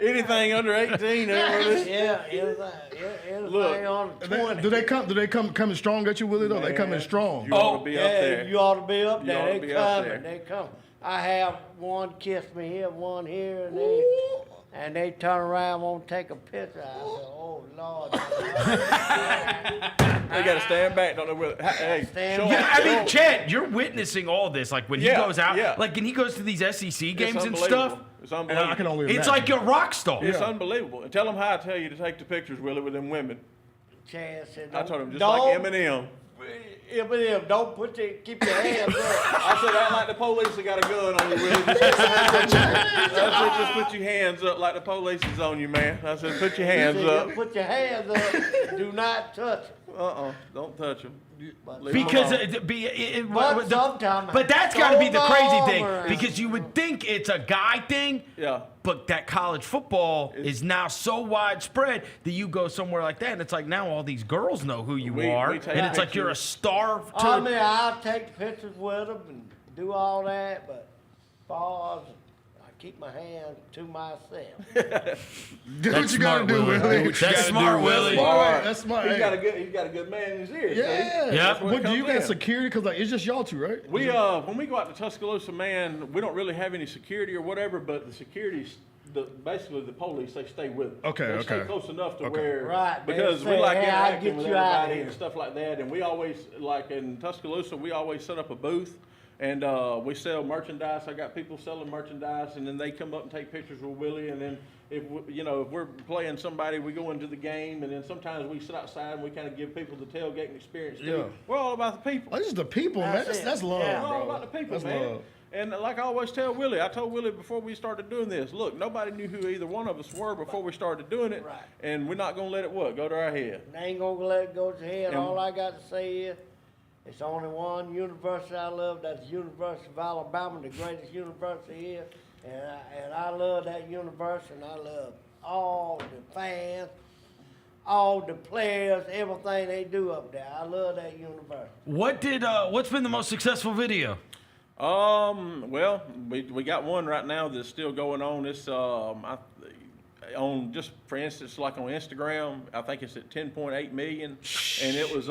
S7: Anything under 18.
S8: Yeah, anything on 20.
S4: Do they come coming strong at you, Willie? Though they coming strong.
S7: You ought to be up there.
S8: You ought to be up there.
S7: You
S8: They
S7: ought to
S8: coming.
S7: be up
S8: They come. I have one kiss me here, one here, and they turn around and want to take a picture. I said, oh, Lord.
S7: They got to stand back, don't they? Hey,
S2: Chad, you're witnessing all this. Like when he goes out, like when he goes to these SEC games and stuff.
S7: It's unbelievable.
S4: I can only
S2: It's like a rock star.
S7: It's unbelievable. And tell them how I tell you to take the pictures, Willie, with them women.
S8: Chad said,
S7: I told him just like Eminem.
S8: Eminem, keep your hands up.
S7: I said, act like the police have got a gun on you, Willie. Just put your hands up like the police is on you, man. I said, put your hands up.
S8: Put your hands up. Do not touch them.
S7: Don't touch them.
S2: Because but that's got to be the crazy thing, because you would think it's a guy thing.
S7: Yeah.
S2: But that college football is now so widespread that you go somewhere like that, and it's like now all these girls know who you are, and it's like you're a star.
S8: I'll take pictures with them and do all that, but as far as I keep my hands to myself.
S4: Do what you gotta do, Willie.
S2: That's smart, Willie.
S4: That's smart.
S7: He's got a good man in his ear.
S4: Yeah. What do you got security? Because it's just y'all two, right?
S7: We when we go out to Tuscaloosa, man, we don't really have any security or whatever, but the security's basically the police. They stay with us. They stay close enough to where because we like interacting with everybody and stuff like that. And we always like in Tuscaloosa, we always set up a booth. And we sell merchandise. I got people selling merchandise, and then they come up and take pictures with Willie. And then if we're playing somebody, we go into the game, and then sometimes we sit outside and we kind of give people the tailgating experience too.
S4: Yeah.
S7: We're all about the people.
S4: That's just the people, man. That's love,
S7: We're
S4: bro.
S7: all about the people, man.
S4: Love.
S7: And like I always tell Willie, I told Willie before we started doing this, look, nobody knew who either one of us were before we started doing it, and we're not gonna let it go to our head.
S8: They ain't gonna let it go to your head. All I got to say is, it's only one university I love. That's the University of Alabama, the greatest university here. And I love that university, and I love all the fans, all the players, everything they do up there. I love that university.
S2: What's been the most successful video?
S7: Well, we got one right now that's still going on. It's on, just for instance, like on Instagram, I think it's at 10.8 million, and it was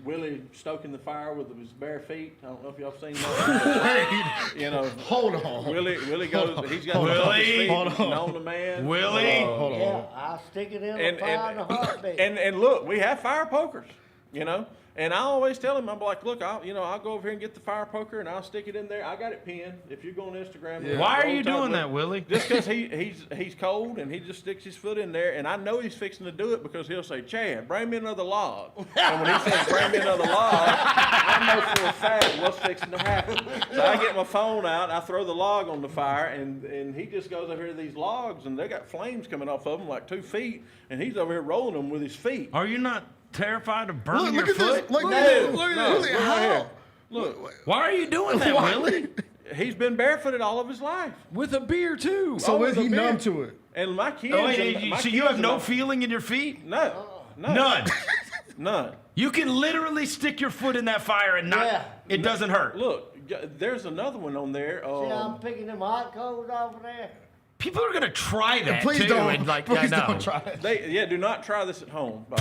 S7: Willie stoking the fire with his bare feet. I don't know if y'all seen that. You know,
S4: Hold on.
S7: Willie goes. He's got
S2: Willie,
S7: known the man.
S2: Willie,
S8: Yeah, I'll stick it in the fire in a heartbeat.
S7: And look, we have fire pokers, you know. And I always tell him, I'm like, look, I'll go over here and get the fire poker and I'll stick it in there. I got it pinned. If you go on Instagram,
S2: yeah. Why are you doing that, Willie?
S7: Just because he's cold and he just sticks his foot in there, and I know he's fixing to do it because he'll say, Chad, bring me another log. And when he says, bring me another log, I know for a fact what's fixing to happen. So I get my phone out, I throw the log on the fire, and he just goes over here to these logs, and they got flames coming off of them like 2 feet, and he's over here rolling them with his feet.
S2: Are you not terrified of burning
S4: Look
S2: your
S4: at
S2: foot?
S4: this. Look at this.
S7: Look at
S4: Really,
S7: this.
S4: how?
S7: Look.
S2: Why are you doing that, Willie?
S7: He's been barefooted all of his life.
S3: With a beer, too.
S4: So
S7: with
S4: is
S7: a
S4: he
S7: beer.
S4: numb to it?
S7: And my kids.
S2: So you have no feeling in your feet?
S7: No.
S2: None.
S7: None.
S2: You can literally stick your foot in that fire and it doesn't hurt.
S7: Look, there's another one on there.
S8: See, I'm picking them hot coals over there.
S2: People are gonna try that.
S4: Please
S2: too,
S4: don't.
S2: and like,
S4: Please
S2: I know.
S4: don't try it.
S7: Do not try this at home, Bob.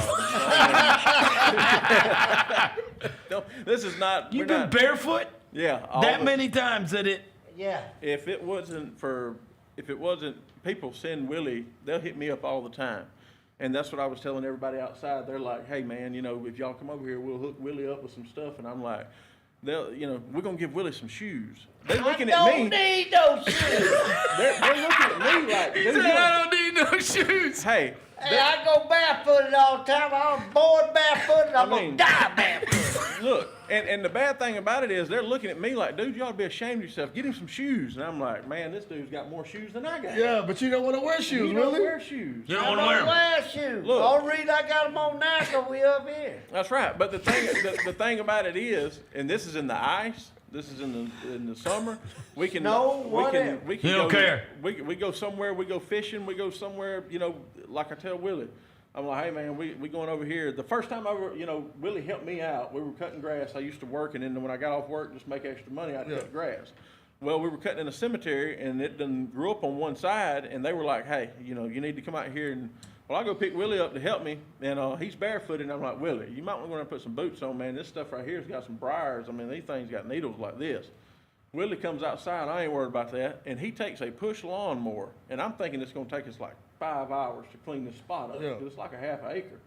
S7: This is not.
S2: You've been barefoot?
S7: Yeah.
S2: That many times that it.
S8: Yeah.
S7: If it wasn't, people send Willie, they'll hit me up all the time. And that's what I was telling everybody outside. They're like, hey, man, you know, if y'all come over here, we'll hook Willie up with some stuff. And I'm like, we're going to give Willie some shoes. They're looking at me.
S8: I don't need no shoes.
S7: They're looking at me like,
S2: He said, I don't need no shoes.
S7: Hey,
S8: I go barefooted all the time. I was born barefooted. I'm going to die barefooted.
S7: Look, and the bad thing about it is they're looking at me like, dude, you ought to be ashamed of yourself. Get him some shoes. And I'm like, man, this dude's got more shoes than I got.
S4: Yeah, but you don't want to wear shoes,
S7: You
S4: really?
S7: don't wear shoes.
S2: You don't
S8: I
S2: want to wear
S8: don't
S2: them.
S8: wear shoes.
S7: Look.
S8: The only reason I got them on now because we up here.
S7: That's right. But the thing about it is, and this is in the ice. This is in the summer. We can we can
S2: You don't
S7: go,
S2: care.
S7: We go somewhere. We go fishing. We go somewhere. You know, like I tell Willie, I'm like, hey man, we going over here. The first time Willie helped me out. We were cutting grass. I used to work, and then when I got off work, just make extra money, I'd cut grass. Well, we were cutting in a cemetery, and it done grew up on one side, and they were like, hey, you need to come out here and. Well, I go pick Willie up to help me, and he's barefooted, and I'm like, Willie, you might want to go and put some boots on, man. This stuff right here has got some briars. I mean, these things got needles like this. Willie comes outside, I ain't worried about that, and he takes a push lawnmower, and I'm thinking it's going to take us like 5 hours to clean this spot up, because it's like a half an acre.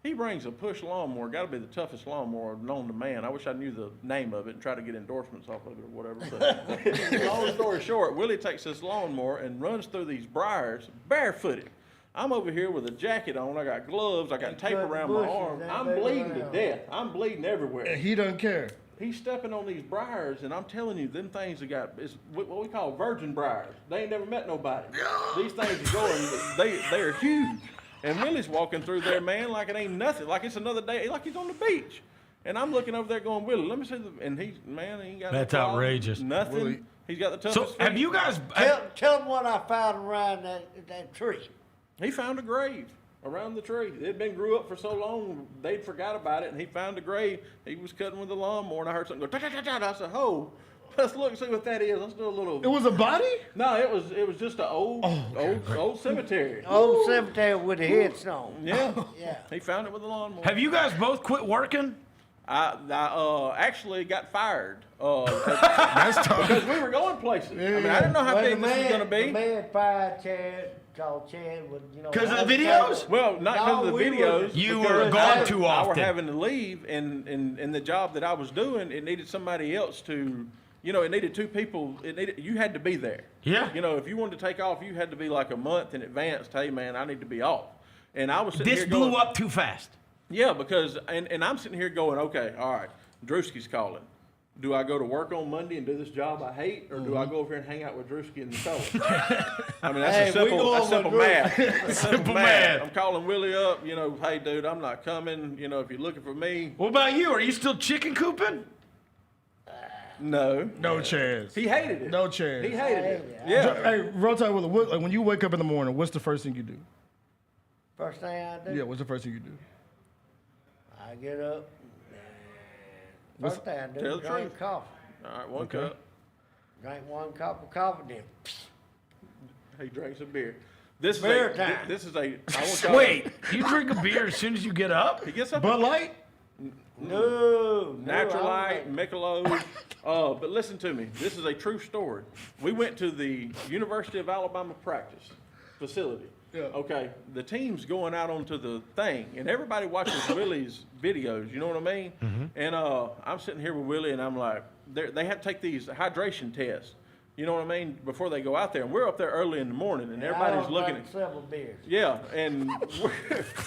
S7: He brings a push lawnmower, got to be the toughest lawnmower known to man. I wish I knew the name of it and try to get endorsements off of it or whatever. But long story short, Willie takes this lawnmower and runs through these briars barefooted. I'm over here with a jacket on. I got gloves. I got tape around my arm. I'm bleeding to death. I'm bleeding everywhere.
S4: And he doesn't care.
S7: He's stepping on these briars, and I'm telling you, them things have got, it's what we call virgin briars. They ain't never met nobody. These things are going, they are huge. And Willie's walking through there, man, like it ain't nothing. Like it's another day, like he's on the beach. And I'm looking over there going, Willie, let me see and he ain't got
S2: That's
S7: no problem,
S2: outrageous.
S7: nothing.
S2: Willie.
S7: He's got the toughest
S2: So have
S7: feet.
S2: you guys...
S8: Tell them what I found around that tree.
S7: He found a grave around the tree. It had been grew up for so long, they'd forgot about it, and he found a grave. He was cutting with a lawnmower, and I heard something go, ta-ta-ta-ta. I said, oh, let's look and see what that is. Let's do a little.
S4: It was a body?
S7: No, it was just an old cemetery.
S8: Old cemetery with a headstone.
S7: Yeah.
S8: Yeah.
S7: He found it with a lawnmower.
S2: Have you guys both quit working?
S7: I actually got fired.
S4: That's tough.
S7: Because we were going places. I mean, I didn't know how big this was going to be.
S8: The man fired Chad. Called Chad with,
S2: Because of the videos?
S7: Well, not because of the videos.
S2: You were gone too often.
S7: I were having to leave, and the job that I was doing, it needed somebody else to, it needed 2 people. You had to be there.
S2: Yeah.
S7: If you wanted to take off, you had to be like a month in advance. Hey, man, I need to be off. And I was sitting
S2: This
S7: here going,
S2: blew up too fast.
S7: Yeah, because, and I'm sitting here going, okay, all right, Drewski's calling. Do I go to work on Monday and do this job I hate, or do I go over here and hang out with Drewski and the fellas? I mean, that's simple math. Simple math. I'm calling Willie up, hey, dude, I'm not coming. If you're looking for me.
S2: What about you? Are you still chicken cooping?
S7: No.
S4: No chance.
S7: He hated it.
S4: No chance.
S7: He hated it. Yeah.
S4: Hey, Rotai, like when you wake up in the morning, what's the first thing you do?
S8: First thing I do?
S4: Yeah, what's the first thing you do?
S8: I get up. First thing I do
S7: Tell
S8: is
S7: the
S8: drink
S7: truth.
S8: coffee.
S7: All right, one cup.
S8: Drink 1 cup of coffee, then
S7: He drinks a beer. This
S8: Beer
S7: is
S8: time.
S7: This is a. I want y'all
S2: Wait, you drink a beer as soon as you get up?
S7: He gets up.
S4: Bud Light?
S8: No.
S7: Natural
S8: I
S7: Light, Michelob. But listen to me. This is a true story. We went to the University of Alabama practice facility.
S4: Yeah.
S7: Okay. The team's going out onto the thing, and everybody watches Willie's videos. You know what I mean?
S2: Mm-hmm.
S7: And I'm sitting here with Willie, and I'm like, they have to take these hydration tests. You know what I mean? Before they go out there, and we're up there early in the morning, and everybody's looking at
S8: several beers.
S7: Yeah, and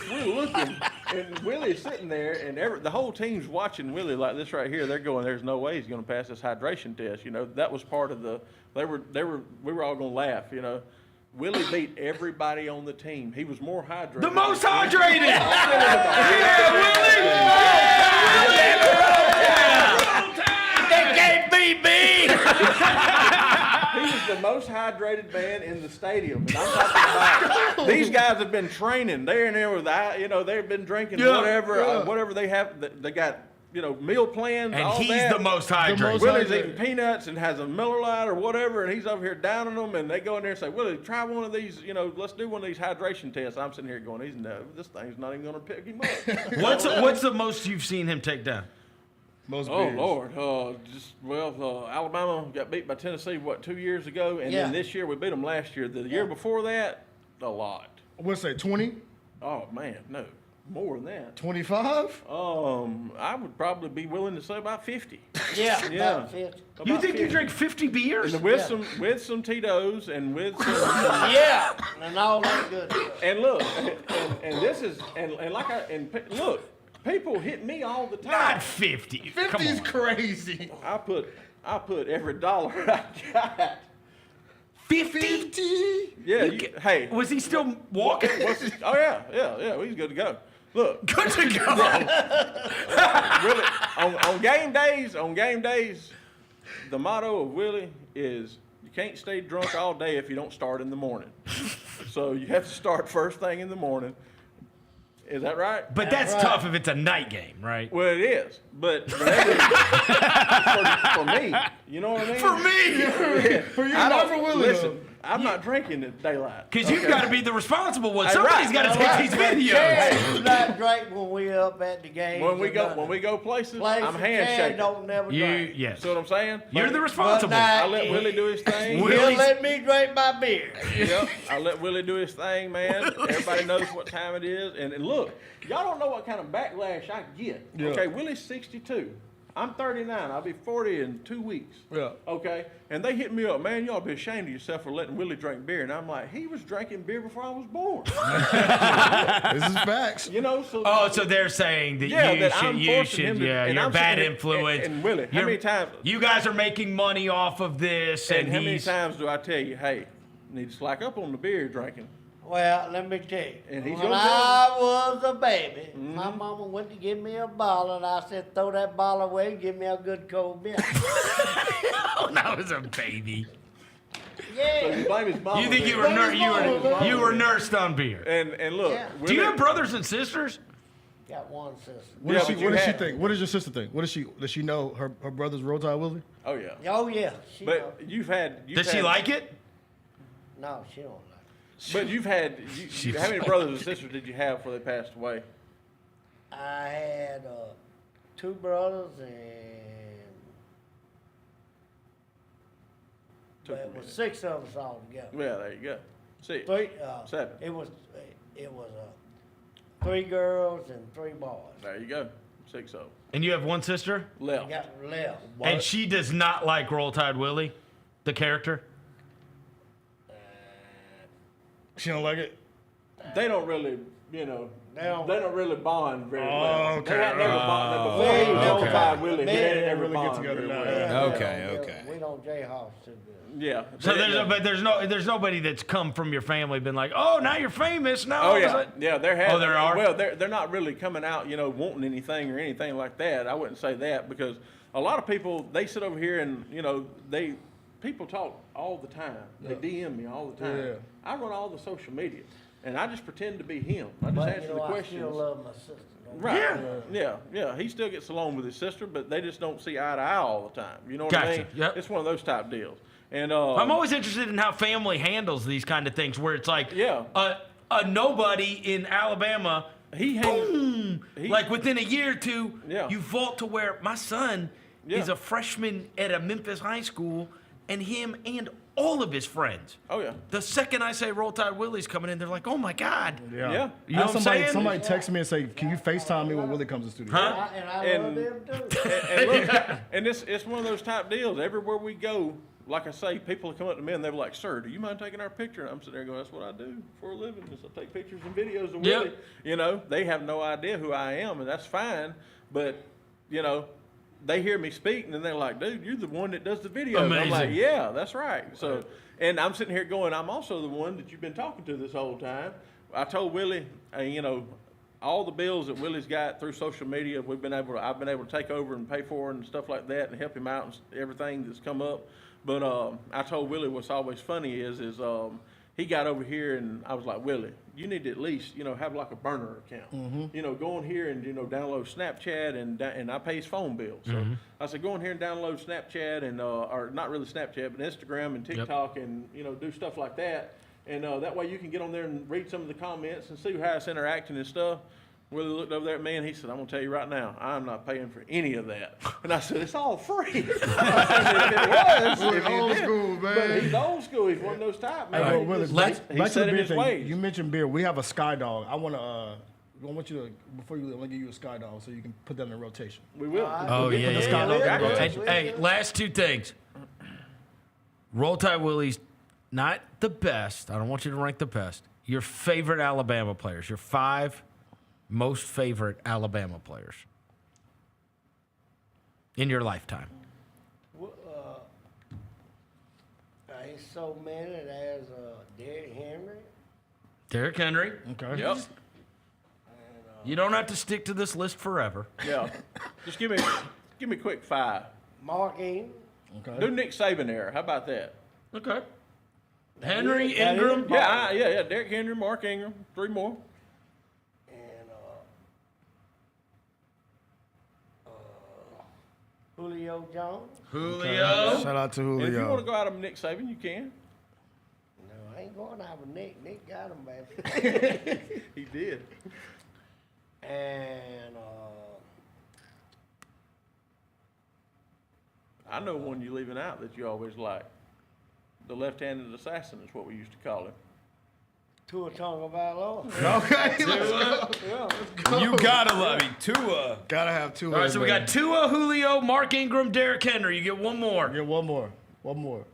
S7: we're looking, and Willie's sitting there, and the whole team's watching Willie like this right here. They're going, "There's no way he's going to pass this hydration test." You know, that was part of the. We were all going to laugh. You know, Willie beat everybody on the team. He was more hydrated.
S2: The most hydrated.
S8: They can't beat me.
S7: He was the most hydrated man in the stadium. And I'm talking about these guys have been training. They're in there with, they've been drinking whatever they have. They got, meal plans.
S2: And
S7: all
S2: he's
S7: that.
S2: the most hydrated.
S7: Willie's eating peanuts and has a Miller Lite or whatever, and he's over here downing them. And they go in there and say, Willie, try one of these. Let's do one of these hydration tests. I'm sitting here going, this thing's not even going to pick him up.
S2: What's the most you've seen him take down?
S4: Most
S7: Oh,
S4: beers.
S7: Lord. Alabama got beat by Tennessee, 2 years ago? And then this year, we beat them last year. The year before that, a lot.
S4: What's that, 20?
S7: Oh, man, no. More than that.
S4: 25?
S7: I would probably be willing to say about 50.
S8: Yeah.
S7: Yeah.
S2: You think you drink 50 beers?
S7: And with some Tito's and with some...
S8: Yeah, and all that good stuff.
S7: And look, and this is... look, people hit me all the time.
S2: Not 50.
S4: 50's crazy.
S7: I put every dollar I got.
S2: 50?
S7: Yeah. Hey.
S2: Was he still walking?
S7: Oh, yeah. He's good to go. Look.
S2: Good to go.
S7: Really, on game days, the motto of Willie is you can't stay drunk all day if you don't start in the morning. So you have to start first thing in the morning. Is that right?
S2: But that's tough if it's a night game, right?
S7: Well, it is. But for me, you know what I mean?
S2: For me!
S7: Yeah.
S4: For you, not for Willie.
S7: Listen, I'm not drinking at daylight.
S2: Because you've got to be the responsible one. Somebody's got to take these videos.
S8: Chad not drink when we up at the game.
S7: When we go places, I'm handshaking.
S8: Don't never drink.
S2: Yes.
S7: See what I'm saying?
S2: You're the responsible.
S7: I let Willie do his thing.
S8: He'll let me drink my beer.
S7: Yep. I let Willie do his thing, man. Everybody knows what time it is. And look, y'all don't know what kind of backlash I get.
S4: Yeah.
S7: Okay, Willie's 62. I'm 39. I'll be 40 in 2 weeks.
S4: Yeah.
S7: Okay. And they hit me up, man, y'all be ashamed of yourself for letting Willie drink beer. And I'm like, he was drinking beer before I was born.
S4: This is facts.
S2: So they're saying that you're a bad influence.
S7: And Willie, how many times?
S2: You guys are making money off of this.
S7: And how many times do I tell you, hey, need to slack up on the beer drinking?
S8: Well, let me tell you.
S7: And he's
S8: when
S7: gonna
S8: I was a baby, my mama went to give me a bottle, and I said, throw that bottle away and give me a good cold beer.
S2: That was a baby.
S8: Yeah.
S7: So you blame his mama.
S2: You think you were nursed on beer?
S7: And look,
S8: Yeah.
S2: Do you have brothers and sisters?
S8: Got one sister.
S4: What does she think? What does your sister think? Does she know her brother's Rotai Willie?
S7: Oh yeah.
S8: Oh yeah. She knows.
S7: But
S2: Does she like it?
S8: No, she don't like it.
S7: But you've had how many brothers and sisters did you have before they passed away?
S8: I had 2 brothers and it was 6 of us all together.
S7: Yeah, there you go. 6. 7.
S8: It was 3 girls and 3 boys.
S7: There you go. 6 of them.
S2: And you have one sister?
S7: Left.
S8: Got left.
S2: And she does not like Roll Tide Willie, the character?
S4: She don't like it?
S7: They don't really, they don't really bond very well.
S4: Okay.
S7: They have never bonded before.
S4: Okay.
S7: Time, Willie.
S8: They
S7: They
S8: didn't
S7: never
S4: really get
S7: bond
S4: together
S7: very
S4: now.
S7: well.
S4: Okay.
S8: We don't jayhawk too good.
S7: Yeah.
S2: So there's nobody that's come from your family been like, oh, now you're famous now.
S7: Oh yeah, there have.
S2: Oh, there are.
S7: Well, they're not really coming out, wanting anything or anything like that. I wouldn't say that because a lot of people, they sit over here and, people talk all the time. They DM me all the time.
S4: Yeah.
S7: I run all the social media, and I just pretend to be him. I just answer the questions.
S8: I still love my sister.
S7: Right. Yeah. He still gets along with his sister, but they just don't see eye to eye all the time. You know what I
S2: Gotcha.
S7: mean?
S2: Yep.
S7: It's one of those type deals. And
S2: I'm always interested in how family handles these kind of things, where it's like a nobody in Alabama, boom, like within a year or two, you vault to where my son is a freshman at a Memphis high school, and him and all of his friends.
S3: Oh, yeah.
S2: The second I say Roll Tide Willie's coming in, they're like, oh, my God.
S4: Yeah.
S2: You know what I'm saying?
S4: Somebody text me and say, can you FaceTime me when Willie comes to the studio?
S2: Huh?
S8: And I love them too.
S7: And look, and it's one of those type deals. Everywhere we go, like I say, people come up to me and they're like, sir, do you mind taking our picture? And I'm sitting there going, that's what I do for a living, is I take pictures and videos of Willie. You know, they have no idea who I am, and that's fine. But, you know, they hear me speak, and then they're like, dude, you're the one that does the video. And I'm like, yeah, that's right. So, and I'm sitting here going, I'm also the one that you've been talking to this whole time. I told Willie, you know, all the bills that Willie's got through social media, I've been able to take over and pay for and stuff like that, and help him out and everything that's come up. But I told Willie what's always funny is he got over here, and I was like, Willie, you need to at least, you know, have like a burner account.
S4: Mm-hmm.
S7: You know, go in here and, you know, download Snapchat, and I pay his phone bill. So I said, go in here and download Snapchat and or not really Snapchat, but Instagram and TikTok, and, you know, do stuff like that. And that way you can get on there and read some of the comments and see how it's interacting and stuff. Willie looked over there at me and he said, I'm going to tell you right now, I'm not paying for any of that. And I said, it's all free. If it was, if you
S4: old
S7: did.
S4: school, man.
S7: But he's old school. He's one of those type, man.
S4: Hey, Willie,
S7: He's set in his ways.
S4: You mentioned beer. We have a SKYDOG. I want you to, before you leave, I want to give you a SKYDOG so you can put that in rotation.
S7: We will.
S2: Oh, yeah,
S4: Put the
S2: yeah.
S4: SKYDOG in rotation.
S2: Hey, last two things. Roll Tide Willie's not the best. I don't want you to rank the best. Your favorite Alabama players. Your 5 most favorite Alabama players in your lifetime.
S8: Ain't so many. There's Derrick Henry.
S2: Derrick Henry.
S4: Okay.
S7: Yep.
S2: You don't have to stick to this list forever.
S7: Yeah. Just give me a quick 5.
S8: Mark Ingram.
S4: Okay.
S7: Do Nick Saban era. How about that?
S2: Okay. Henry, Ingram.
S7: Yeah. Derrick Henry, Mark Ingram, 3 more.
S8: Julio Jones.
S2: Julio.
S4: Shout out to Julio.
S7: And if you want to go out of Nick Saban, you can.
S8: No, I ain't going out with Nick. Nick got him, baby.
S7: He did.
S8: And
S7: I know one you're leaving out that you always like. The left-handed assassin is what we used to call him.
S8: Tua Tagovailoa.
S4: Okay, let's go.
S3: You gotta love him. Tua.
S4: Gotta have Tua.
S2: All right, so we got Tua, Julio, Mark Ingram, Derrick Henry. You get one more.
S4: Get one more. One more.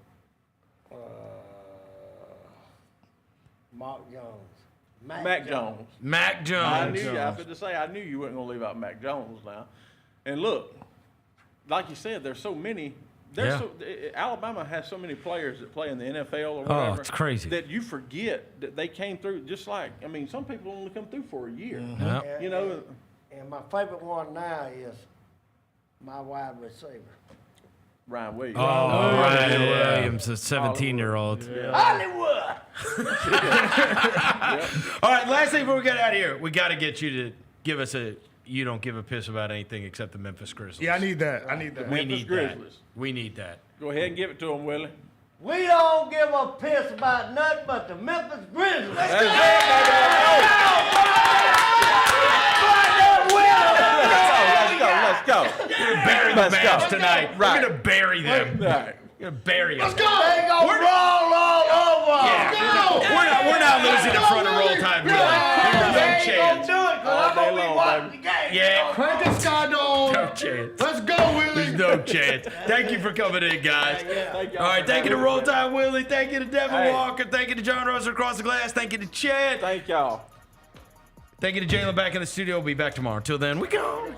S8: Mark Jones.
S7: Mac Jones.
S2: Mac Jones.
S7: I knew you weren't going to leave out Mac Jones now. And look, like you said, there's so many. Alabama has so many players that play in the NFL or whatever.
S2: Oh, it's crazy.
S7: That you forget that they came through just like, I mean, some people only come through for a year.
S2: Mm-hmm.
S7: You know.
S8: And my favorite one now is my wide receiver.
S7: Ryan Williams.
S2: Oh, Ryan Williams, a 17-year-old.
S8: Hollywood.
S2: All right, last thing before we get out of here, we got to get you to give us you don't give a piss about anything except the Memphis Grizzlies.
S4: Yeah, I need that. I need that.
S2: We
S7: Memphis
S2: need
S7: Grizzlies.
S2: that. We need that.
S7: Go ahead and give it to them, Willie.
S8: We don't give a piss about nothing but the Memphis Grizzlies.
S7: Let's go.
S2: Bury the Mavs tonight.
S7: Right.
S2: We're going to bury them.
S7: Right.
S2: We're going to bury them.
S8: Let's go. They gonna roll all over.
S2: Yeah. We're not losing in front of Roll Tide Willie. There's no chance.
S8: Do it, cause I'm gonna be watching the game.
S2: Yeah.
S4: Crank the SKYDOG.
S2: No chance.
S4: Let's go, Willie.
S2: There's no chance. Thank you for coming in, guys. All right, thank you to Roll Tide Willie. Thank you to Devin Walker. Thank you to John Rosa across the glass. Thank you to Chad.
S7: Thank y'all.
S2: Thank you to Jalen back in the studio. We'll be back tomorrow. Until then, we go.